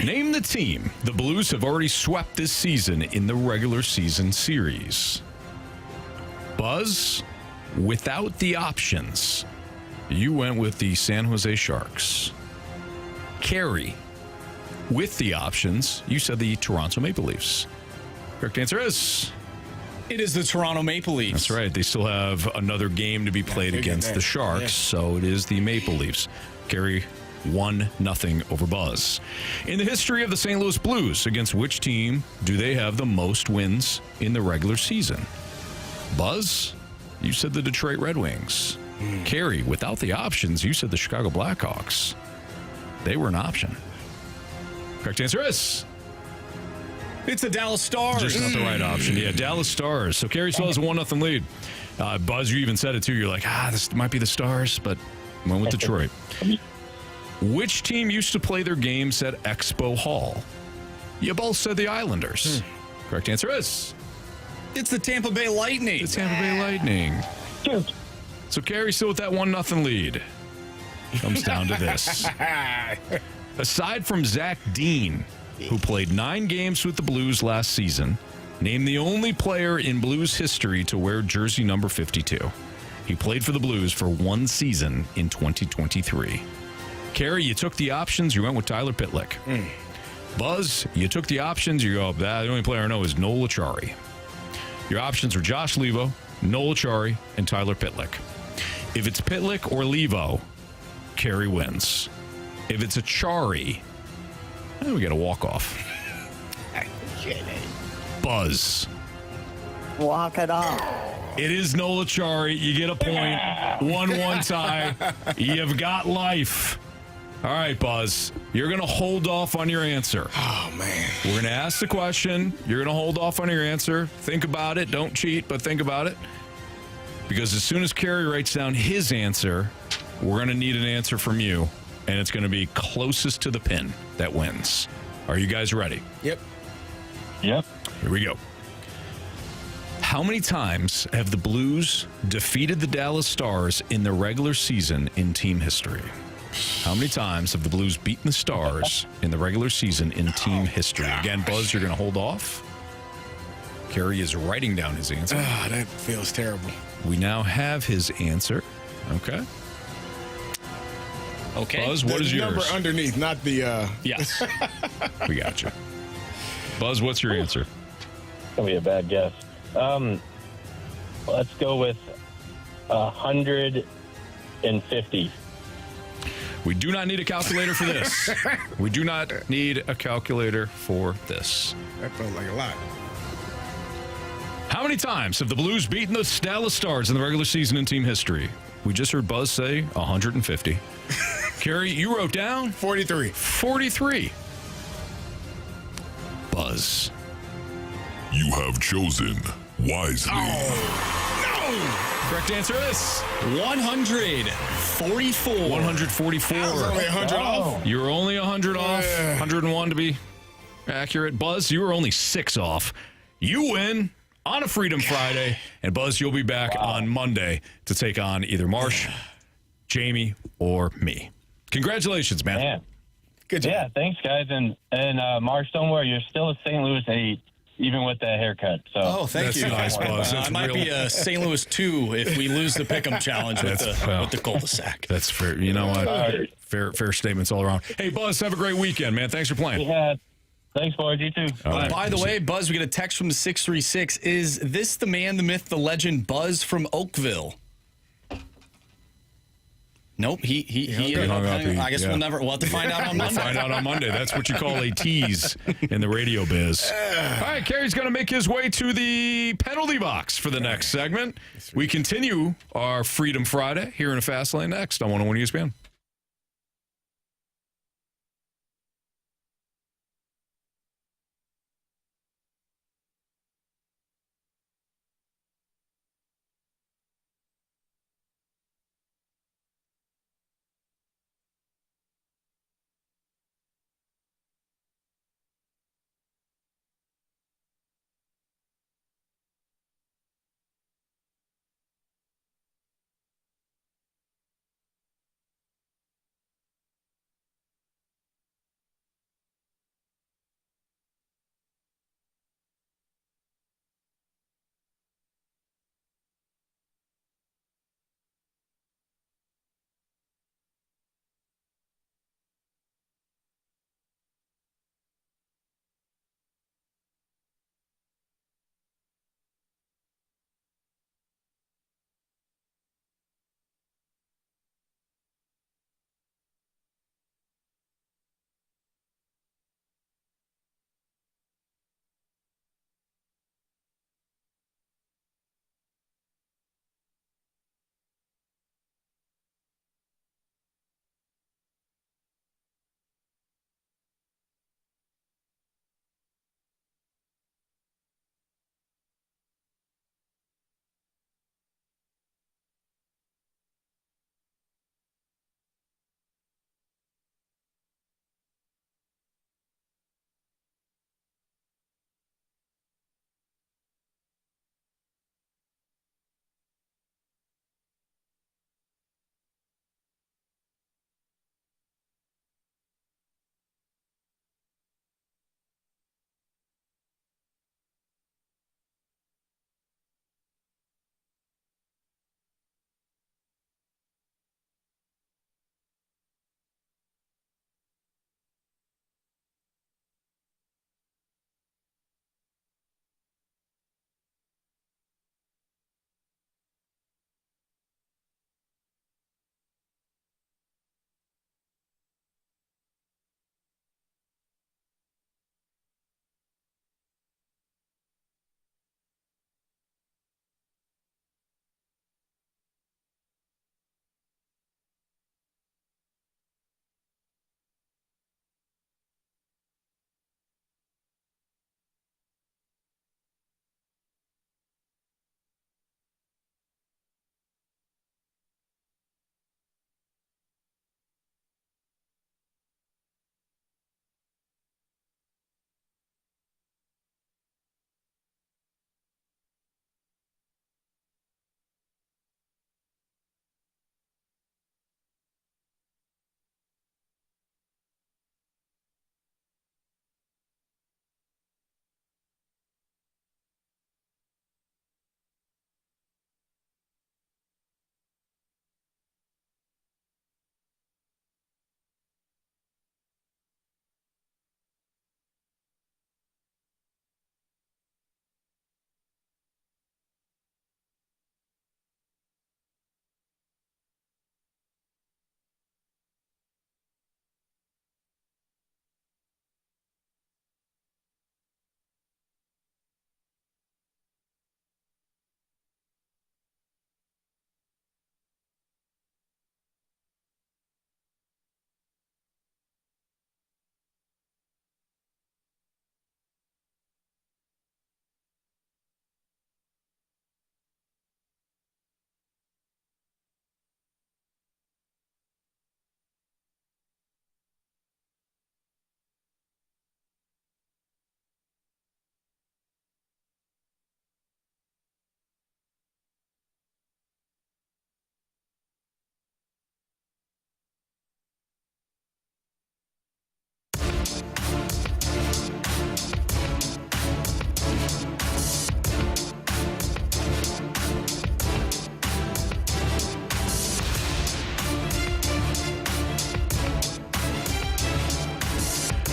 E: Name the team the Blues have already swept this season in the regular season series. Buzz, without the options, you went with the San Jose Sharks. Carey, with the options, you said the Toronto Maple Leafs. Correct answer is...
G: It is the Toronto Maple Leafs.
E: That's right. They still have another game to be played against the Sharks, so it is the Maple Leafs. Carey, 1-0 over Buzz. In the history of the St. Louis Blues, against which team do they have the most wins in the regular season? Buzz, you said the Detroit Red Wings. Carey, without the options, you said the Chicago Blackhawks. They were an option. Correct answer is...
G: It's the Dallas Stars.
E: Just not the right option. Yeah, Dallas Stars. So Carey still has a 1-0 lead. Buzz, you even said it too. You're like, this might be the Stars, but went with Detroit. Which team used to play their games at Expo Hall? You both said the Islanders. Correct answer is...
G: It's the Tampa Bay Lightning.
E: The Tampa Bay Lightning. So Carey still with that 1-0 lead. Comes down to this. Aside from Zach Dean, who played 9 games with the Blues last season, name the only player in Blues history to wear jersey number 52. He played for the Blues for 1 season in 2023. Carey, you took the options. You went with Tyler Pitlick. Buzz, you took the options. You go, the only player I know is Noel Acciari. Your options were Josh Levo, Noel Acciari, and Tyler Pitlick. If it's Pitlick or Levo, Carey wins. If it's Acciari, we get a walk-off. Buzz.
D: Walk it off.
E: It is Nola Chari. You get a point. 1-1 tie. You've got life. All right, Buzz. You're going to hold off on your answer.
F: Oh, man.
E: We're going to ask the question. You're going to hold off on your answer. Think about it. Don't cheat, but think about it. Because as soon as Carey writes down his answer, we're going to need an answer from you. And it's going to be closest to the pin that wins. Are you guys ready?
F: Yep.
K: Yep.
E: Here we go. How many times have the Blues defeated the Dallas Stars in the regular season in team history? How many times have the Blues beaten the Stars in the regular season in team history? Again, Buzz, you're going to hold off. Carey is writing down his answer.
F: That feels terrible.
E: We now have his answer. Okay.
G: Okay.
E: Buzz, what is yours?
F: The number underneath, not the...
G: Yes.
E: We got you. Buzz, what's your answer?
K: It's going to be a bad guess. Let's go with 150.
E: We do not need a calculator for this. We do not need a calculator for this.
F: That felt like a lot.
E: How many times have the Blues beaten the Dallas Stars in the regular season in team history? We just heard Buzz say 150. Carey, you wrote down?
F: 43.
E: 43. Buzz.
B: You have chosen wisely.
E: Correct answer is
G: 144.
E: 144.
F: I was only 100 off.
E: You were only 100 off. 101 to be accurate. Buzz, you were only 6 off. You win on a Freedom Friday. And Buzz, you'll be back on Monday to take on either Marsh, Jamie, or me. Congratulations, man.
K: Yeah.
F: Good job.
K: Yeah, thanks, guys. And Marsh, don't worry. You're still a St. Louis 8, even with that haircut. So
G: Thank you.
E: That's nice, Buzz.
G: I might be a St. Louis 2 if we lose the Pick'em challenge with the cul-de-sac.
E: That's fair. You know what?
K: Right.
E: Fair statements all around. Hey, Buzz, have a great weekend, man. Thanks for playing.
K: Yeah. Thanks, boys. You too.
E: Right.
G: By the way, Buzz, we get a text from the 636. Is this the man, the myth, the legend, Buzz from Oakville? Nope. He
E: hung up.
G: I guess we'll have to find out on Monday.
E: Find out on Monday. That's what you call a tease in the radio biz. All right, Carey's going to make his way to the penalty box for the next segment. We continue our Freedom Friday here in a Fast Lane next on 101 ESPN.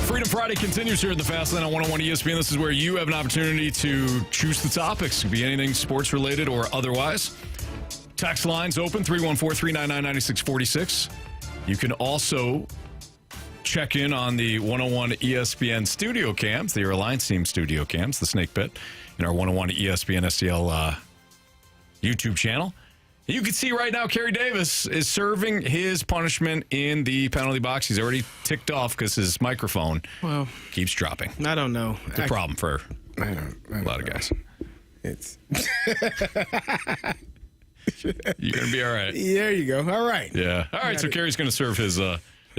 E: Freedom Friday continues here in the Fast Lane on 101 ESPN. This is where you have an opportunity to choose the topics. It could be anything sports related or otherwise. Text lines open, 314-399-9646. You can also check in on the 101 ESPN studio cams, the Alliance Team studio cams, the Snake Pit, in our 101 ESPN STL YouTube channel. You can see right now Carey Davis is serving his punishment in the penalty box. He's already ticked off because his microphone keeps dropping.
F: I don't know.
E: It's a problem for
F: a
E: lot of guys.
F: It's
E: You're going to be all right.
F: There you go. All right.
E: Yeah. All right, so Carey's going to serve his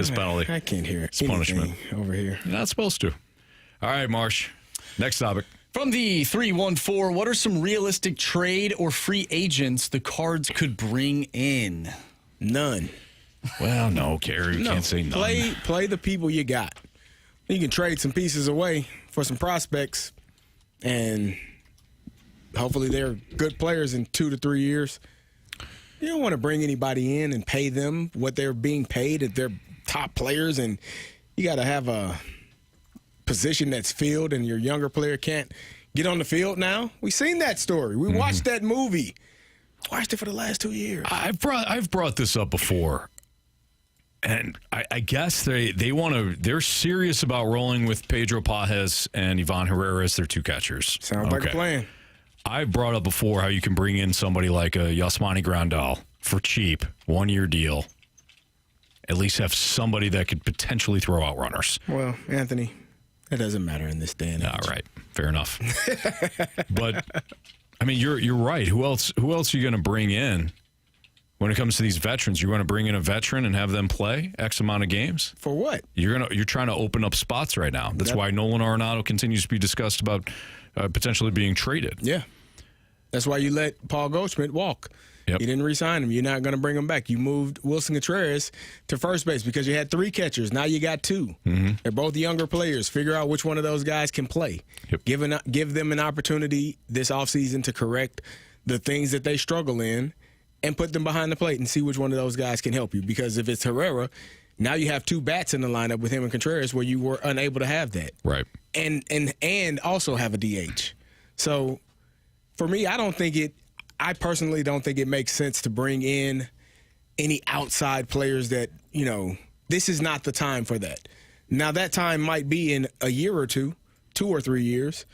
E: penalty.
F: I can't hear
E: his punishment
F: over here.
E: You're not supposed to. All right, Marsh. Next topic.
G: From the 314, what are some realistic trade or free agents the Cards could bring in?
F: None.
E: Well, no, Carey, you can't say none.
F: Play the people you got. You can trade some pieces away for some prospects, and hopefully they're good players in 2 to 3 years. You don't want to bring anybody in and pay them what they're being paid if they're top players, and you got to have a position that's filled and your younger player can't get on the field now. We've seen that story. We watched that movie. Watched it for the last 2 years.
E: I've brought this up before, and I guess they're serious about rolling with Pedro Pajes and Ivan Herrera as their two catchers.
F: Sounds like a plan.
E: I've brought up before how you can bring in somebody like a Yasmani Grandal for cheap, 1-year deal. At least have somebody that could potentially throw out runners.
F: Well, Anthony, that doesn't matter in this day and age.
E: All right, fair enough. But I mean, you're right. Who else are you going to bring in when it comes to these veterans? You want to bring in a veteran and have them play X amount of games?
F: For what?
E: You're trying to open up spots right now. That's why Nolan Arenado continues to be discussed about potentially being traded.
F: Yeah. That's why you let Paul Goldschmidt walk.
E: Yep.
F: You didn't re-sign him. You're not going to bring him back. You moved Wilson Contreras to first base because you had 3 catchers. Now you got 2. They're both younger players. Figure out which one of those guys can play.
E: Yep.
F: Give them an opportunity this offseason to correct the things that they struggle in and put them behind the plate and see which one of those guys can help you. Because if it's Herrera, now you have 2 bats in the lineup with him and Contreras where you were unable to have that.
E: Right.
F: And also have a DH. So for me, I personally don't think it makes sense to bring in any outside players that, this is not the time for that. Now, that time might be in a year or 2 or 3 years,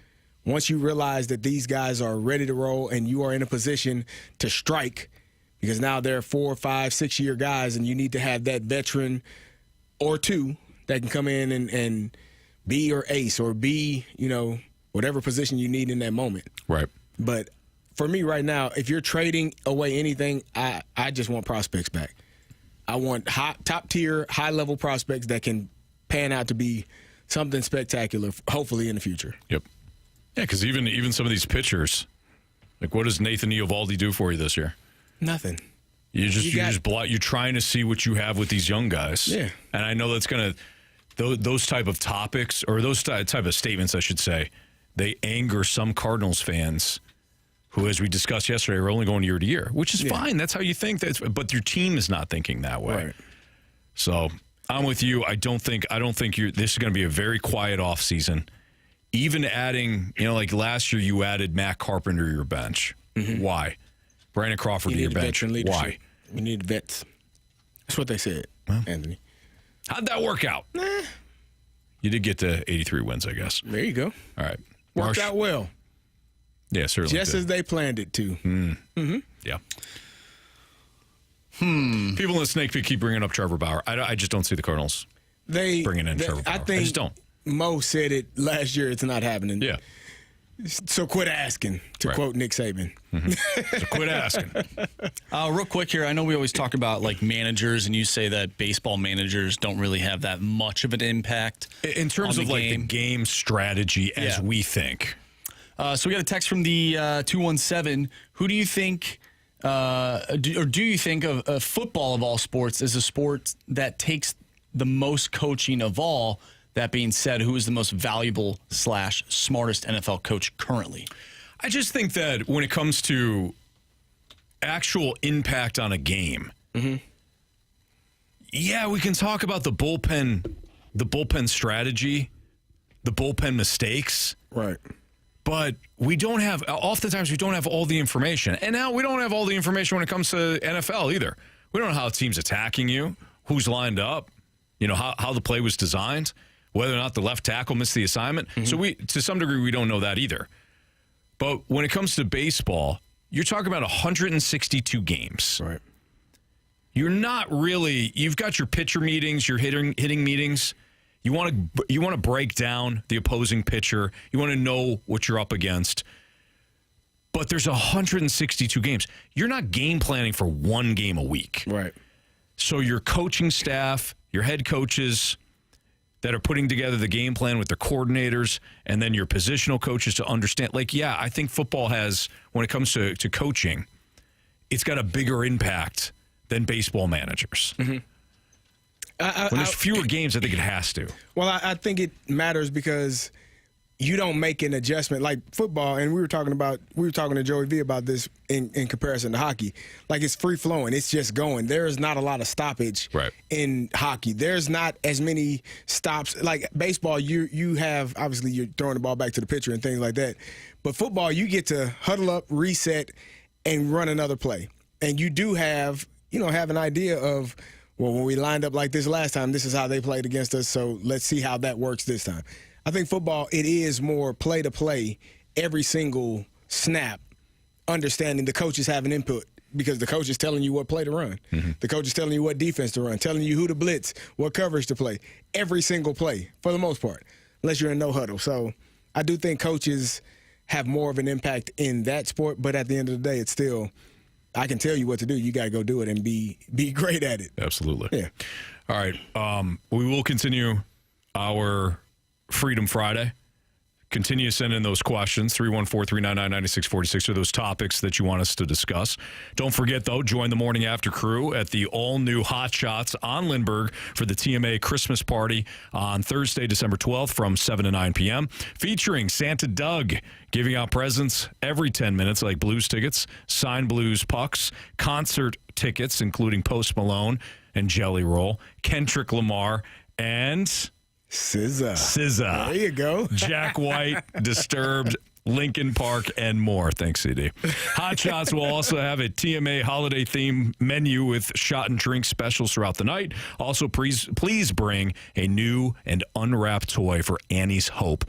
F: once you realize that these guys are ready to roll and you are in a position to strike, because now they're 4, 5, 6-year guys and you need to have that veteran or 2 that can come in and be your ace or be, whatever position you need in that moment.
E: Right.
F: But for me right now, if you're trading away anything, I just want prospects back. I want top-tier, high-level prospects that can pan out to be something spectacular, hopefully in the future.
E: Yep. Yeah, because even some of these pitchers, like what does Nathan Eovaldi do for you this year?
F: Nothing.
E: You're trying to see what you have with these young guys.
F: Yeah.
E: And I know that's going to, those type of topics, or those type of statements, I should say, they anger some Cardinals fans who, as we discussed yesterday, are only going year to year, which is fine. That's how you think. But your team is not thinking that way.
F: Right.
E: So I'm with you. I don't think this is going to be a very quiet offseason. Even adding, like last year, you added Matt Carpenter to your bench. Why? Brandon Crawford to your bench. Why?
F: We need vets. That's what they said, Anthony.
E: How'd that work out? You did get to 83 wins, I guess.
F: There you go.
E: All right.
F: Worked out well.
E: Yeah, certainly.
F: Just as they planned it to.
E: Yeah. People in the Snake Pit keep bringing up Trevor Bauer. I just don't see the Cardinals bringing in Trevor Bauer. I just don't.
F: Mo said it last year. It's not happening.
E: Yeah.
F: So quit asking, to quote Nick Saban.
E: So quit asking.
G: Real quick here, I know we always talk about like managers, and you say that baseball managers don't really have that much of an impact
E: in terms of like the game strategy as we think.
G: So we got a text from the 217. Who do you think, do you think of football of all sports as a sport that takes the most coaching of all? That being said, who is the most valuable / smartest NFL coach currently?
E: I just think that when it comes to actual impact on a game, yeah, we can talk about the bullpen the bullpen strategy, the bullpen mistakes.
F: Right.
E: But oftentimes we don't have all the information. And now we don't have all the information when it comes to NFL either. We don't know how a team's attacking you, who's lined up, how the play was designed, whether or not the left tackle missed the assignment. Mm-hmm. So to some degree, we don't know that either. But when it comes to baseball, you're talking about 162 games.
F: Right.
E: You're not really, you've got your pitcher meetings, your hitting meetings. You want to break down the opposing pitcher. You want to know what you're up against. But there's 162 games. You're not game planning for one game a week.
F: Right.
E: So your coaching staff, your head coaches that are putting together the game plan with their coordinators, and then your positional coaches to understand. I think football has, when it comes to coaching, it's got a bigger impact than baseball managers. Mm-hmm. When there's fewer games, I think it has to.
F: Well, I think it matters because you don't make an adjustment like football. And we were talking to Joey V about this in comparison to hockey. Like, it's free flowing. It's just going. There is not a lot of stoppage in hockey. There's not as many stops. Like baseball, you have, obviously you're throwing the ball back to the pitcher and things like that. But football, you get to huddle up, reset, and run another play. And you do have an idea of, well, when we lined up like this last time, this is how they played against us, so let's see how that works this time. I think football, it is more play-to-play every single snap, understanding the coaches have an input because the coach is telling you what play to run. Mm-hmm. The coach is telling you what defense to run, telling you who to blitz, what coverage to play. Every single play, for the most part, unless you're in no huddle. So I do think coaches have more of an impact in that sport, but at the end of the day, it's still – I can tell you what to do. You got to go do it and be great at it.
E: Absolutely.
F: Yeah.
E: All right. We will continue our Freedom Friday. Continue sending those questions, 314-399-9646, or those topics that you want us to discuss. Don't forget, though, join the Morning After crew at the all-new Hot Shots on Lindbergh for the TMA Christmas party on Thursday, December 12th from 7 to 9 p.m., featuring Santa Doug giving out presents every 10 minutes, like Blues tickets, signed Blues pucks, concert tickets, including Post Malone and Jelly Roll, Kendrick Lamar, and SZA.
F: There you go.
E: Jack White, Disturbed, Linkin Park, and more. Thanks, CD. Hot Shots will also have a TMA holiday theme menu with shot and drink specials throughout the night. Also, please bring a new and unwrapped toy for Annie's Hope.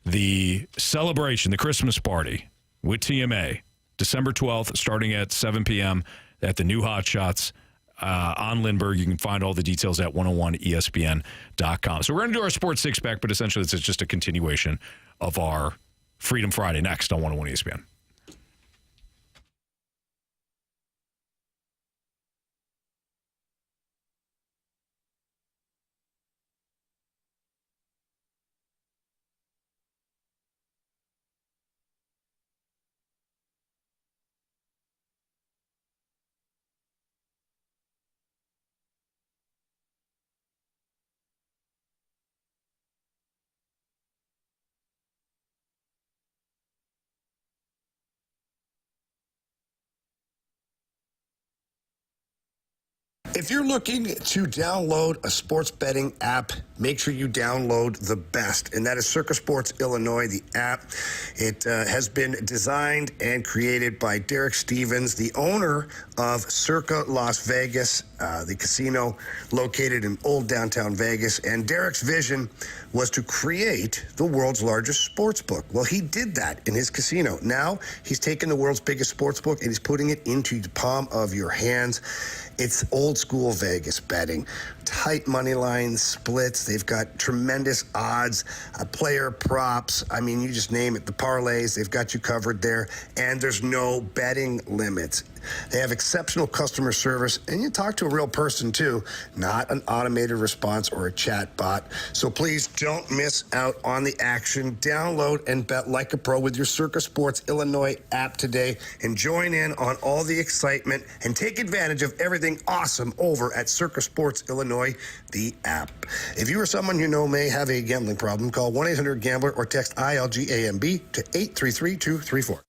E: The celebration, the Christmas party with TMA, December 12th, starting at 7 p.m. at the new Hot Shots on Lindbergh. You can find all the details at 101ESPN.com. So we're going to do our sports six-pack, but essentially it's just a continuation of our Freedom Friday next on 101 ESPN.
L: If you're looking to download a sports betting app, make sure you download the best, and that is Circa Sports Illinois, the app. It has been designed and created by Derek Stevens, the owner of Circa Las Vegas, the casino located in old downtown Vegas. And Derek's vision was to create the world's largest sports book. Well, he did that in his casino. Now he's taken the world's biggest sports book and he's putting it into the palm of your hands. It's old school Vegas betting, tight money lines, splits. They've got tremendous odds, player props. I mean, you just name it. The parlays, they've got you covered there. And there's no betting limits. They have exceptional customer service, and you talk to a real person too, not an automated response or a chat bot. So please don't miss out on the action. Download and bet like a pro with your Circa Sports Illinois app today, and join in on all the excitement and take advantage of everything awesome over at Circa Sports Illinois, the app. If you or someone you know may have a gambling problem, call 1-800-GAMBLER or text ILGAMB to 833-234.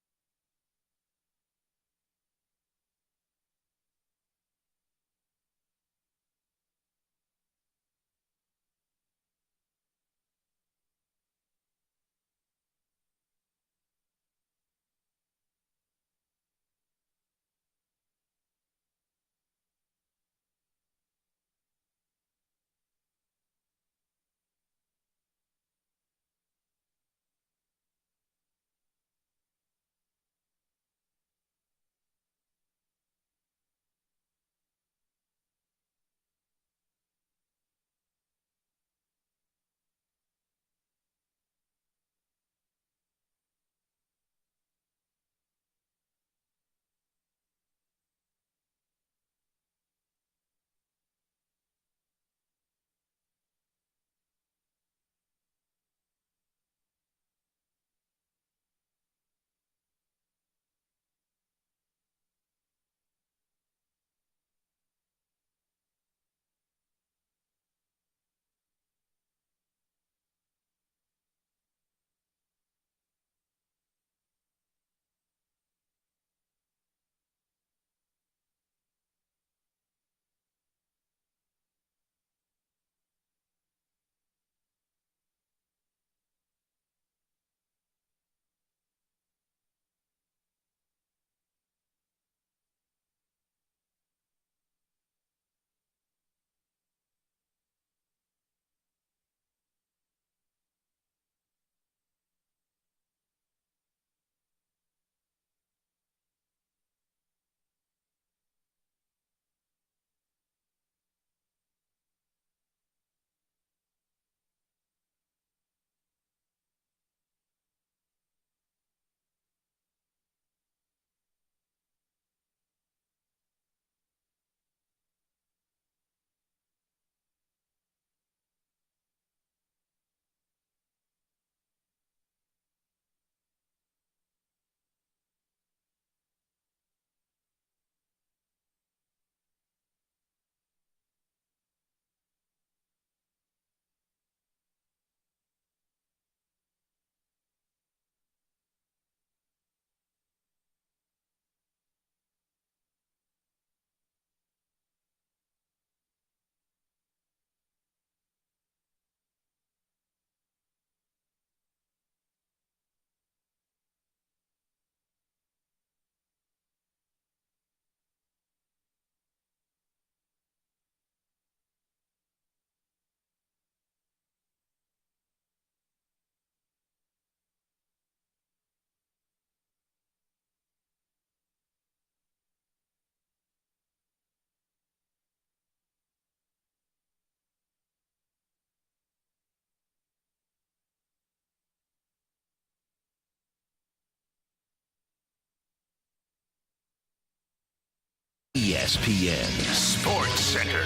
H: ESPN Sports Center.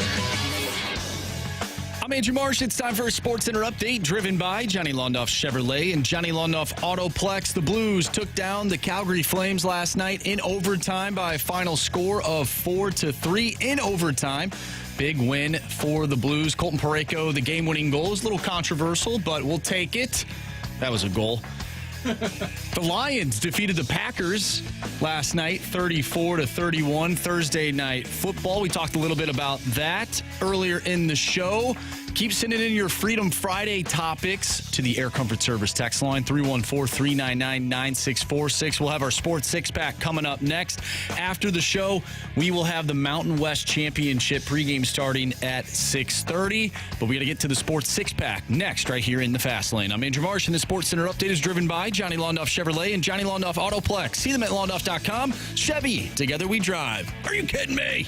G: I'm Andrew Marsh. It's time for a Sports Center update driven by Johnny Londoff Chevrolet and Johnny Londoff Autoplex. The Blues took down the Calgary Flames last night in overtime by a final score of 4-3 in overtime. Big win for the Blues. Colton Parayko, the game-winning goal, is a little controversial, but we'll take it. That was a goal. The Lions defeated the Packers last night, 34-31, Thursday Night Football. We talked a little bit about that earlier in the show. Keep sending in your Freedom Friday topics to the Air Comfort Service text line, 314-399-9646. We'll have our Sports Six-Pack coming up next. After the show, we will have the Mountain West Championship pregame starting at 6:30. But we got to get to the Sports Six-Pack next, right here in the Fast Lane. I'm Andrew Marsh, and the Sports Center update is driven by Johnny Londoff Chevrolet and Johnny Londoff Autoplex. See them at londoff.com. Chevy, together we drive. Are you kidding me?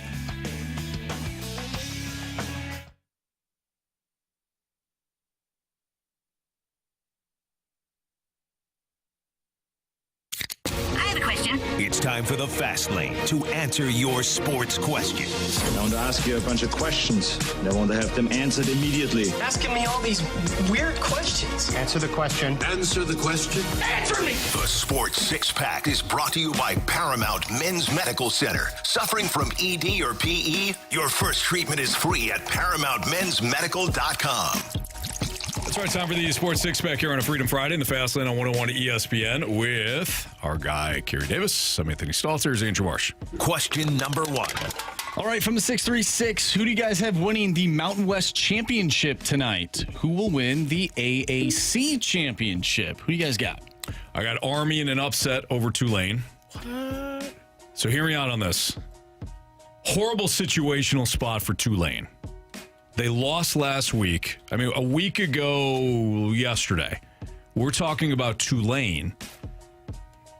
H: It's time for the Fast Lane to answer your sports questions.
M: I want to ask you a bunch of questions, and I want to have them answered immediately.
N: Asking me all these weird questions.
L: Answer the question.
H: Answer the question.
N: Answer me!
H: The Sports Six-Pack is brought to you by Paramount Men's Medical Center. Suffering from ED or PE? Your first treatment is free at ParamountMen'sMedical.com.
E: That's right, time for the Sports Six-Pack here on a Freedom Friday in the Fast Lane on 101 ESPN with our guy, Carey Davis. I'm Anthony Stalter. Here's Andrew Marsh.
H: Question number one.
G: All right, from the 636, who do you guys have winning the Mountain West Championship tonight? Who will win the AAC Championship? Who do you guys got?
E: I got Army in an upset over Tulane. What? So hear me out on this. Horrible situational spot for Tulane. They lost last week. I mean, a week ago yesterday, we're talking about Tulane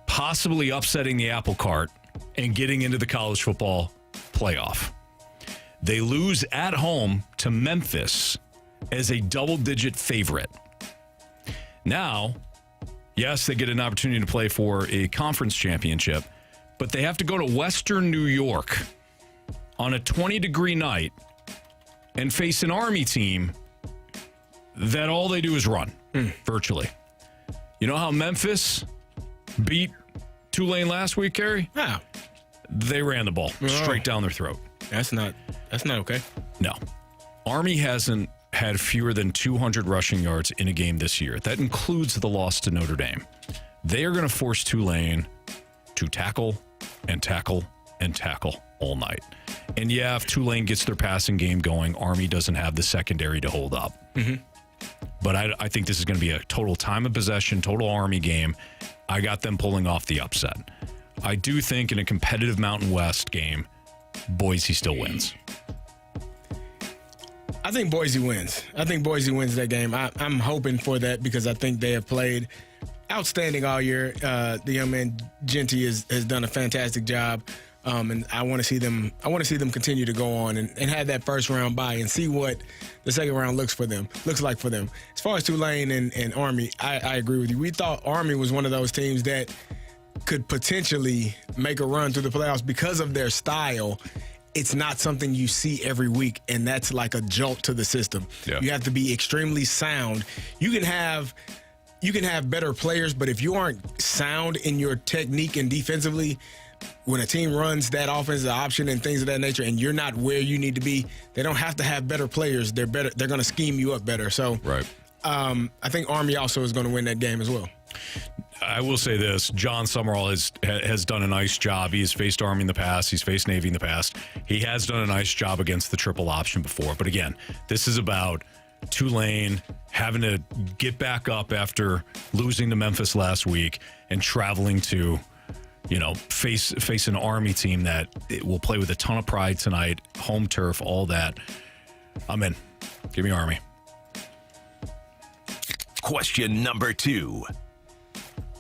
E: possibly upsetting the apple cart and getting into the college football playoff. They lose at home to Memphis as a double-digit favorite. Now, yes, they get an opportunity to play for a conference championship, but they have to go to Western New York on a 20-degree night and face an Army team that all they do is run, virtually. You know how Memphis beat Tulane last week, Carey?
F: How?
E: They ran the ball straight down their throat.
F: That's not okay.
E: No. Army hasn't had fewer than 200 rushing yards in a game this year. That includes the loss to Notre Dame. They are going to force Tulane to tackle and tackle and tackle all night. And yeah, if Tulane gets their passing game going, Army doesn't have the secondary to hold up. Mm-hmm. But I think this is going to be a total time of possession, total Army game. I got them pulling off the upset. I do think in a competitive Mountain West game, Boise still wins.
F: I think Boise wins. I think Boise wins that game. I'm hoping for that because I think they have played outstanding all year. The young man Genty has done a fantastic job. And I want to see them. I want to see them continue to go on and have that first round bye and see what the second round looks like for them. As far as Tulane and Army, I agree with you. We thought Army was one of those teams that could potentially make a run through the playoffs because of their style. It's not something you see every week, and that's like a jolt to the system. Yeah. You have to be extremely sound. You can have better players, but if you aren't sound in your technique and defensively, when a team runs that offensive option and things of that nature, and you're not where you need to be, they don't have to have better players. They're better. They're going to scheme you up better. So,
E: right.
F: I think Army also is going to win that game as well.
E: I will say this: John Summerall has done a nice job. He has faced Army in the past. He's faced Navy in the past. He has done a nice job against the triple option before. But again, this is about Tulane having to get back up after losing to Memphis last week and traveling to, face an Army team that will play with a ton of pride tonight, home turf, all that. I'm in. Give me Army.
H: Question number two.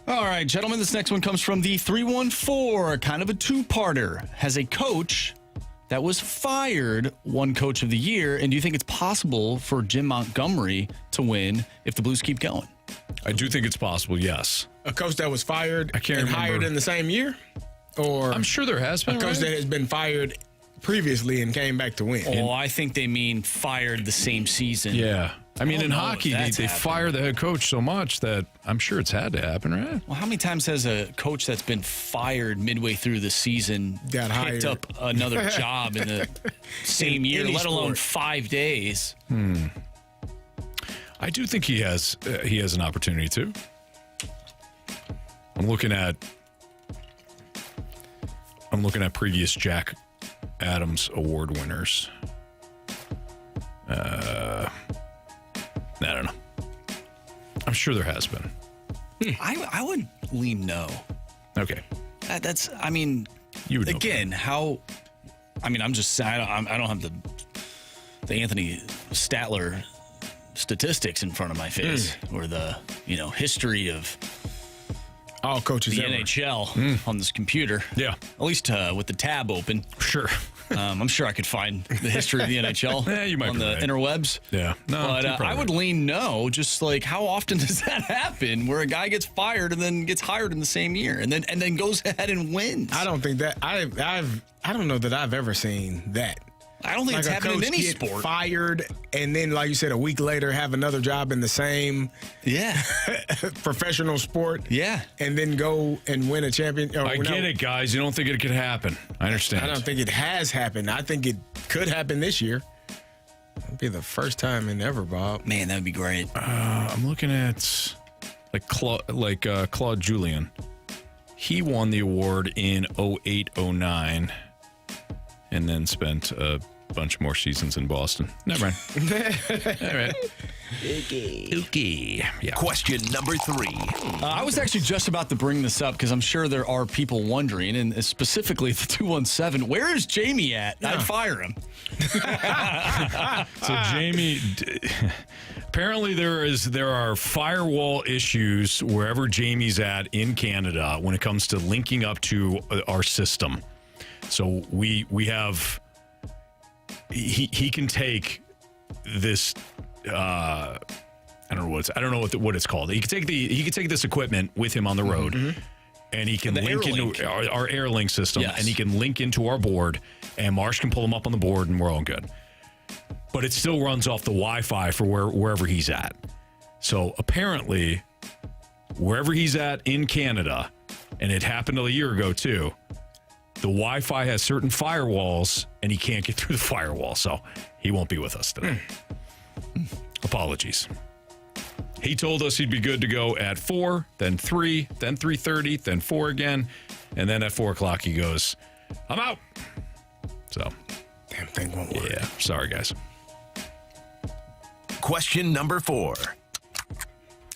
G: All right, gentlemen, this next one comes from the 314, kind of a two-parter. Has a coach that was fired won Coach of the Year, and do you think it's possible for Jim Montgomery to win if the Blues keep going?
E: I do think it's possible, yes.
F: A coach that was fired
E: and
F: hired in the same year? Or
E: I'm sure there has been.
F: A coach that has been fired previously and came back to win.
G: Oh, I think they mean fired the same season.
E: Yeah. I mean, in hockey, they fire the head coach so much that I'm sure it's had to happen, right?
G: Well, how many times has a coach that's been fired midway through the season picked up another job in the same year, let alone 5 days?
E: I do think he has an opportunity too. I'm looking at previous Jack Adams Award winners. I don't know. I'm sure there has been.
G: I would lean no.
E: Okay.
G: I mean,
E: you would
G: again, how? I mean, I'm just saying, I don't have the Anthony Statler statistics in front of my face or the history of
F: all coaches
G: the
F: ever.
G: NHL on this computer.
E: Yeah,
G: at least with the tab open.
E: Sure.
G: I'm sure I could find the history of the NHL
E: you might
G: on
E: be
G: the
E: right.
G: interwebs.
E: Yeah, no,
G: but I would lean no. Just like, how often does that happen, where a guy gets fired and then gets hired in the same year, and then goes ahead and wins?
F: I don't think that I don't know that I've ever seen that.
G: I don't think it's happened in any sport.
F: Fired and then, like you said, a week later have another job in the same professional sport.
G: Yeah,
F: and then go and win a champion.
E: I get it, guys. You don't think it could happen? I understand.
F: I don't think it has happened. I think it could happen this year. It'd be the first time in ever, Bob.
G: Man, that'd be great.
E: I'm looking at Claude Julien. He won the award in 08-09 and then spent a bunch more seasons in Boston. Never mind. All right. Okay. Yeah.
H: Question number 3.
G: I was actually just about to bring this up because I'm sure there are people wondering, and specifically the 217, where is Jamie at?
F: Yeah.
G: I'd fire him.
E: So Jamie, apparently there are firewall issues wherever Jamie's at in Canada when it comes to linking up to our system. So we have he can take this I don't know what it's called. He can take this equipment with him on the road, and he can link into our AirLink system, and he can link into our board, and Marsh can pull him up on the board, and we're all good. But it still runs off the Wi-Fi for wherever he's at. So apparently, wherever he's at in Canada, and it happened a year ago too, the Wi-Fi has certain firewalls, and he can't get through the firewall, so he won't be with us today. Apologies. He told us he'd be good to go at 4, then 3, then 3:30, then 4 again, and then at 4 o'clock he goes, I'm out. So,
F: damn thing won't work.
E: Yeah, sorry guys.
H: Question number 4.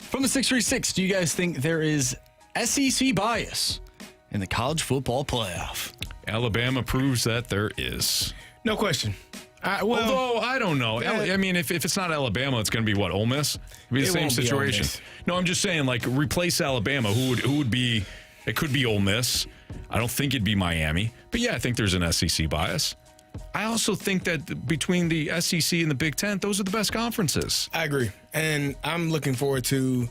G: From the 636, do you guys think there is SEC bias in the college football playoff?
E: Alabama proves that there is.
F: No question.
E: Although, I don't know. I mean, if it's not Alabama, it's going to be what, Ole Miss? It'll be the same situation. No, I'm just saying, like, replace Alabama. Who would be? It could be Ole Miss. I don't think it'd be Miami. But yeah, I think there's an SEC bias. I also think that between the SEC and the Big Ten, those are the best conferences.
F: I agree. And I'm just looking forward to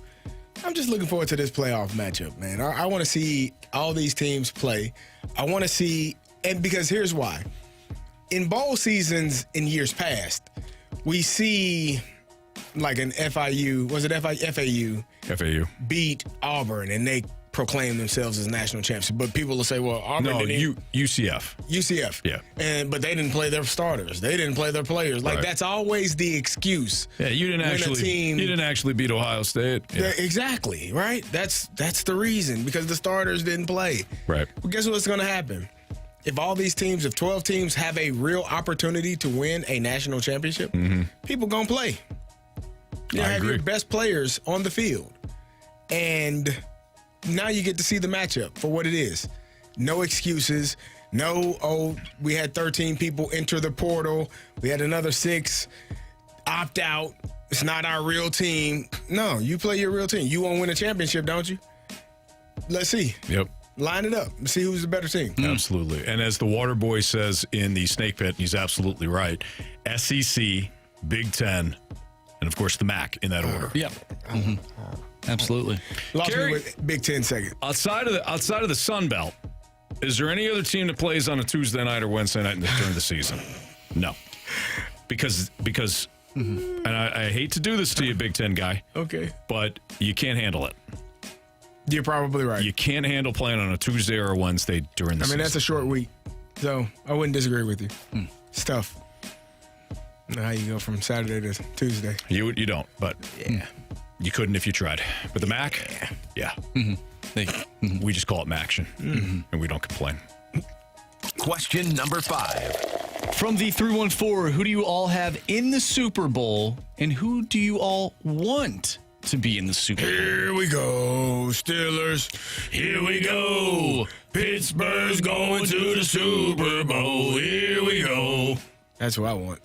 F: this playoff matchup, man. I want to see all these teams play. I want to see, and because here's why. In bowl seasons in years past, we see like an FIU, was it FAU?
E: FAU.
F: Beat Auburn, and they proclaim themselves as national champions. But people will say, well, Auburn
E: didn't. UCF.
F: UCF.
E: Yeah.
F: But they didn't play their starters. They didn't play their players. Like, that's always the excuse.
E: Yeah, you didn't actually beat Ohio State. Yeah.
F: Exactly, right? That's the reason, because the starters didn't play.
E: Right.
F: Well, guess what's going to happen? If all these teams, if 12 teams have a real opportunity to win a national championship, people going to play. You have your best players on the field. And now you get to see the matchup for what it is. No excuses. No, we had 13 people enter the portal. We had another 6 opt out. It's not our real team. No, you play your real team. You want to win a championship, don't you? Let's see.
E: Yep.
F: Line it up and see who's the better team.
E: Absolutely. And as the water boy says in the Snake Pit, he's absolutely right. SEC, Big Ten, and of course the MAC in that order.
G: Yep. Absolutely.
F: Lost me with Big Ten second.
E: Outside of the Sun Belt, Is there any other team that plays on a Tuesday night or Wednesday night during the season? No. Because and I hate to do this to you, Big Ten guy.
F: Okay.
E: But you can't handle it.
F: You're probably right.
E: You can't handle playing on a Tuesday or a Wednesday during the season.
F: That's a short week. So I wouldn't disagree with you. It's tough. I don't know how you go from Saturday to Tuesday.
E: You don't, but you couldn't if you tried. But the MAC, yeah. We just call it MACtion, and we don't complain.
H: Question number 5.
G: From the 314, who do you all have in the Super Bowl, and who do you all want to be in the Super Bowl?
F: Here we go, Steelers. Here we go. Pittsburgh's going to the Super Bowl. Here we go. That's what I want.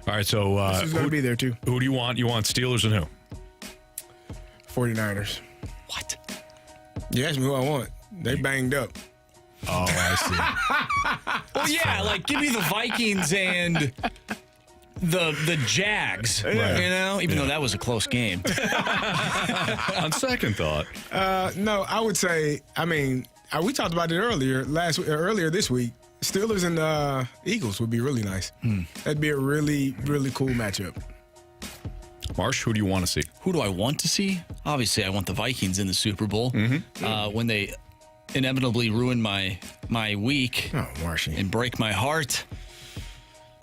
E: All right, so
F: who's going to be there, too?
E: Who do you want? You want Steelers and who?
F: 49ers.
G: What?
F: You asked me who I want. They banged up.
E: Oh, I see.
G: Well, yeah, like give me the Vikings and the Jags, you know, even though that was a close game.
E: On second thought.
F: No, I would say, we talked about it earlier this week. Steelers and Eagles would be really nice. That'd be a really, really cool matchup.
E: Marsh, who do you want to see?
G: Who do I want to see? Obviously, I want the Vikings in the Super Bowl. When they inevitably ruin my week and break my heart,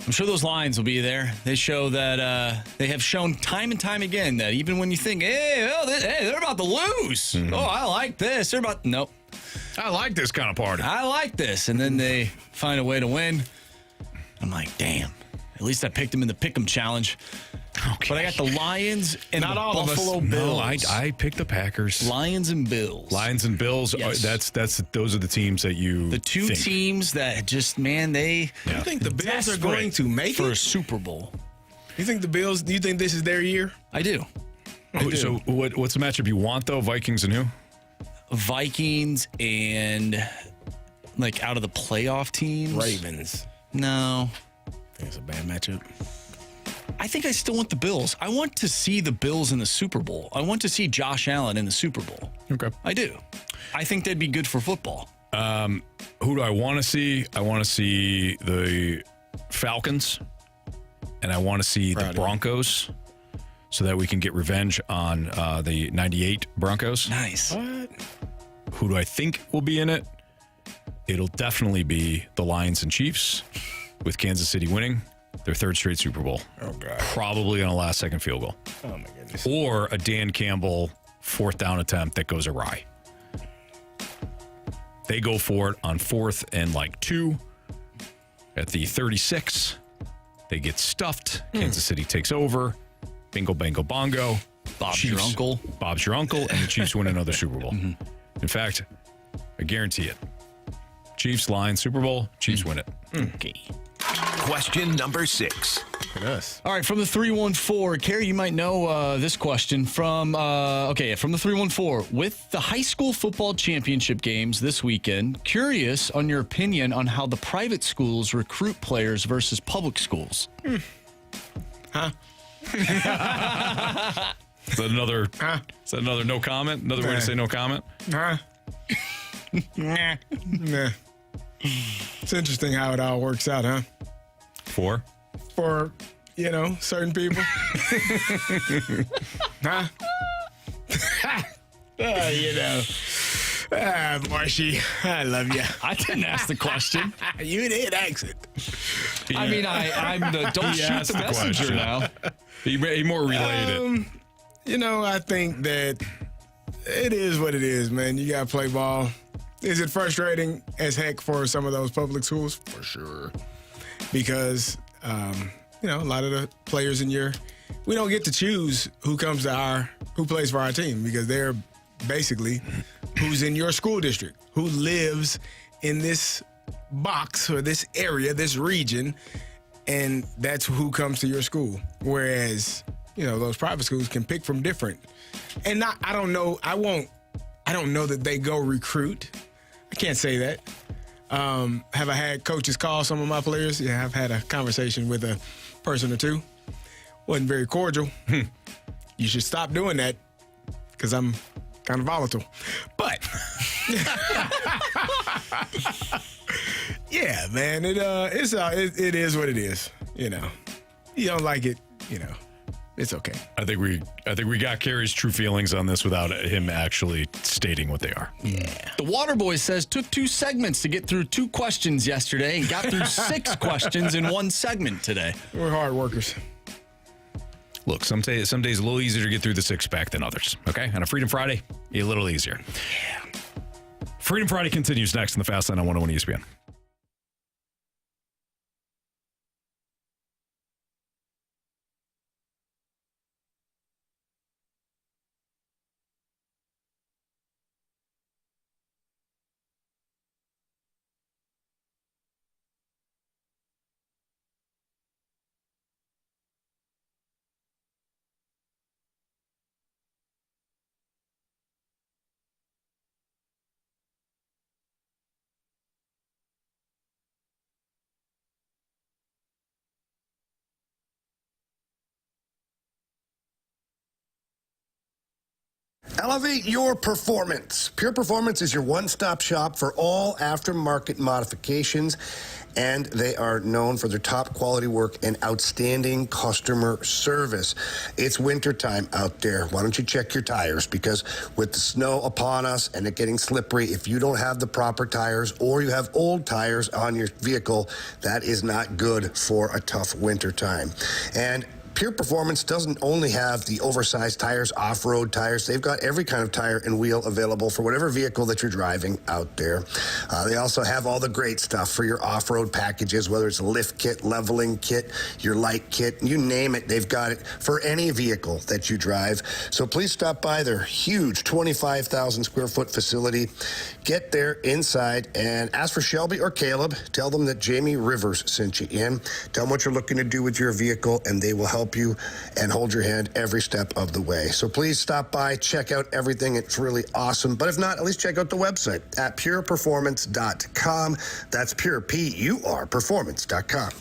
G: I'm sure those Lions will be there. They show that they have shown time and time again that even when you think, they're about to lose. Oh, I like this. They're about nope.
E: I like this kind of party.
G: I like this, and then they find a way to win. I'm like, damn. At least I picked them in the Pick'em challenge. Okay. But I got the Lions and
F: Not
G: the
F: all of us.
G: Buffalo Bills.
E: No, I picked the Packers.
G: Lions and Bills.
E: Lions and Bills.
G: Yes.
E: Those are the teams that you.
G: The two
E: think.
G: teams that just they.
F: You think the Bills are going to make
G: for
F: it
G: a Super Bowl?
F: You think the Bills? Do you think this is their year?
G: I do.
E: So what's the matchup you want though? Vikings and who?
G: Vikings and out of the playoff teams.
F: Ravens.
G: No.
F: I think it's a bad matchup.
G: I think I still want the Bills. I want to see the Bills in the Super Bowl. I want to see Josh Allen in the Super Bowl.
E: Okay.
G: I do. I think that'd be good for football.
E: Who do I want to see? I want to see the Falcons, and I want to see the Broncos so that we can get revenge on the 98 Broncos.
G: Nice.
F: What?
E: Who do I think will be in it? It'll definitely be the Lions and Chiefs with Kansas City winning their third straight Super Bowl.
F: Oh, God.
E: Probably on a last-second field goal.
F: Oh, my goodness.
E: Or a Dan Campbell fourth down attempt that goes awry. They go for it on 4th and 2 at the 36. They get stuffed. Kansas City takes over. Bingo, bango, bongo.
G: Bob's your uncle.
E: Bob's your uncle, and the Chiefs win another Super Bowl. In fact, I guarantee it. Chiefs, Lions, Super Bowl. Chiefs win it.
G: Okay.
H: Question number 6.
F: Yes.
G: All right, from the 314, Carey, you might know this question from the 314. With the high school football championship games this weekend, curious on your opinion on how the private schools recruit players versus public schools.
F: Huh?
E: Is that another no comment? Another way to say no comment?
F: Huh? Nah. It's interesting how it all works out, huh?
E: For
F: certain people. Huh? Marshy, I love you.
G: I didn't ask the question.
F: You did ask it.
G: I mean, I'm the don't shoot the messenger now.
E: He more relayed it.
F: I think that it is what it is, man. You got to play ball. Is it frustrating as heck for some of those public schools? For sure. Because, a lot of the players we don't get to choose who plays for our team because they're basically who's in your school district, who lives in this box or this area, this region, and that's who comes to your school. Whereas, those private schools can pick from different. And I don't know that they go recruit. I can't say that. Have I had coaches call some of my players? Yeah, I've had a conversation with a person or two. Wasn't very cordial. You should stop doing that because I'm kind of volatile. But Yeah, man. It is what it is. You know, you don't like it. You know, it's okay.
E: I think we got Carey's true feelings on this without him actually stating what they are.
F: Yeah.
G: The Waterboy says took 2 segments to get through 2 questions yesterday and got through 6 questions in 1 segment today.
F: We're hard workers.
E: Look, some days a little easier to get through the 6-pack than others. Okay, on a Freedom Friday, a little easier. Yeah. Freedom Friday continues next in the Fast Lane on 101 ESPN.
L: Elevate your performance. Pure Performance is your one-stop shop for all aftermarket modifications, and they are known for their top quality work and outstanding customer service. It's wintertime out there. Why don't you check your tires? Because with the snow upon us and it getting slippery, if you don't have the proper tires or you have old tires on your vehicle, that is not good for a tough wintertime. And Pure Performance doesn't only have the oversized tires, off-road tires. They've got every kind of tire and wheel available for whatever vehicle that you're driving out there. They also have all the great stuff for your off-road packages, whether it's a lift kit, leveling kit, your light kit, you name it. They've got it for any vehicle that you drive. So please stop by their huge 25,000 square foot facility. Get there inside and ask for Shelby or Caleb. Tell them that Jamie Rivers sent you in. Tell them what you're looking to do with your vehicle, and they will help you and hold your hand every step of the way. So please stop by, check out everything. It's really awesome. But if not, at least check out the website at pureperformance.com. That's pure, P-U-R, performance.com.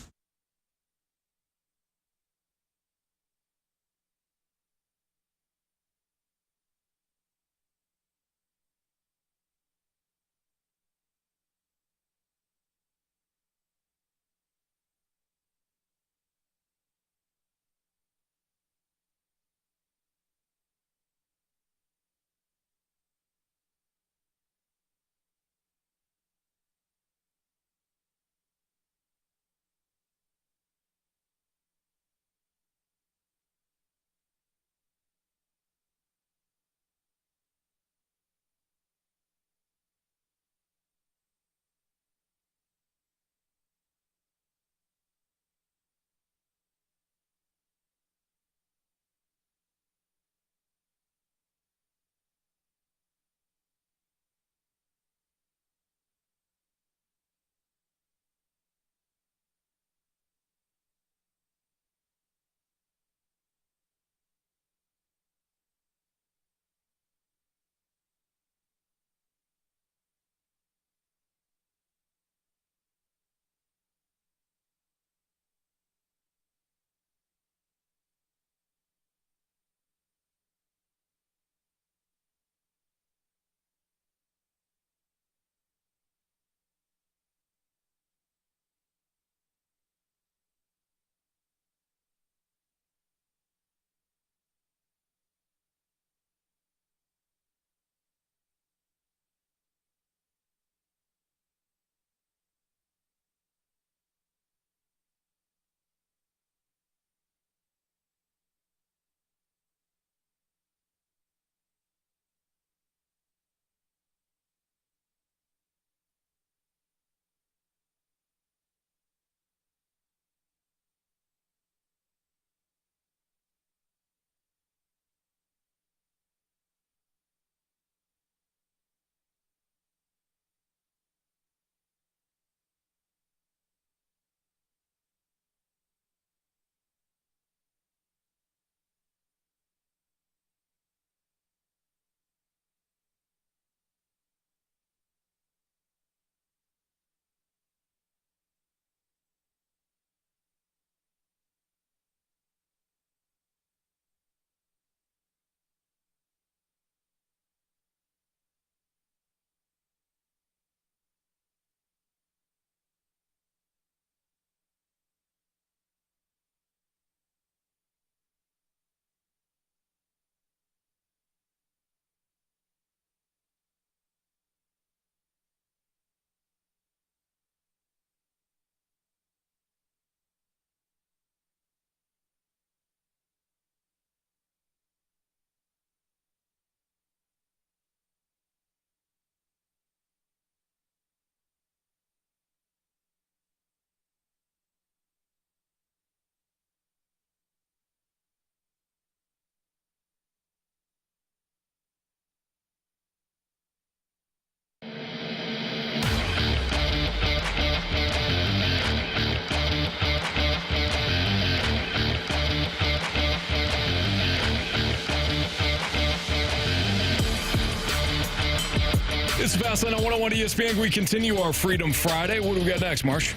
E: It's Fast Lane on 101 ESPN. We continue our Freedom Friday. What do we got next, Marsh?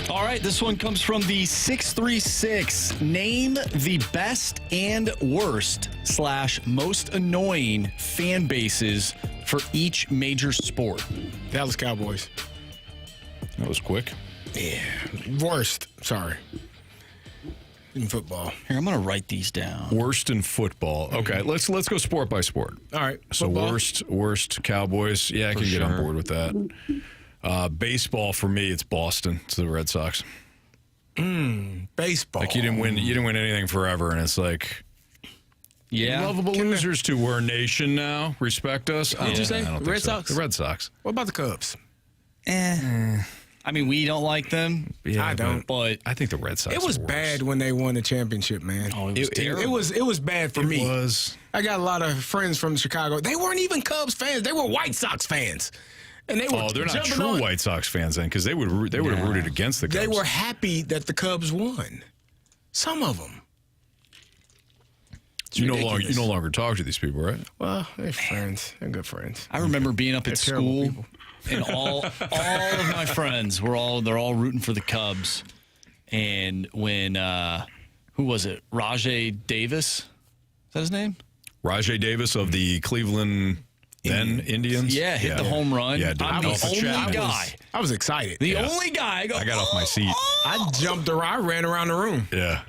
G: All right, this one comes from the 636. Name the best and worst / most annoying fan bases for each major sport.
F: Dallas Cowboys.
E: That was quick.
F: Yeah. Worst. Sorry. In football.
G: Here, I'm going to write these down.
E: Worst in football. Okay, let's go sport by sport.
F: All right.
E: So
F: football.
E: worst Cowboys. Yeah, I can get on board with that. Baseball for me, it's Boston. It's the Red Sox.
F: Baseball.
E: Like you didn't win anything forever, and it's like,
G: yeah,
E: lovable losers to we're a nation now. Respect us.
F: What'd you say?
E: I don't
F: Red
E: think so.
F: Sox?
E: The Red Sox.
F: What about the Cubs?
G: I mean, we don't like them.
E: Yeah,
F: I don't.
G: But
E: I think the Red Sox.
F: It was
E: are worse.
F: bad when they won the championship, man.
G: Oh, it was terrible.
F: It was bad for me.
E: It was.
F: I got a lot of friends from Chicago. They weren't even Cubs fans. They were White Sox fans. And they were
E: they're not
F: jumping
E: true
F: on.
E: White Sox fans then, because they would have rooted against the Cubs.
F: They were happy that the Cubs won. Some of them.
E: You no longer talk to these people, right?
F: Well, they're friends. They're good friends.
G: I remember being up at school,
F: people.
G: and all of my friends they're all rooting for the Cubs. And when who was it? Rajay Davis? Is that his name?
E: Rajay Davis of the Cleveland Indians.
G: Yeah, hit the home run.
E: Yeah,
G: I'm the only guy.
F: I was excited.
G: The only guy.
E: I got off my seat.
F: I jumped around. I ran around the room.
E: Yeah.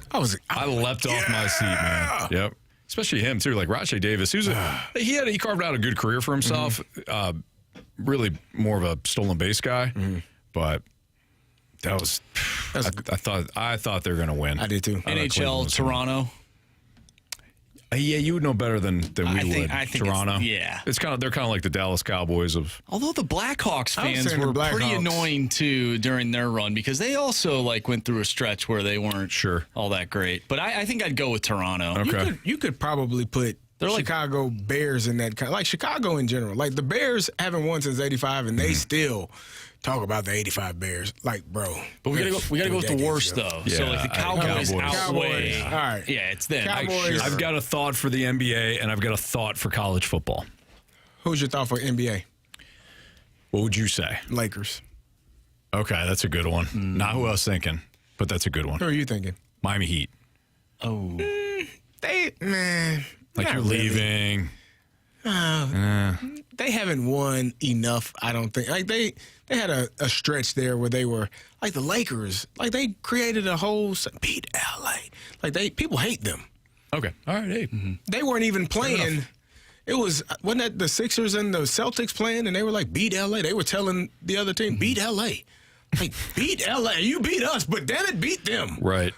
E: I leapt off my seat, man. Yep. Especially him, too. Like Rajay Davis. He carved out a good career for himself. Really more of a stolen base guy. But that was I thought they were going to win.
F: I did, too.
G: NHL Toronto.
E: Yeah, you would know better than we would.
G: I think
E: Toronto.
G: Yeah.
E: They're kind of like the Dallas Cowboys of.
G: Although the Blackhawks fans were pretty annoying too during their run because they also went through a stretch where they weren't all that great. But I think I'd go with Toronto.
E: Okay.
F: You could probably put Chicago Bears in that kind, like Chicago in general. Like the Bears haven't won since '85, and they still talk about the '85 Bears. Like, bro.
G: But we gotta go with the worst though.
E: Yeah,
G: so the Cowboys outweigh.
F: All right.
G: Yeah, it's them.
F: Cowboys.
E: I've got a thought for the NBA, and I've got a thought for college football.
F: Who's your thought for NBA?
E: What would you say?
F: Lakers.
E: Okay, that's a good one. Not who I was thinking, but that's a good one.
F: Who are you thinking?
E: Miami Heat.
G: Oh.
E: Like you're leaving.
F: They haven't won enough, I don't think. Like they had a stretch there where they were like the Lakers. Like they created a whole beat LA. Like people hate them.
E: Okay. All right. Hey.
F: They weren't even playing. It wasn't that the Sixers and the Celtics playing, and they were like, beat LA. They were telling the other team, beat LA. Like, beat LA. You beat us, but damn it, beat them.
E: Right.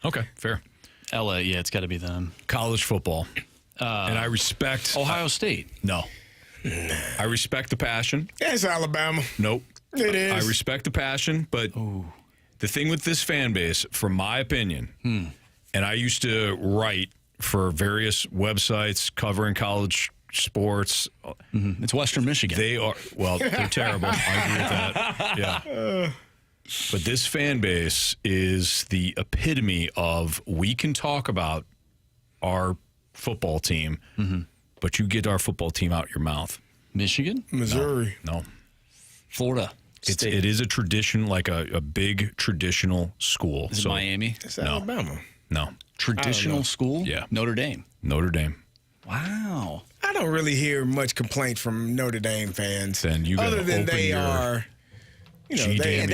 E: Okay. Fair.
G: LA, yeah, it's got to be them.
E: College football. And I respect
G: Ohio State.
E: No. I respect the passion.
F: Yeah, it's Alabama.
E: Nope.
F: It is.
E: I respect the passion, but the thing with this fan base, from my opinion, and I used to write for various websites covering college sports.
G: It's Western Michigan.
E: They're terrible. I agree with that. Yeah. But this fan base is the epitome of we can talk about our football team, but you get our football team out your mouth.
G: Michigan?
F: Missouri.
E: No.
G: Florida.
E: It is a tradition, like a big traditional school.
G: Is it Miami?
F: It's Alabama.
E: No.
G: Traditional school?
E: Yeah.
G: Notre Dame.
E: Notre Dame.
G: Wow.
F: I don't really hear much complaint from Notre Dame fans.
E: Then you
F: other than
E: open
F: they
E: your
F: are,
G: they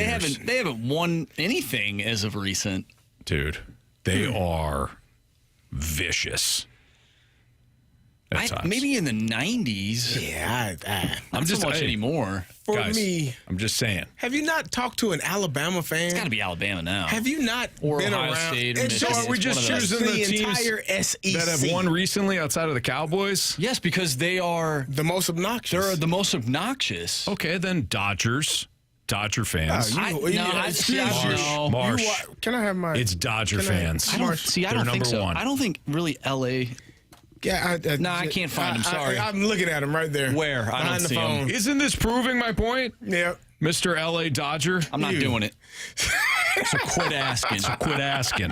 G: haven't won anything as of recent.
E: Dude, they are vicious.
G: Maybe in the 90s.
F: Yeah,
G: not so much anymore.
F: For
E: guys,
F: me,
E: I'm just saying.
F: Have you not talked to an Alabama fan?
G: It's got to be Alabama now.
F: Have you not
G: or
F: been
G: Ohio
F: around?
G: State or
F: And so
G: Michigan?
F: are we just choosing the entire SEC
E: that have won recently outside of the Cowboys?
G: Yes, because they are
F: the most obnoxious.
G: They're the most obnoxious.
E: Okay, then Dodger fans.
F: Marsh. Can I have my?
E: It's Dodger fans.
G: I don't think so.
E: one.
G: I don't think really LA.
F: Yeah,
G: I can't find him. Sorry.
F: I'm looking at him right there.
G: Where? I
F: Behind
G: don't
F: the
G: see
F: phone.
G: him.
E: Isn't this proving my point?
F: Yeah.
E: Mr. LA Dodger?
G: I'm not doing it. So quit asking.
E: Quit asking.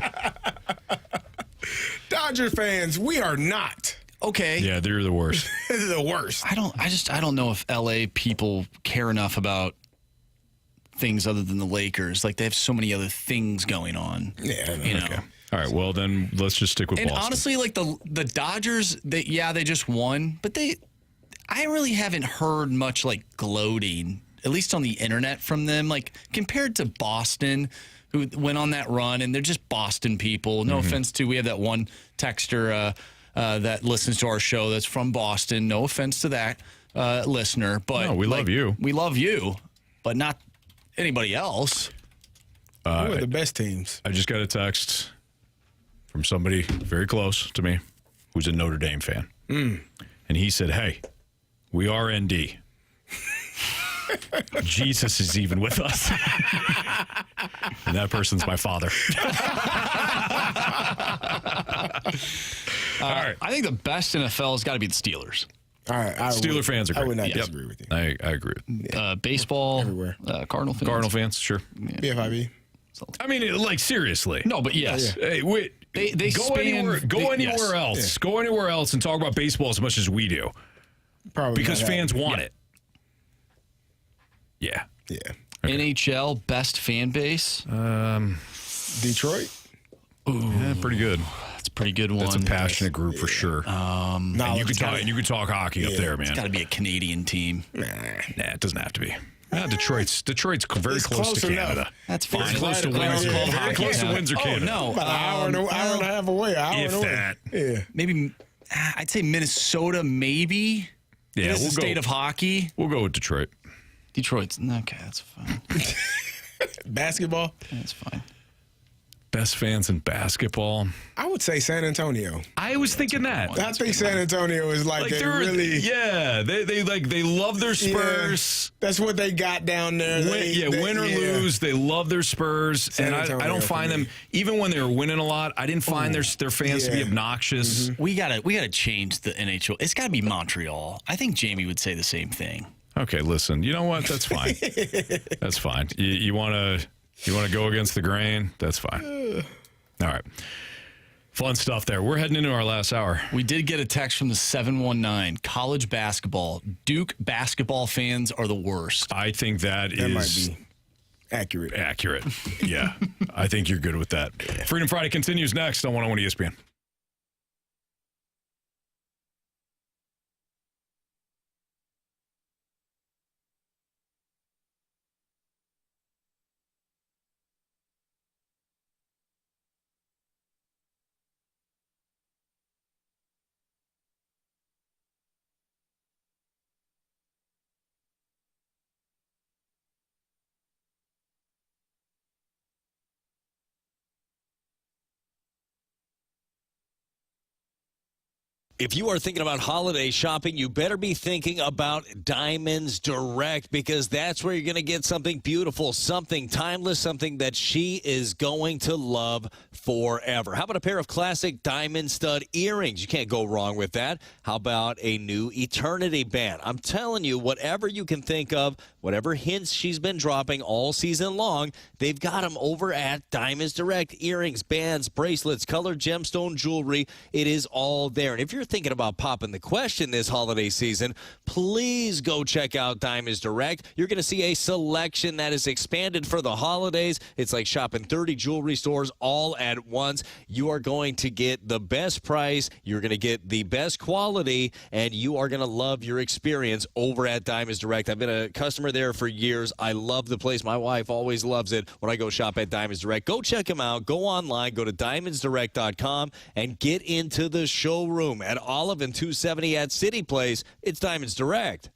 F: Dodger fans, we are not
G: Okay.
E: Yeah, they're the worst.
F: They're the worst.
G: I don't know if LA people care enough about things other than the Lakers. Like, they have so many other things going on.
F: Yeah,
G: you know.
E: Okay. All right, well, then let's just stick with
G: And
E: Boston.
G: honestly, like the Dodgers, they just won, but I really haven't heard much like gloating, at least on the internet, from them. Like, compared to Boston, who went on that run, and they're just Boston people. No offense to, we have that one texter that listens to our show that's from Boston. No offense to that listener, but
E: no, we love you.
G: We love you, but not anybody else.
F: Who are the best teams?
E: I just got a text from somebody very close to me who's a Notre Dame fan. And he said, hey, we are ND. Jesus is even with us. And that person's my father. All right.
G: I think the best NFL has got to be the Steelers.
F: All right,
E: Steeler fans agree.
F: I would not disagree with you.
E: I agree.
G: Baseball,
F: everywhere.
G: Cardinal fans.
E: Cardinal fans, sure.
F: BFIB.
E: I mean, like, seriously.
G: No, but yes.
E: Hey, wait.
G: They
E: go anywhere else.
G: Yes.
E: Go anywhere else and talk about baseball as much as we do.
F: Probably
E: because
F: not
E: fans
F: happening.
E: want it. Yeah.
F: Yeah.
E: Okay.
G: NHL best fan base.
F: Detroit.
E: Ooh, yeah, pretty good.
G: That's a pretty good one.
E: That's a passionate group for sure. And you can talk hockey up there, man.
G: It's got to be a Canadian team.
E: Nah, it doesn't have to be. Detroit's very close to
F: enough.
E: Canada.
G: That's fine.
E: Very close to Windsor. Very close to Windsor, Canada.
G: No,
F: About an hour and a half away.
E: If that.
F: Yeah.
G: Maybe I'd say Minnesota. Maybe.
E: Yeah,
G: It is the state of hockey.
E: We'll go with Detroit.
G: Detroit's okay. That's fine.
F: Basketball.
G: That's fine.
E: Best fans in basketball.
F: I would say San Antonio.
E: I was thinking that.
F: I think San Antonio is like they
E: they're
F: really.
E: Yeah, they love their Spurs.
F: Yeah, that's what they got down there.
E: Win or lose, they love their Spurs, and I don't find them even when they were winning a lot. I didn't find their fans to be obnoxious.
G: Mm-hmm. We gotta change the NHL. It's gotta be Montreal. I think Jamie would say the same thing.
E: Okay, listen. You know what? That's fine. That's fine. You want to go against the grain? That's fine. All right. Fun stuff there. We're heading into our last hour.
G: We did get a text from the 719. College basketball. Duke basketball fans are the worst.
E: I think that
F: might be accurate.
E: Accurate. Yeah. I think you're good with that. Freedom Friday continues next on 101 ESPN.
O: If you are thinking about holiday shopping, you better be thinking about Diamonds Direct, because that's where you're going to get something beautiful, something timeless, something that she is going to love forever. How about a pair of classic diamond stud earrings? You can't go wrong with that. How about a new eternity band? I'm telling you, whatever you can think of, whatever hints she's been dropping all season long, they've got them over at Diamonds Direct. Earrings, bands, bracelets, colored gemstone jewelry. It is all there. And if you're thinking about popping the question this holiday season, please go check out Diamonds Direct. You're going to see a selection that is expanded for the holidays. It's like shopping 30 jewelry stores all at once. You are going to get the best price, you're going to get the best quality, and you are going to love your experience over at Diamonds Direct. I've been a customer there for years. I love the place. My wife always loves it when I go shop at Diamonds Direct. Go check them out. Go online. Go to diamondsdirect.com and get into the showroom at Olive and 270 at City Place. It's Diamonds Direct.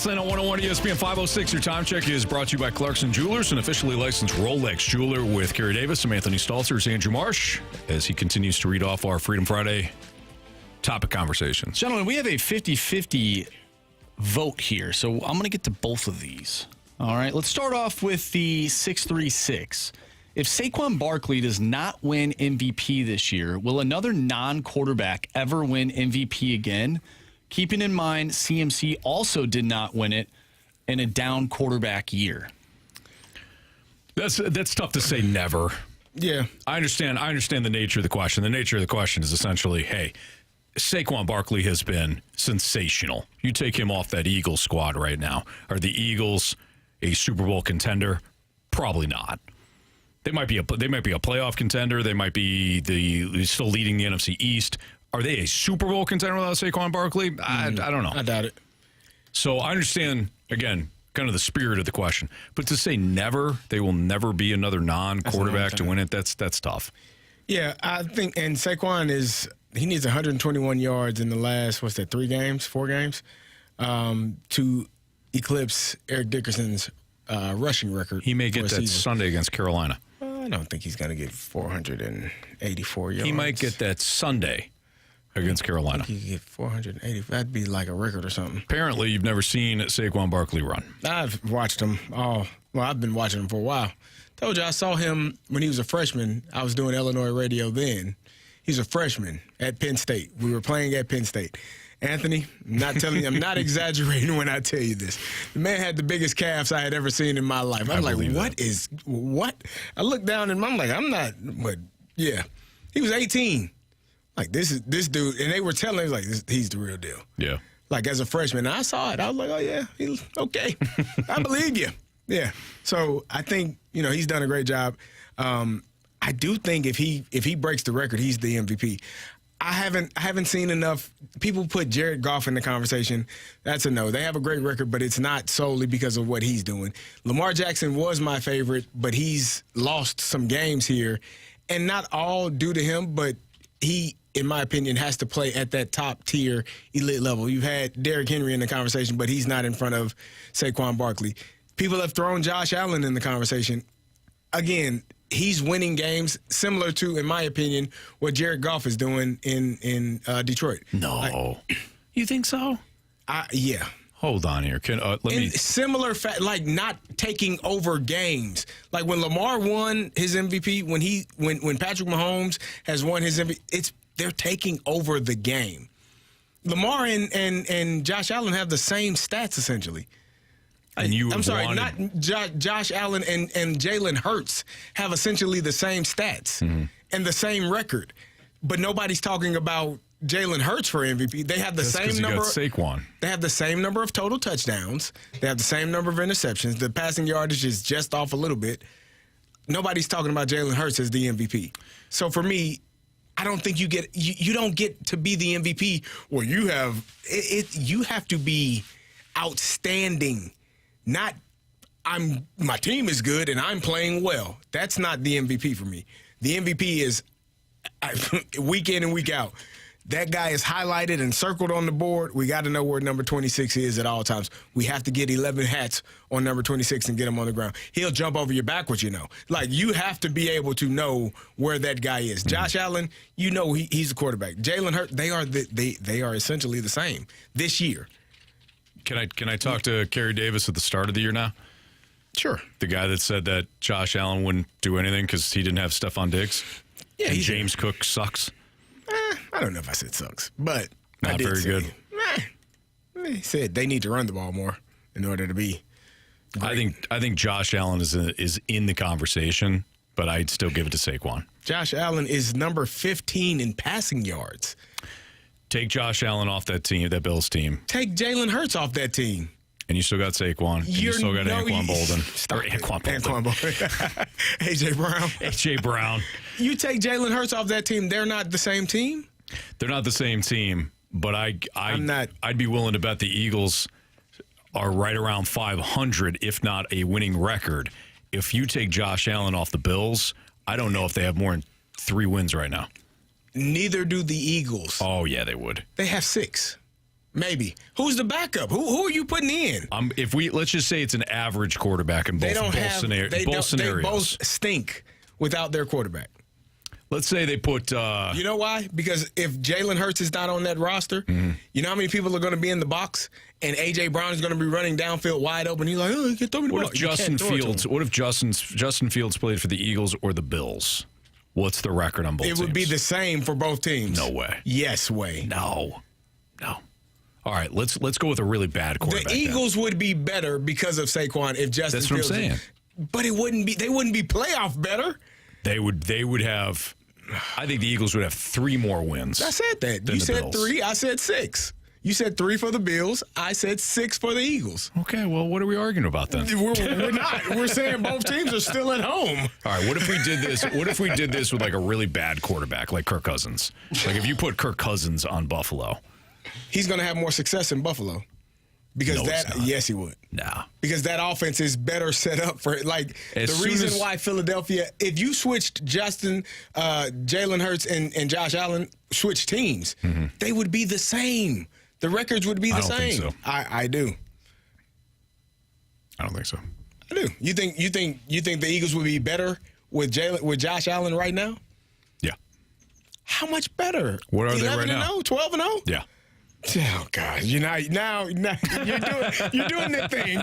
E: Lane on 101 ESPN 506. Your time check is brought to you by Clarkson Jewelers, an officially licensed Rolex jeweler with Carey Davis. I'm Anthony Stalter. Andrew Marsh as he continues to read off our Freedom Friday topic conversations.
G: Gentlemen, we have a 50-50 vote here, so I'm going to get to both of these. All right, let's start off with the 636. If Saquon Barkley does not win MVP this year, will another non-quarterback ever win MVP again? Keeping in mind, CMC also did not win it in a down quarterback year.
E: That's tough to say never.
F: Yeah.
E: I understand the nature of the question. The nature of the question is essentially, hey, Saquon Barkley has been sensational. You take him off that Eagles squad right now. Are the Eagles a Super Bowl contender? Probably not. They might be a playoff contender. They might be still leading the NFC East. Are they a Super Bowl contender without Saquon Barkley? I don't know.
F: I doubt it.
E: So I understand, again, kind of the spirit of the question. But to say never, they will never be another non-quarterback to win it, that's tough.
F: Yeah, I think, and Saquon he needs 121 yards in the last, 4 games, to eclipse Eric Dickerson's rushing record.
E: He may get that season Sunday against Carolina.
F: I don't think he's going to get 484 yards.
E: He might get that Sunday against Carolina.
F: I think he get 480. That'd be like a record or something.
E: Apparently, you've never seen Saquon Barkley run.
F: I've watched him. I've been watching him for a while. Told you I saw him when he was a freshman. I was doing Illinois radio then. He's a freshman at Penn State. We were playing at Penn State. Anthony, I'm not exaggerating when I tell you this. The man had the biggest calves I had ever seen in my life. I'm like, what? I looked down and I'm like, but yeah. He was 18. Like, this dude, and they were telling him, like, he's the real deal.
E: Yeah.
F: Like, as a freshman, I saw it. I was like, oh, yeah, he's okay. I believe you. Yeah. So I think, he's done a great job. I do think if he breaks the record, he's the MVP. I haven't seen enough. People put Jared Goff in the conversation. That's a no. They have a great record, but it's not solely because of what he's doing. Lamar Jackson was my favorite, but he's lost some games here, and not all due to him, but he, in my opinion, has to play at that top tier elite level. You've had Derrick Henry in the conversation, but he's not in front of Saquon Barkley. People have thrown Josh Allen in the conversation. Again, he's winning games similar to, in my opinion, what Jared Goff is doing in Detroit.
E: No. You think so?
F: Yeah.
E: Hold on here.
F: Similar like not taking over games. Like when Lamar won his MVP, when Patrick Mahomes has won his MVP, they're taking over the game. Lamar and Josh Allen have the same stats essentially.
E: And
F: Josh Allen and Jalen Hurts have essentially the same stats and the same record, but nobody's talking about Jalen Hurts for MVP. They have the same number.
E: Saquon.
F: They have the same number of total touchdowns. They have the same number of interceptions. The passing yardage is just off a little bit. Nobody's talking about Jalen Hurts as the MVP. So for me, I don't think you don't get to be the MVP. Well, you have to be outstanding. Not my team is good and I'm playing well. That's not the MVP for me. The MVP is week in and week out. That guy is highlighted and circled on the board. We got to know where number 26 is at all times. We have to get 11 hats on number 26 and get him on the ground. He'll jump over your backwards, Like, you have to be able to know where that guy is. Josh Allen, he's the quarterback. Jalen Hurts, they are essentially the same this year.
E: Can I talk to Carey Davis at the start of the year now?
F: Sure.
E: The guy that said that Josh Allen wouldn't do anything because he didn't have Stephon Diggs?
F: Yeah,
E: and James Cook sucks?
F: I don't know if I said sucks, but
E: not
F: I did
E: very
F: say,
E: good.
F: He said they need to run the ball more in order to be great.
E: I think Josh Allen is in the conversation, but I'd still give it to Saquon.
F: Josh Allen is number 15 in passing yards.
E: Take Josh Allen off that team, that Bills team.
F: Take Jalen Hurts off that team.
E: And you still got Saquon. And you still got Anquan Bolden.
F: Anquan Bolden. A.J. Brown.
E: A.J. Brown.
F: You take Jalen Hurts off that team, they're not the same team?
E: They're not the same team, but I'd be willing to bet the Eagles are right around 500, if not a winning record. If you take Josh Allen off the Bills, I don't know if they have more than 3 wins right now.
F: Neither do the Eagles.
E: Oh, yeah, they would.
F: They have 6. Maybe. Who's the backup? Who are you putting in?
E: Let's just say it's an average quarterback in both scenarios.
F: They both stink without their quarterback.
E: Let's say they put.
F: You know why? Because if Jalen Hurts is not on that roster, you know how many people are going to be in the box, and AJ Brown is going to be running downfield wide open. He's like, oh, you can throw me the ball.
E: What if Justin Fields played for the Eagles or the Bills? What's the record on both teams?
F: It would be the same for both teams.
E: No way.
F: Yes way.
E: No. All right, let's go with a really bad quarterback.
F: The Eagles would be better because of Saquon if Justin Fields.
E: That's what I'm saying.
F: But it wouldn't be. They wouldn't be playoff better.
E: They would have. I think the Eagles would have 3 more wins.
F: I said that. You said 3. I said 6. You said 3 for the Bills. I said 6 for the Eagles.
E: Okay. Well, what are we arguing about then?
F: We're not. We're saying both teams are still at home.
E: All right. What if we did this? What if we did this with like a really bad quarterback, like Kirk Cousins? Like if you put Kirk Cousins on Buffalo.
F: He's going to have more success in Buffalo. Because yes, he would.
E: Nah.
F: Because that offense is better set up for it. Like, the reason why Philadelphia, if you switched Jalen Hurts and Josh Allen, switched teams, they would be the same. The records would be the same.
E: Think so.
F: I do.
E: I don't think so.
F: I do. You think the Eagles would be better with Josh Allen right now?
E: Yeah.
F: How much better?
E: What are they right now?
F: 12-0?
E: Yeah.
F: Oh God! Now you're doing the thing.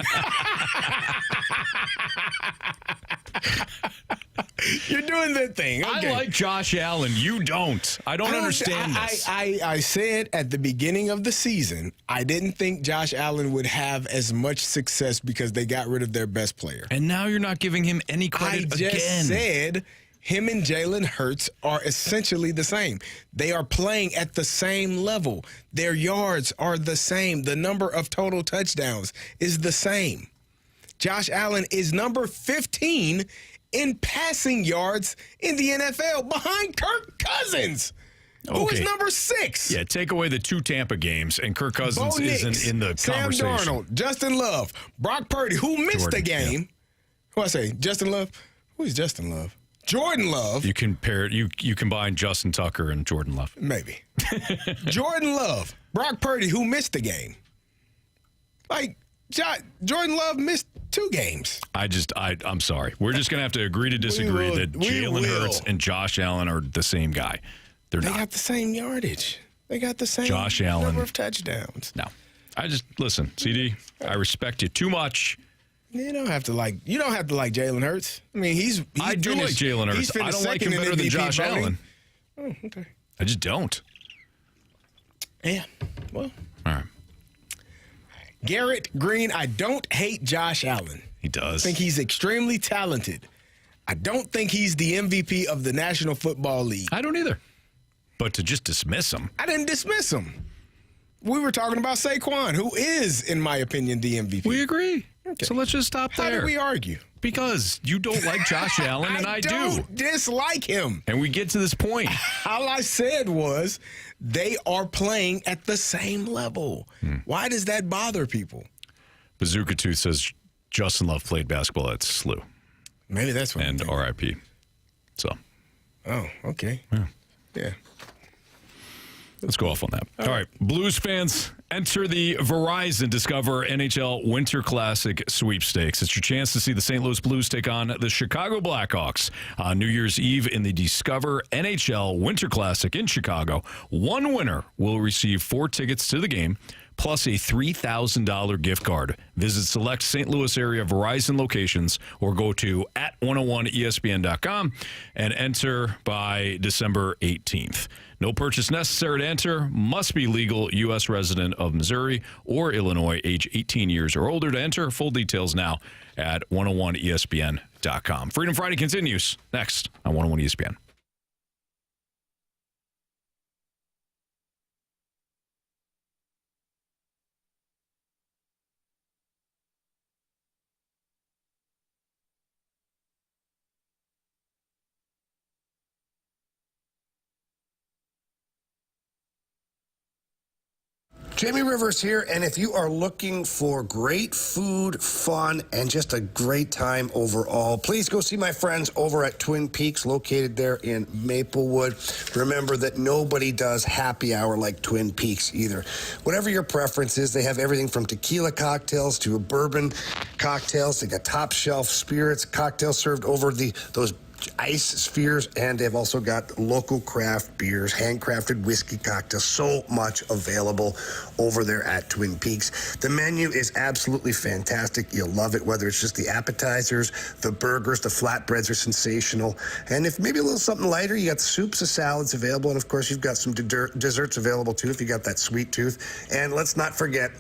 F: You're doing the thing. Okay.
E: I like Josh Allen. You don't. I don't understand this.
F: I said at the beginning of the season, I didn't think Josh Allen would have as much success because they got rid of their best player.
E: And now you're not giving him any credit again.
F: I just said him and Jalen Hurts are essentially the same. They are playing at the same level. Their yards are the same. The number of total touchdowns is the same. Josh Allen is number 15 in passing yards in the NFL behind Kirk Cousins, who is number 6.
E: Yeah, take away the 2 Tampa games, and Kirk Cousins isn't in the conversation.
F: Sam Darnold, Justin Love, Brock Purdy, who missed the game. Yeah. Who I say? Justin Love? Who is Justin Love? Jordan Love.
E: You compare you combine Justin Tucker and Jordan Love.
F: Maybe. Jordan Love, Brock Purdy, who missed the game. Like, Jordan Love missed 2 games.
E: I'm sorry. We're just going to have to agree to disagree that Jalen Hurts and Josh Allen are the same guy. They
F: got the same yardage. They got the same
E: Josh Allen,
F: number of touchdowns.
E: No. Listen, CD, I respect you too much.
F: You don't have to like Jalen Hurts. I mean,
E: I do like Jalen Hurts. I don't like him better than Josh Allen.
F: Oh, okay.
E: I just don't.
F: Yeah. Well.
E: All right.
F: Garrett Green, I don't hate Josh Allen.
E: He does.
F: I think he's extremely talented. I don't think he's the MVP of the National Football League.
E: I don't either. But to just dismiss him.
F: I didn't dismiss him. We were talking about Saquon, who is, in my opinion, the MVP.
E: We agree. Okay. So let's just stop there.
F: How do we argue?
E: Because you don't like Josh Allen and I do.
F: I don't dislike him.
E: And we get to this point.
F: All I said was they are playing at the same level. Why does that bother people?
E: Bazooka Tooth says Justin Love played basketball at SLU.
F: Maybe that's what.
E: And RIP. So.
F: Oh, okay. Yeah.
E: Let's go off on that. All right. Blues fans, enter the Verizon Discover NHL Winter Classic sweepstakes. It's your chance to see the St. Louis Blues take on the Chicago Blackhawks on New Year's Eve in the Discover NHL Winter Classic in Chicago. One winner will receive 4 tickets to the game, plus a $3,000 gift card. Visit select St. Louis area Verizon locations or go to @101ESPN.com and enter by December 18th. No purchase necessary to enter. Must be legal U.S. resident of Missouri or Illinois, age 18 years or older to enter. Full details now at 101ESPN.com. Freedom Friday continues next on 101 ESPN.
L: Jamie Rivers here, and if you are looking for great food, fun, and just a great time overall, please go see my friends over at Twin Peaks, located there in Maplewood. Remember that nobody does happy hour like Twin Peaks either. Whatever your preference is, they have everything from tequila cocktails to bourbon cocktails. They got top shelf spirits, cocktails served over those ice spheres, and they've also got local craft beers, handcrafted whiskey cocktails, so much available over there at Twin Peaks. The menu is absolutely fantastic. You'll love it, whether it's just the appetizers, the burgers, the flatbreads are sensational, and if maybe a little something lighter, you got the soups, the salads available, and of course you've got some desserts available too if you got that sweet tooth. And let's not forget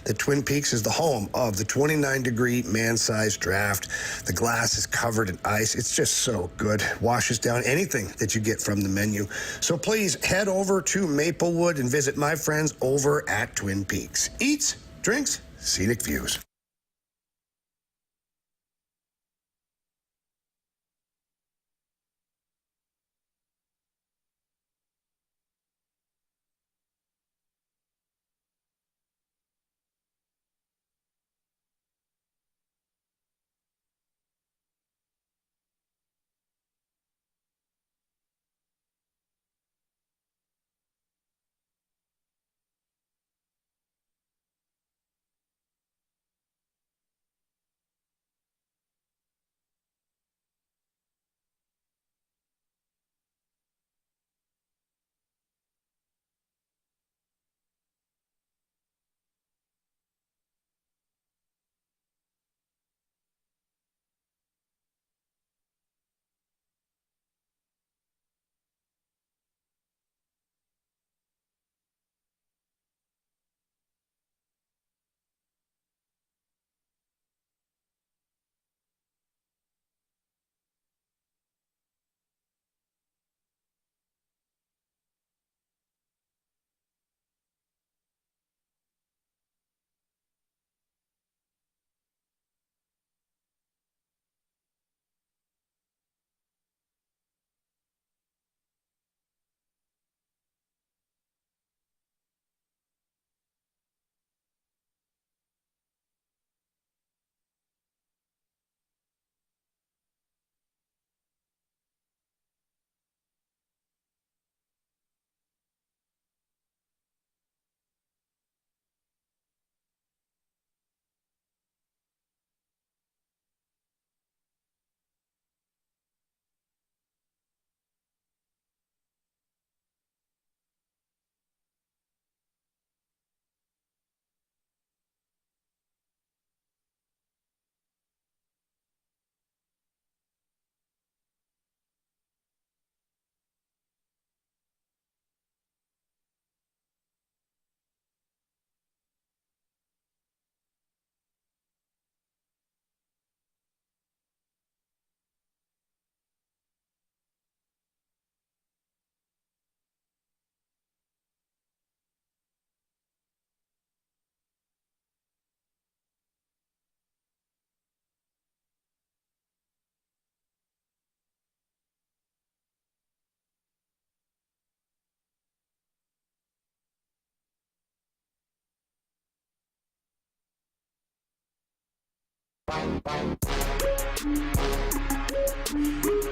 L: that Twin Peaks is the home of the 29-degree man-sized draft. The glass is covered in ice. It's just so good. Washes down anything that you get from the menu. So please head over to Maplewood and visit my friends over at Twin Peaks. Eats, drinks, scenic views.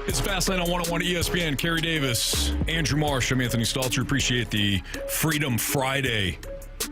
E: It's Fastlane on 101 ESPN. Carey Davis, Andrew Marsh, I'm Anthony Stalter. Appreciate the Freedom Friday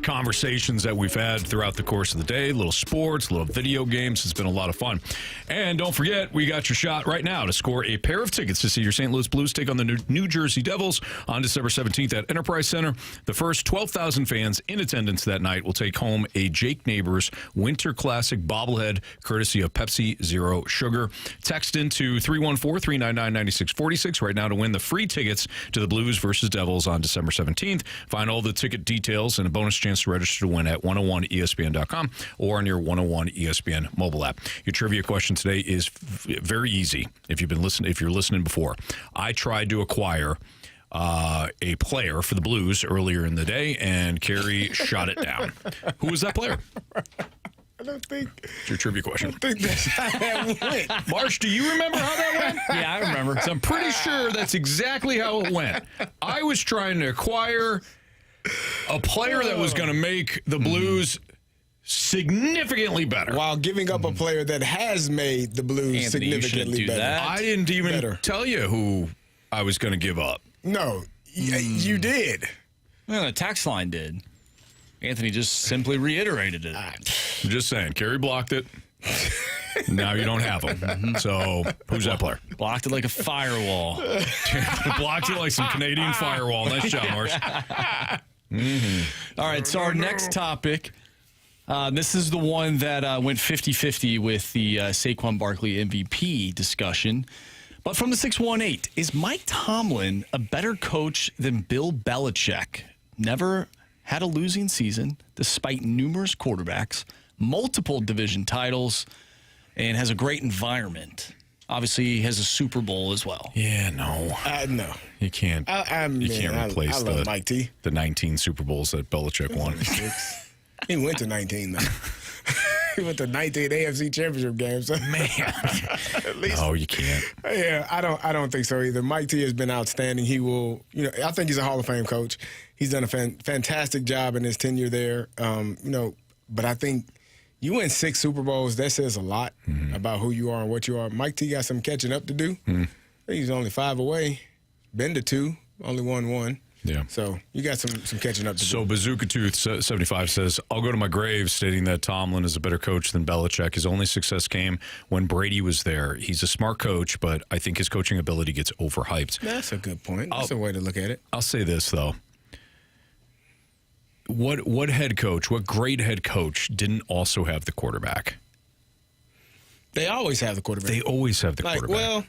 E: conversations that we've had throughout the course of the day. Little sports, little video games. It's been a lot of fun. And don't forget, we got your shot right now to score a pair of tickets to see your St. Louis Blues take on the New Jersey Devils on December 17th at Enterprise Center. The first 12,000 fans in attendance that night will take home a Jake Neighbors Winter Classic bobblehead, courtesy of Pepsi Zero Sugar. Text into 314-399-9646 right now to win the free tickets to the Blues versus Devils on December 17th. Find all the ticket details and a bonus chance to register to win at 101ESPN.com or on your 101 ESPN mobile app. Your trivia question today is very easy. If you're listening before, I tried to acquire a player for the Blues earlier in the day, and Carey shot it down. Who was that player?
F: I don't think.
E: It's your trivia question.
F: I don't think that's how that went.
E: Marsh, do you remember how that went?
G: Yeah, I remember.
E: So I'm pretty sure that's exactly how it went. I was trying to acquire A player that was going to make the Blues significantly better.
F: While giving up a player that has made the Blues significantly better.
E: That. I didn't even tell you who I was going to give up.
F: No, you did.
G: Well, the text line did. Anthony just simply reiterated it.
E: I'm just saying, Carey blocked it. Now you don't have him. So who's that player?
G: Blocked it like a firewall.
E: Blocked it like some Canadian firewall. Nice job, Marsh.
G: All right, so our next topic, this is the one that went 50-50 with the Saquon Barkley MVP discussion. But from the 618, is Mike Tomlin a better coach than Bill Belichick? Never had a losing season despite numerous quarterbacks, multiple division titles, and has a great environment. Obviously, he has a Super Bowl as well.
E: Yeah, no.
F: No.
E: You can't. You can't replace
F: Mike T.
E: the 19 Super Bowls that Belichick won.
F: He went to 19, though. He went to 19 AFC Championship games.
E: Man.
F: At least.
E: No, you can't.
F: Yeah, I don't think so either. Mike T has been outstanding. He will, I think he's a Hall of Fame coach. He's done a fantastic job in his tenure there. But I think you win 6 Super Bowls, that says a lot about who you are and what you are. Mike T got some catching up to do. He's only 5 away. Been to 2, only won 1.
E: Yeah.
F: So you got some catching up to do.
E: So Bazooka Tooth 75 says, I'll go to my grave stating that Tomlin is a better coach than Belichick. His only success came when Brady was there. He's a smart coach, but I think his coaching ability gets overhyped.
F: That's a good point. That's a way to look at it.
E: I'll say this, though. What head coach, what great head coach didn't also have the quarterback?
F: They always have the quarterback.
E: They always have the quarterback.
F: Well,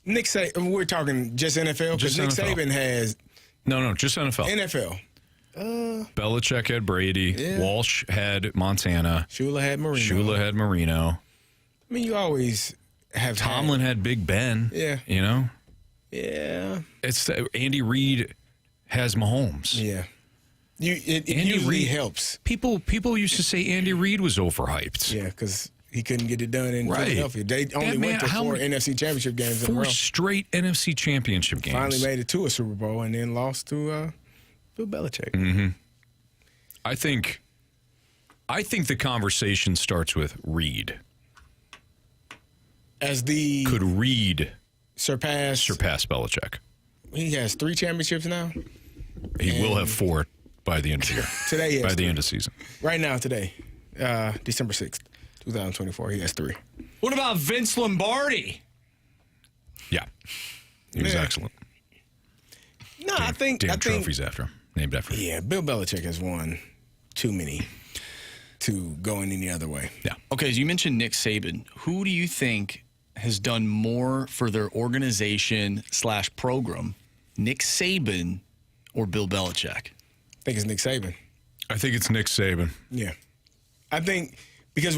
F: Nick Saban, we're talking just NFL? Because Nick Saban has...
E: No, just NFL.
F: NFL.
E: Belichick had Brady. Yeah. Walsh had Montana.
F: Shula had Marino. I mean, you always have...
E: Tomlin had Big Ben.
F: Yeah.
E: Yeah. It's Andy Reid has Mahomes.
F: Yeah. It usually helps.
E: People used to say Andy Reid was overhyped.
F: Yeah, because he couldn't get it done in Philadelphia. They only went to 4 NFC Championship games in a row.
E: 4 straight NFC Championship games.
F: Finally made it to a Super Bowl and then lost to Bill Belichick.
E: Mm-hmm. I think the conversation starts with Reid. Could Reid surpass Belichick?
F: He has 3 championships now.
E: He will have 4 by the end of the year.
F: Today, yes.
E: By the end of the season.
F: Right now, today, December 6th, 2024, he has 3.
G: What about Vince Lombardi?
E: Yeah. He was excellent.
F: No, I think
E: trophies after him, named after him.
F: Yeah, Bill Belichick has won too many to go in any other way.
E: Yeah.
G: Okay, so you mentioned Nick Saban. Who do you think has done more for their organization / program, Nick Saban or Bill Belichick?
F: I think it's Nick Saban.
E: I think it's Nick Saban.
F: Yeah. I think because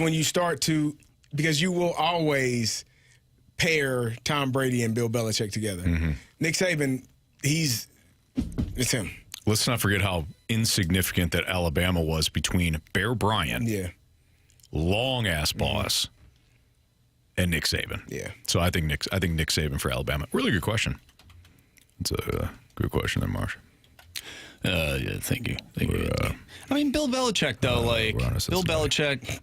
F: because you will always pair Tom Brady and Bill Belichick together.
E: Mm-hmm.
F: Nick Saban, it's him.
E: Let's not forget how insignificant that Alabama was between Bear Bryant, long-ass boss, and Nick Saban.
F: Yeah.
E: So I think Nick Saban for Alabama. Really good question. It's a good question there, Marsh.
G: Yeah, thank you. I mean, Bill Belichick, though, Bill Belichick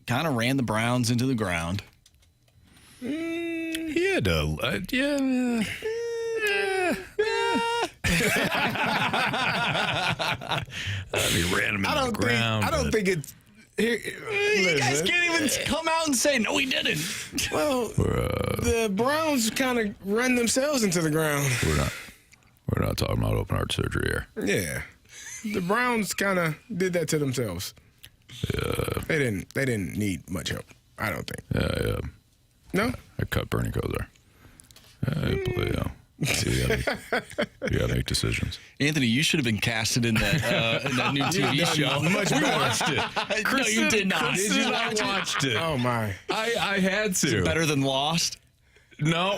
G: kind of ran the Browns into the ground.
E: He had to, yeah. He ran him into the ground.
F: I don't think it's...
G: You guys can't even come out and say, no, he didn't.
F: Well, the Browns kind of run themselves into the ground.
E: We're not talking about open heart surgery here.
F: Yeah. The Browns kind of did that to themselves.
E: Yeah.
F: They didn't need much help, I don't think.
E: Yeah.
F: No?
E: I cut Bernie Kosar. You gotta make decisions.
G: Anthony, you should have been casted in that new TV show.
E: We watched it.
G: No, you did not.
E: Did you watch it? Watched it.
F: Oh, my.
E: I had to.
G: Is it better than Lost?
E: No.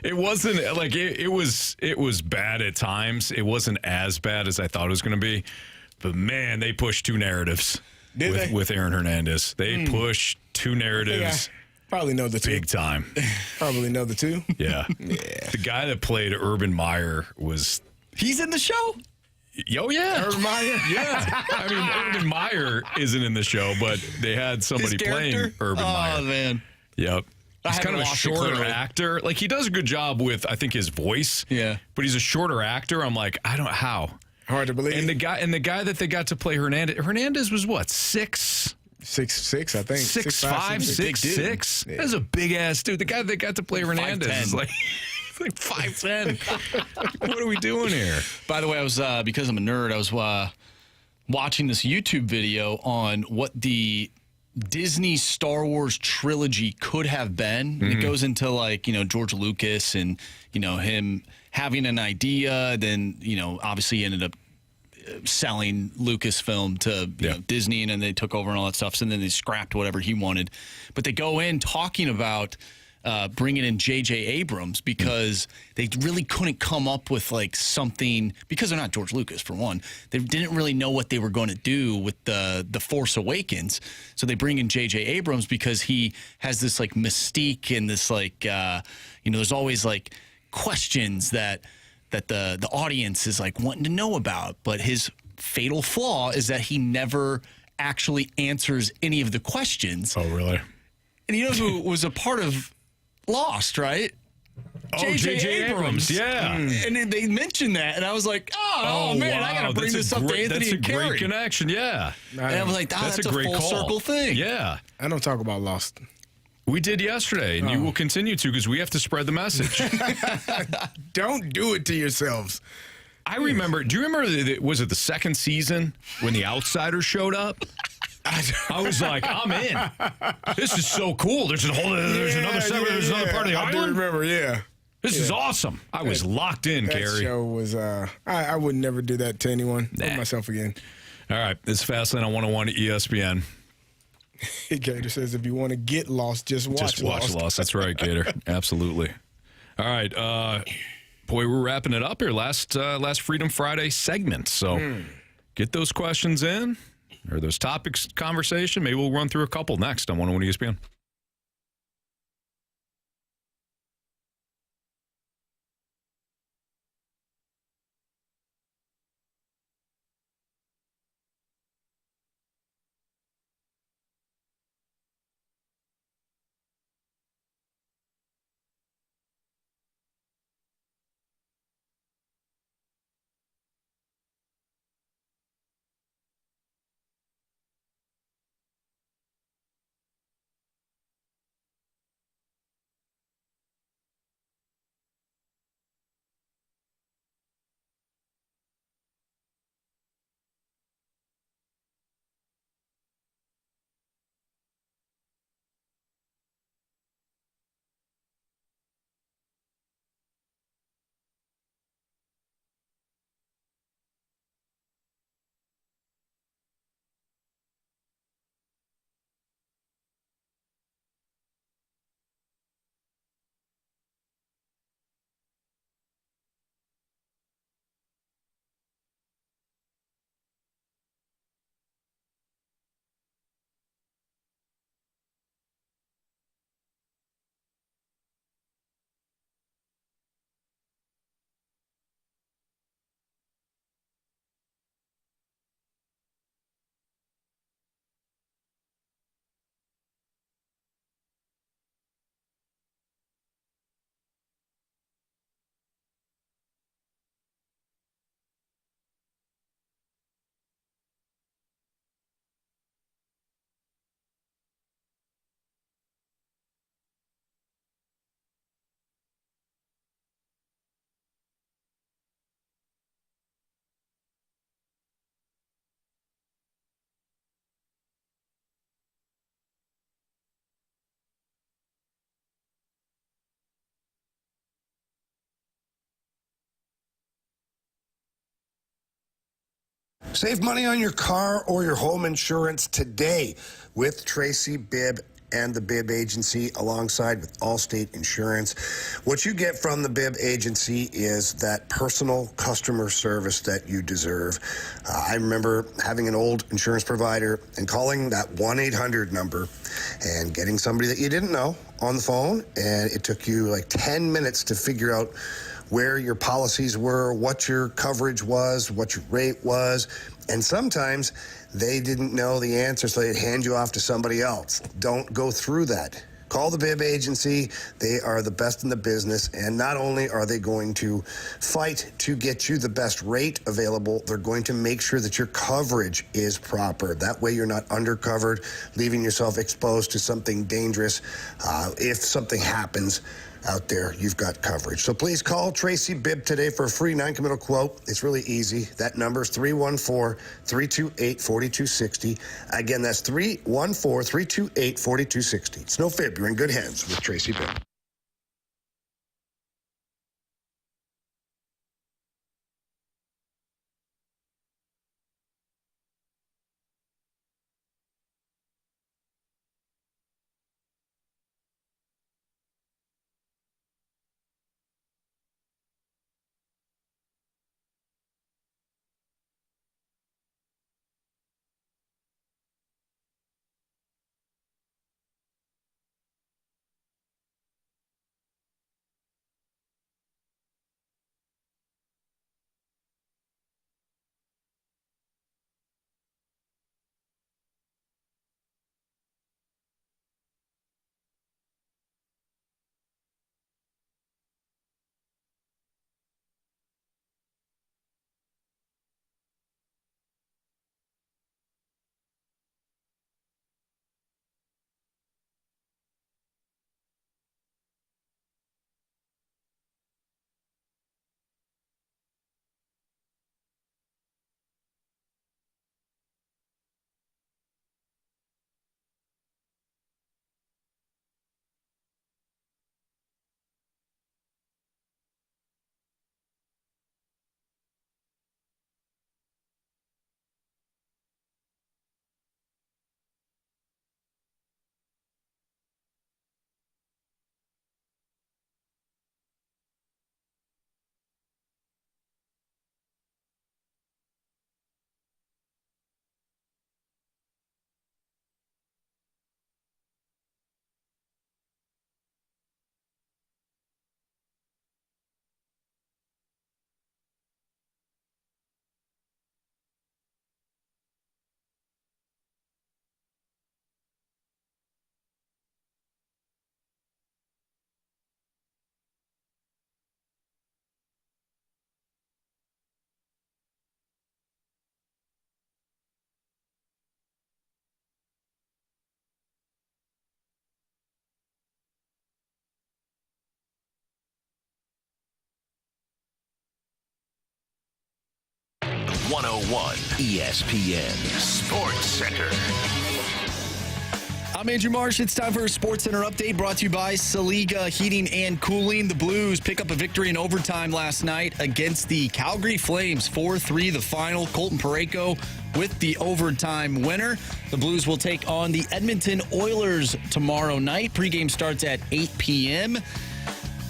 E: It wasn't like it was bad at times. It wasn't as bad as I thought it was going to be. But man, they pushed 2 narratives with Aaron Hernandez. They pushed 2 narratives.
F: Probably know the 2.
E: Big time.
F: Probably know the 2.
E: Yeah. The guy that played Urban Meyer was
G: He's in the show?
E: Oh, yeah.
F: Urban Meyer?
E: Yeah. I mean, Urban Meyer isn't in the show, but they had somebody playing Urban Meyer.
G: Oh, man.
E: Yep. He's kind of a shorter
G: clearly.
E: actor. Like, he does a good job with, I think, his voice.
G: Yeah.
E: But he's a shorter actor. I'm like, how?
F: Hard to believe.
E: And the guy that they got to play Hernandez was what, 6'6", I think. 6'5", 6'6".
F: Yeah.
E: That's a big ass dude. The guy that got to play Hernandez
G: 5'10".
E: is like 5'10". What are we doing here?
G: By the way, I was because I'm a nerd, I was watching this YouTube video on what the Disney Star Wars trilogy could have been.
E: Mm-hmm.
G: It goes into like, George Lucas and, him having an idea. Then, obviously he ended up selling Lucasfilm to Disney, and then they took over and all that stuff. So then they scrapped whatever he wanted. But they go in talking about bringing in J.J. Abrams because they really couldn't come up with like something, because they're not George Lucas, for one. They didn't really know what they were going to do with the Force Awakens. So they bring in J.J. Abrams because he has this like mystique and this like, there's always like questions that the audience is like wanting to know about. But his fatal flaw is that he never actually answers any of the questions.
E: Oh, really?
G: And you know who was a part of Lost, right?
E: J.J. Abrams. Yeah.
G: And they mentioned that, and I was like, oh man,
E: wow.
G: I got to bring this up to Anthony and Carey.
E: That's a great connection, yeah.
G: And I was like, that's a
E: great
G: full
E: call.
G: circle thing.
E: Yeah.
F: I don't talk about Lost.
E: We did yesterday, and you will continue to because we have to spread the message.
F: Don't do it to yourselves.
E: I remember, do you remember, was it the second season when the Outsiders showed up? I was like, I'm in. This is so cool. There's another segment, there's another part of the island.
F: I do remember, yeah.
E: This is awesome. I was locked in,
F: That
E: Carey.
F: show was, I would never do that to anyone. Or myself again.
E: All right, it's Fastlane on 101 at ESPN.
F: Gator says if you want to get lost, just watch
E: Lost. That's right, Gator. Absolutely. All right. Boy, we're wrapping it up here. Last Freedom Friday segment. So get those questions in, or those topics conversation. Maybe we'll run through a couple next on 101 ESPN.
L: Save money on your car or your home insurance today with Tracy Bibb and the Bibb Agency alongside with Allstate Insurance. What you get from the Bibb Agency is that personal customer service that you deserve. I remember having an old insurance provider and calling that 1-800 number and getting somebody that you didn't know on the phone, and it took you like 10 minutes to figure out where your policies were, what your coverage was, what your rate was. And sometimes they didn't know the answer, so they'd hand you off to somebody else. Don't go through that. Call the Bibb Agency. They are the best in the business, and not only are they going to fight to get you the best rate available, they're going to make sure that your coverage is proper. That way you're not undercovered, leaving yourself exposed to something dangerous. If something happens out there, you've got coverage. So please call Tracy Bibb today for a free non-committal quote. It's really easy. That number is 314-328-4260. Again, that's 314-328-4260. It's no fib. You're in good hands with Tracy Bibb.
H: ESPN Sports Center.
G: I'm Andrew Marsh. It's time for a Sports Center update brought to you by Saliga Heating and Cooling. The Blues pick up a victory in overtime last night against the Calgary Flames. 4-3 the final. Colton Parayko with the overtime winner. The Blues will take on the Edmonton Oilers tomorrow night. Pregame starts at 8 p.m.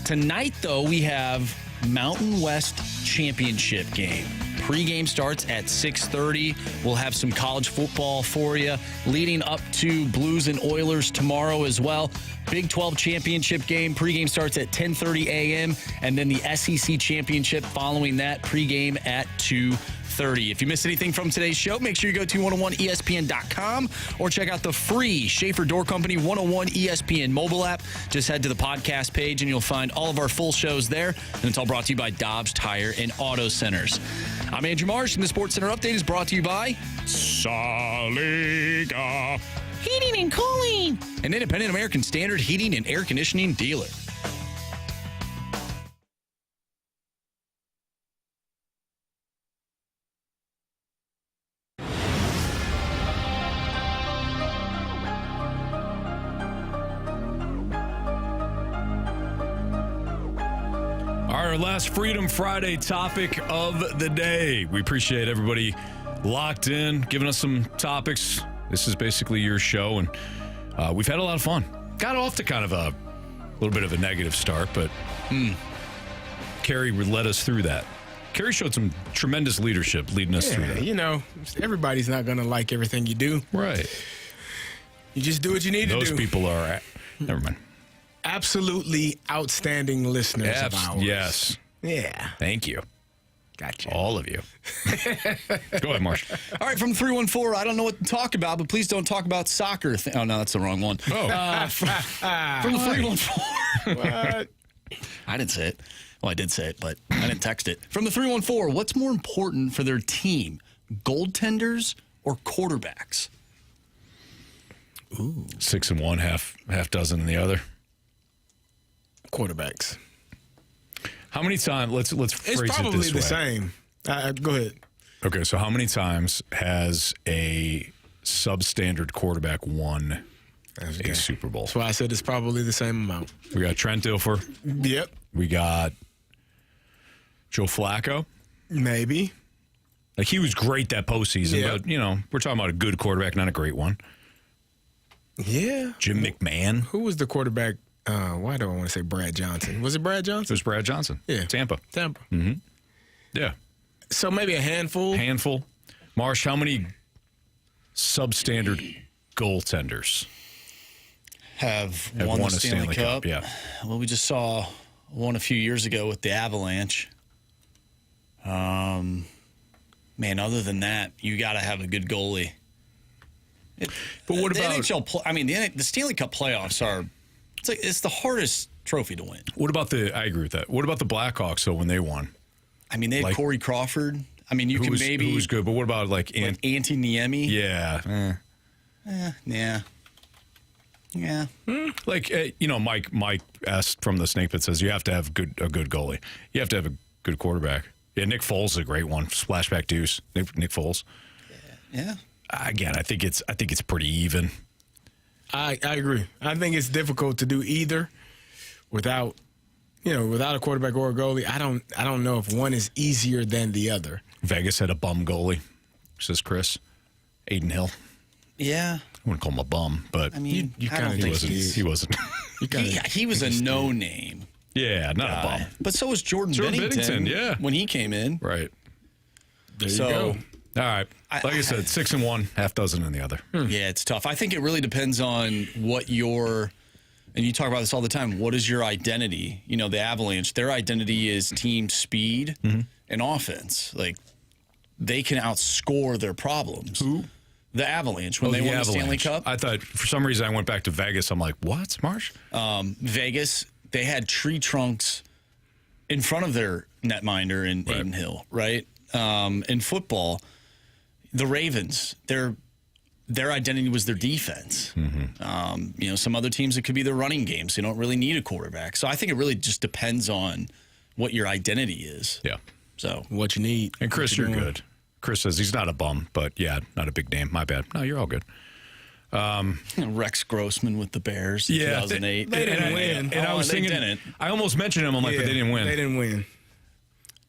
G: Tonight, though, we have Mountain West Championship game. Pregame starts at 6:30. We'll have some college football for you leading up to Blues and Oilers tomorrow as well. Big 12 championship game. Pregame starts at 10:30 a.m. and then the SEC championship following that. Pregame at 2:30. If you missed anything from today's show, make sure you go to 101ESPN.com or check out the free Schaefer Door Company 101 ESPN mobile app. Just head to the podcast page and you'll find all of our full shows there. And it's all brought to you by Dobbs Tire and Auto Centers. I'm Andrew Marsh, and the Sports Center update is brought to you by Saliga Heating and Cooling, an independent American Standard heating and air conditioning dealer. Our last Freedom Friday topic of the day. We appreciate everybody locked in, giving us some topics. This is basically your show, and we've had a lot of fun. Got off to kind of a little bit of a negative start, but Carey led us through that. Carey showed some tremendous leadership leading us through that.
F: You know, everybody's not going to like everything you do.
E: Right.
F: You just do what you need to do.
E: Those people are, never mind.
F: Absolutely outstanding listeners of ours.
E: Yes.
F: Yeah.
E: Thank you.
F: Gotcha.
E: All of you. Go ahead, Marsh.
G: All right, from 314, I don't know what to talk about, but please don't talk about soccer. Oh, no, that's the wrong one.
E: Oh.
G: From the 314.
F: What?
G: I didn't say it. Well, I did say it, but I didn't text it. From the 314, what's more important for their team, goaltenders or quarterbacks?
E: Ooh. 6 and 1, half dozen in the other.
F: Quarterbacks.
E: How many times? Let's phrase it this way.
F: It's probably the same. Go ahead.
E: Okay, so how many times has a substandard quarterback won a Super Bowl?
F: That's why I said it's probably the same amount.
E: We got Trent Dilfer.
F: Yep.
E: We got Joe Flacco.
F: Maybe.
E: Like, he was great that postseason,
F: Yep.
E: but, we're talking about a good quarterback, not a great one.
F: Yeah.
E: Jim McMahon.
F: Who was the quarterback? Why do I want to say Brad Johnson? Was it Brad Johnson?
E: It was Brad Johnson.
F: Yeah.
E: Tampa.
F: Mm-hmm.
E: Yeah.
F: So maybe a handful.
E: Marsh, how many substandard goaltenders
G: Have won the Stanley Cup?
E: Yeah.
G: Well, we just saw one a few years ago with the Avalanche. Man, other than that, you got to have a good goalie.
E: But what
G: the
E: about
G: NHL? The Stanley Cup playoffs are. It's the hardest trophy to win.
E: What about I agree with that. What about the Blackhawks, though, when they won?
G: I mean, they had Corey Crawford. I mean, who was
E: good, but what about Antti
G: Niemi?
E: Yeah.
G: Yeah.
E: Mike asked from the Snake Pit says you have to have a good goalie. You have to have a good quarterback. Yeah, Nick Foles is a great one. Splashback deuce. Nick Foles.
G: Yeah.
E: Again, I think it's pretty even.
F: I agree. I think it's difficult to do either without a quarterback or a goalie. I don't know if one is easier than the other.
E: Vegas had a bum goalie, says Chris. Aiden Hill.
G: Yeah.
E: I wouldn't call him a bum, but
G: I mean,
E: he wasn't.
G: He was a no-name.
E: Yeah, not a bum.
G: But so was Jordan Bennington.
E: Yeah,
G: when he came in.
E: Right.
F: There you go.
E: All right. Like I said, 6 and 1, half dozen in the other.
G: Yeah, it's tough. I think it really depends on what and you talk about this all the time, what is your identity? The Avalanche, their identity is team speed and offense. Like, they can outscore their problems.
E: Who?
G: The Avalanche, when they won the Stanley Cup.
E: I thought, for some reason, I went back to Vegas. I'm like, what, Marsh?
G: Vegas, they had tree trunks in front of their netminder in Aiden Hill, right? In football, the Ravens, their identity was their defense. Some other teams, it could be their running games. They don't really need a quarterback. So I think it really just depends on what your identity is.
E: Yeah.
G: So
F: what you need.
E: And Chris, you're good. Chris says he's not a bum, but yeah, not a big name. My bad. No, you're all good.
G: Rex Grossman with the Bears in 2008.
F: They didn't win.
E: And I was thinking, I almost mentioned him. I'm like, but they didn't win.
F: They didn't win.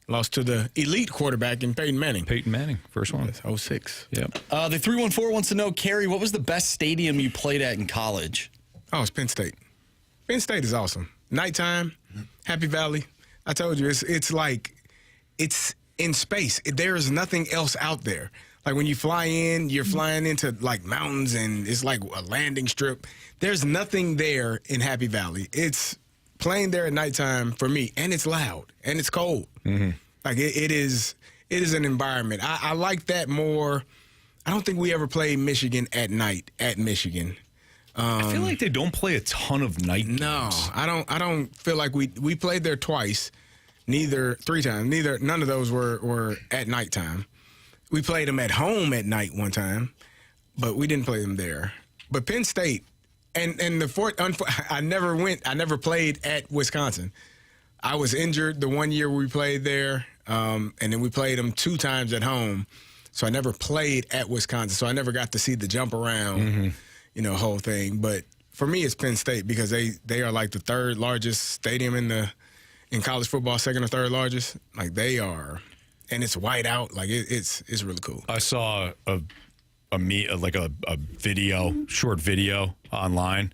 F: Lost to the elite quarterback in Peyton Manning.
E: Peyton Manning, first one.
F: 06.
E: Yep.
G: The 314 wants to know, Carey, what was the best stadium you played at in college?
F: Oh, it's Penn State. Penn State is awesome. Nighttime, Happy Valley. I told you, it's like, it's in space. There is nothing else out there. Like when you fly in, you're flying into like mountains and it's like a landing strip. There's nothing there in Happy Valley. It's playing there at nighttime for me, and it's loud and it's cold. Like it is an environment. I like that more. I don't think we ever played Michigan at night at Michigan.
E: I feel like they don't play a ton of night games.
F: No, I don't feel like we played there twice. Three times. None of those were at nighttime. We played them at home at night one time, but we didn't play them there. But Penn State and I never played at Wisconsin. I was injured the one year we played there, and then we played them 2 times at home. So I never played at Wisconsin. So I never got to see the jump around, whole thing. But for me, it's Penn State because they are like the 3rd largest stadium in college football, 2nd or 3rd largest. Like they are, and it's white out. Like it's really cool.
E: I saw a short video online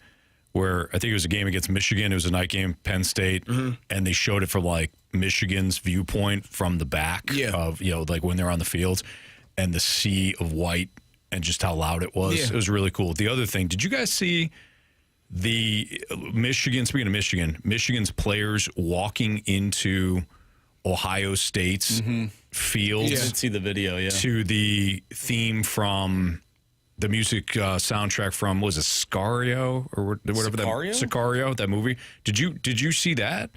E: where I think it was a game against Michigan. It was a night game, Penn State, and they showed it from like Michigan's viewpoint from the back of, like when they're on the field, and the sea of white and just how loud it was. It was really cool. The other thing, did you guys see the Michigan's players walking into Ohio State's fields.
G: Yeah, I did see the video, yeah.
E: To the theme from the music soundtrack from, was it Sicario or whatever Sicario, that movie? Did you see that?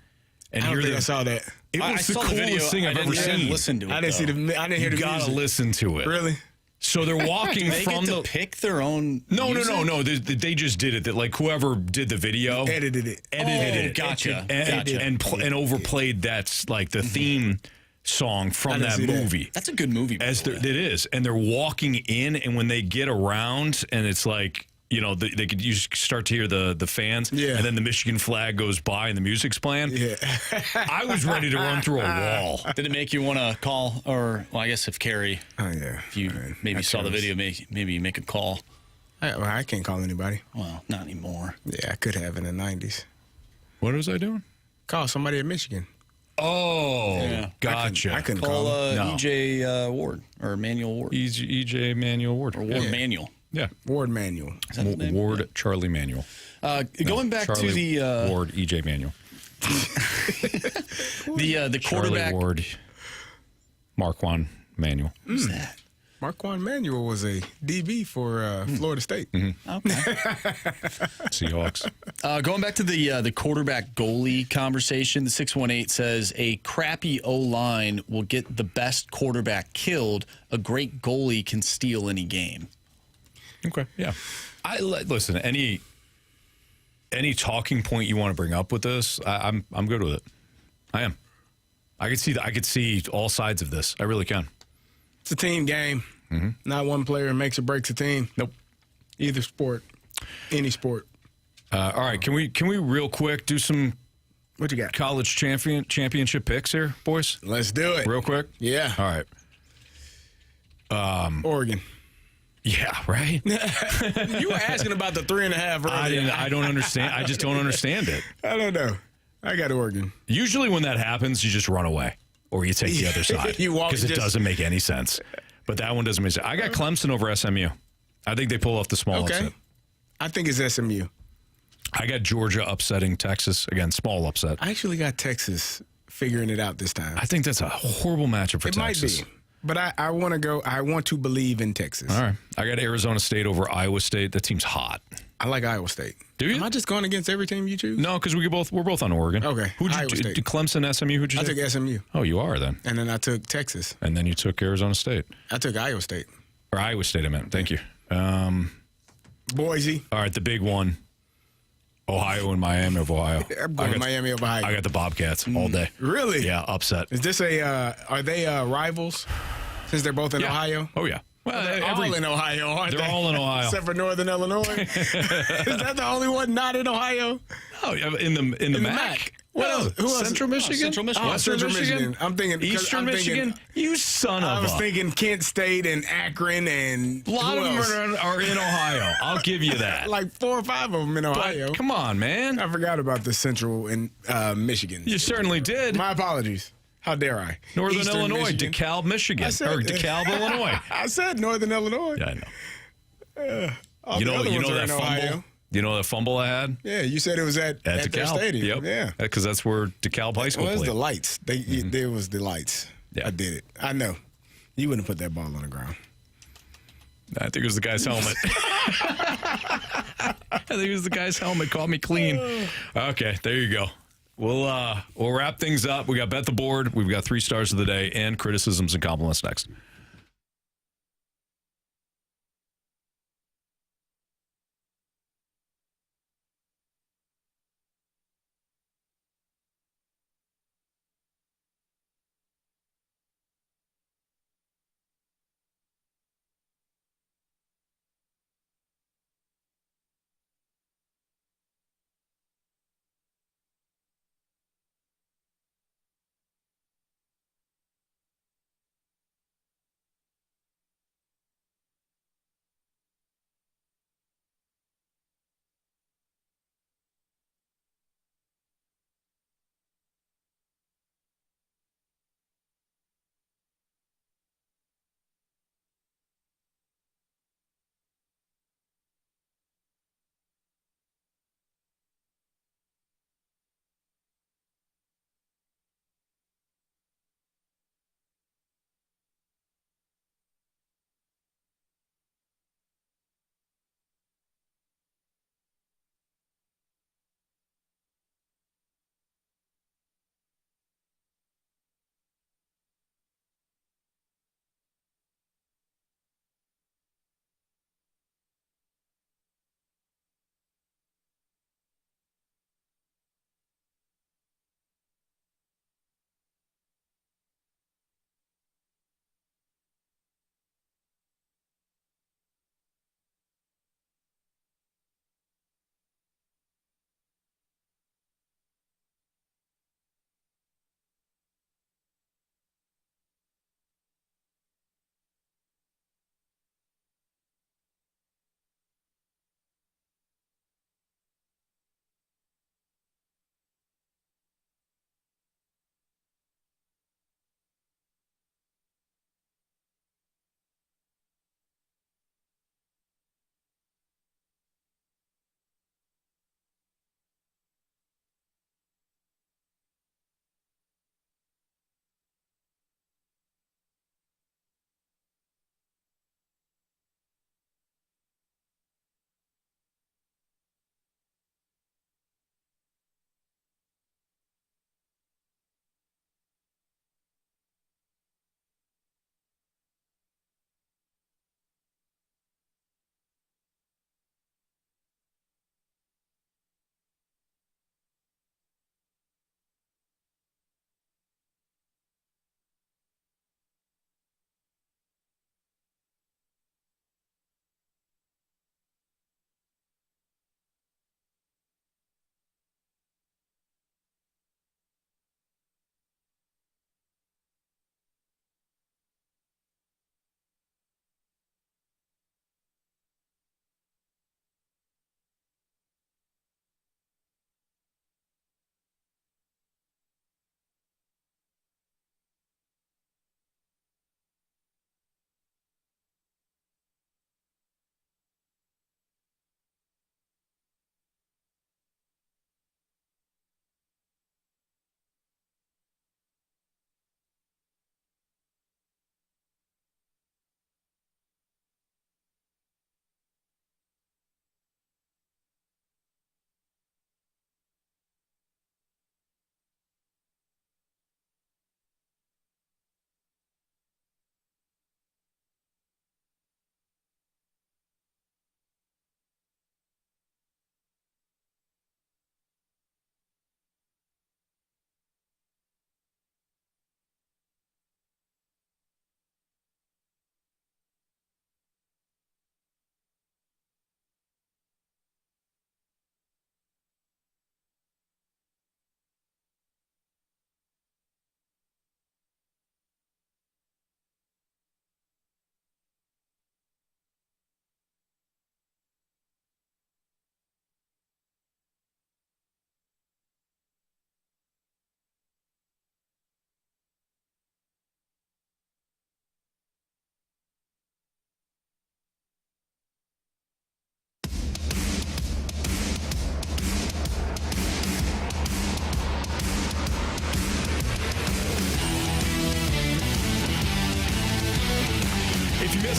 E: And
F: I don't think I saw that.
E: It was the coolest thing I've ever seen.
G: Listen to it.
F: I didn't hear the music.
E: You gotta listen to it.
F: Really?
E: So they're walking
G: they
E: from
G: get to pick their own.
E: No. They just did it. That like whoever did the video
F: edited it.
G: Gotcha.
E: And overplayed that's like the theme song from that movie.
G: That's a good movie.
E: It is, and they're walking in, and when they get around, and it's like, you know, you start to hear the fans, and then the Michigan flag goes by and the music's playing. Yeah, I was ready to run through a wall.
G: Did it make you want to call, or I guess if Carey, if you maybe saw the video, maybe you make a call.
F: I can't call anybody.
G: Well, not anymore.
F: Yeah, I could have in the 90s.
E: What was I doing?
F: Call somebody at Michigan.
E: Oh,
G: yeah.
E: Gotcha.
F: I couldn't
G: call
F: no.
G: EJ Ward or Manuel Ward.
E: EJ Manuel Ward.
G: Or Ward Manuel.
E: Yeah.
F: Ward Manuel.
E: Ward Charlie Manuel.
G: Going back
E: Charlie
G: to the
E: Ward EJ Manuel.
G: the quarterback.
E: Charlie Ward
G: Marquand
E: Manuel.
G: Who's that?
F: Marquand Manuel was a DB for Florida State.
G: Okay.
E: Seahawks.
G: Going back to the quarterback goalie conversation, the 618 says a crappy O-line will get the best quarterback killed. A great goalie can steal any game.
E: Okay. Yeah. Listen. Any talking point you want to bring up with this, I'm good with it. I am. I could see all sides of this. I really can.
F: It's a team game. Not one player makes or breaks a team.
E: Nope.
F: Either sport, any sport.
E: All right. Can we real quick do some
F: what you got?
E: College championship picks here, boys?
F: Let's do it.
E: Real quick.
F: Yeah.
E: All right.
F: Oregon.
E: Yeah, right?
F: You were asking about the 3.5 earlier.
E: I don't understand. I just don't understand it.
F: I don't know. I got Oregon.
E: Usually when that happens, you just run away or you take the other side because it doesn't make any sense. But that one doesn't make sense. I got Clemson over SMU. I think they pull off the small upset.
F: I think it's SMU.
E: I got Georgia upsetting Texas. Again, small upset.
F: I actually got Texas figuring it out this time.
E: I think that's a horrible matchup for Texas.
F: It might be. But I want to go. I want to believe in Texas.
E: All right. I got Arizona State over Iowa State. That team's hot.
F: I like Iowa State.
E: Do you?
F: Am I just going against every team you choose?
E: No, because we're both on Oregon.
F: Okay.
E: Iowa State. Clemson, SMU? Who'd you take?
F: I took SMU.
E: Oh, you are then.
F: And then I took Texas.
E: And then you took Arizona State.
F: I took Iowa State.
E: Or Iowa State, I meant. Thank you.
F: Boise.
E: All right, the big one. Ohio and Miami of Ohio.
F: I'm going Miami of Ohio.
E: I got the Bobcats all day.
F: Really?
E: Yeah, upset.
F: Is this are they rivals? Since they're both in Ohio?
E: Oh, yeah.
F: Well, they're all in Ohio, aren't they?
E: They're all in Ohio.
F: Except for Northern Illinois. Is that the only one not in Ohio?
E: Oh, in the MAC.
F: What else? Who else?
E: Central Michigan?
G: Central Michigan.
E: Western Michigan?
F: I'm thinking
E: Eastern Michigan? You son of a...
F: I was thinking Kent State and Akron and...
E: A lot of them are in Ohio. I'll give you that.
F: Like 4 or 5 of them in Ohio.
E: But, come on, man.
F: I forgot about the Central and Michigan.
E: You certainly did.
F: My apologies. How dare I?
E: Northern
F: Eastern
E: Illinois,
F: Michigan.
E: DeKalb, Michigan. Or DeKalb, Illinois.
F: I said Northern Illinois.
E: Yeah, I know.
F: You know
E: that fumble?
F: Ohio.
E: You know that fumble I had?
F: Yeah, you said it was at their
E: DeKalb.
F: stadium.
E: Yep.
F: Yeah.
E: Because that's where DeKalb High School
F: Well, it was
E: played.
F: the lights. There was the lights.
E: Yeah.
F: I did it. I know. You wouldn't put that ball on the ground.
E: I think it was the guy's helmet. I think it was the guy's helmet. Caught me clean. Okay, there you go. We'll wrap things up. We got Bet the Board. We've got 3 stars of the day and criticisms and compliments next.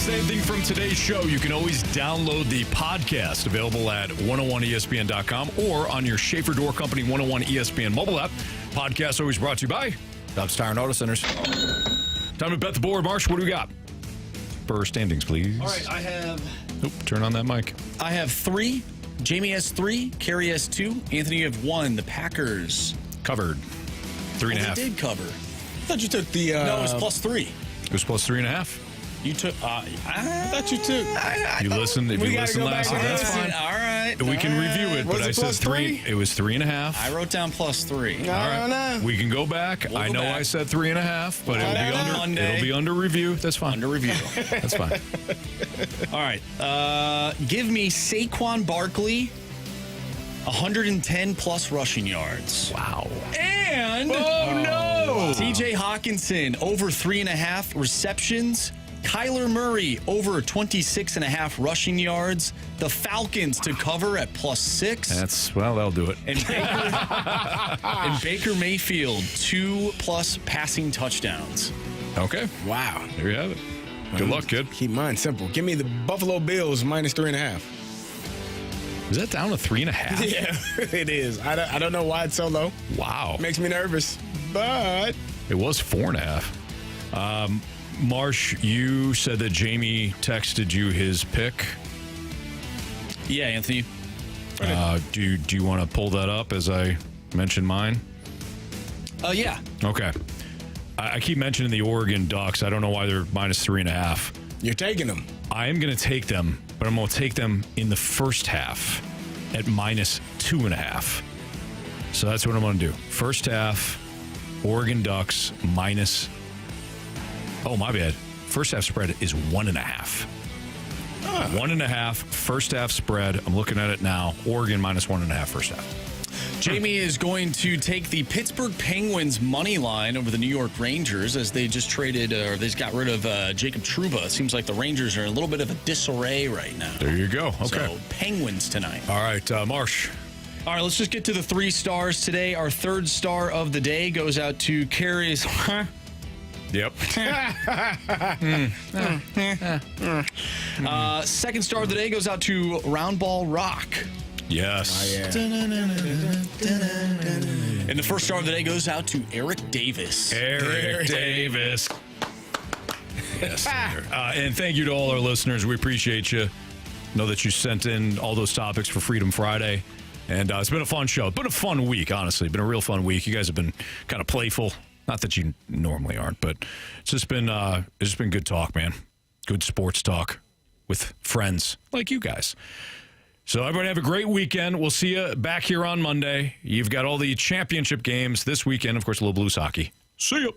E: missed anything from today's show, you can always download the podcast available at 101ESPN.com or on your Schaefer Door Company 101 ESPN mobile app. Podcast always brought to you by Dobbs Tire and Auto Centers. Time to bet the board. Marsh, what do we got? For standings, please.
G: All right, I have...
E: Oop, turn on that mic.
G: I have 3. Jamie has 3. Carey has 2. Anthony, you have 1. The Packers.
E: Covered. 3.5.
G: They did cover.
F: I thought you took the...
G: No, it was +3.
E: It was +3.5.
G: You took... I
F: thought you took...
E: You listened. If you listened last night, that's fine.
G: All right.
E: We can review it, but I said 3. It was 3.5.
G: I wrote down +3.
E: All right. We can go back. I know I said 3.5, but it'll be under review. That's fine.
G: Under review.
E: That's fine.
G: All right. Give me Saquon Barkley, 110 plus rushing yards.
E: Wow.
G: And TJ Hawkinson over 3.5 receptions. Kyler Murray over 26.5 rushing yards. The Falcons to cover at +6.
E: That'll do it.
G: And Baker Mayfield 2+ passing touchdowns.
E: Okay.
F: Wow.
E: There you have it. Good luck, kid.
F: Keep mine simple. Give me the Buffalo Bills -3.5.
E: Is that down to 3.5?
F: Yeah, it is. I don't know why it's so low.
E: Wow.
F: Makes me nervous, but...
E: It was 4.5. Marsh, you said that Jamie texted you his pick.
G: Yeah, Anthony.
E: Do you want to pull that up as I mention mine?
G: Yeah.
E: Okay. I keep mentioning the Oregon Ducks. I don't know why they're -3.5.
F: You're taking them.
E: I am going to take them, but I'm going to take them in the first half at -2.5. So that's what I'm going to do. First half, Oregon Ducks minus... Oh, my bad. First half spread is 1.5. 1.5 first half spread. I'm looking at it now. Oregon -1.5 first half.
G: Jamie is going to take the Pittsburgh Penguins money line over the New York Rangers as they just traded, or they just got rid of Jacob Trouba. It seems like the Rangers are in a little bit of a disarray right now.
E: There you go. Okay.
G: So Penguins tonight.
E: All right, Marsh.
G: All right, let's just get to the 3 stars today. Our 3rd star of the day goes out to Carey's.
E: Yep.
G: 2nd star of the day goes out to Roundball Rock.
E: Yes.
G: And the 1st star of the day goes out to Eric Davis.
E: Eric Davis. Yes. And thank you to all our listeners. We appreciate you. Know that you sent in all those topics for Freedom Friday. And it's been a fun show. It's been a fun week, honestly. Been a real fun week. You guys have been kind of playful. Not that you normally aren't, but it's just been good talk, man. Good sports talk with friends like you guys. So everybody have a great weekend. We'll see you back here on Monday. You've got all the championship games this weekend. Of course, a little Blues hockey. See you.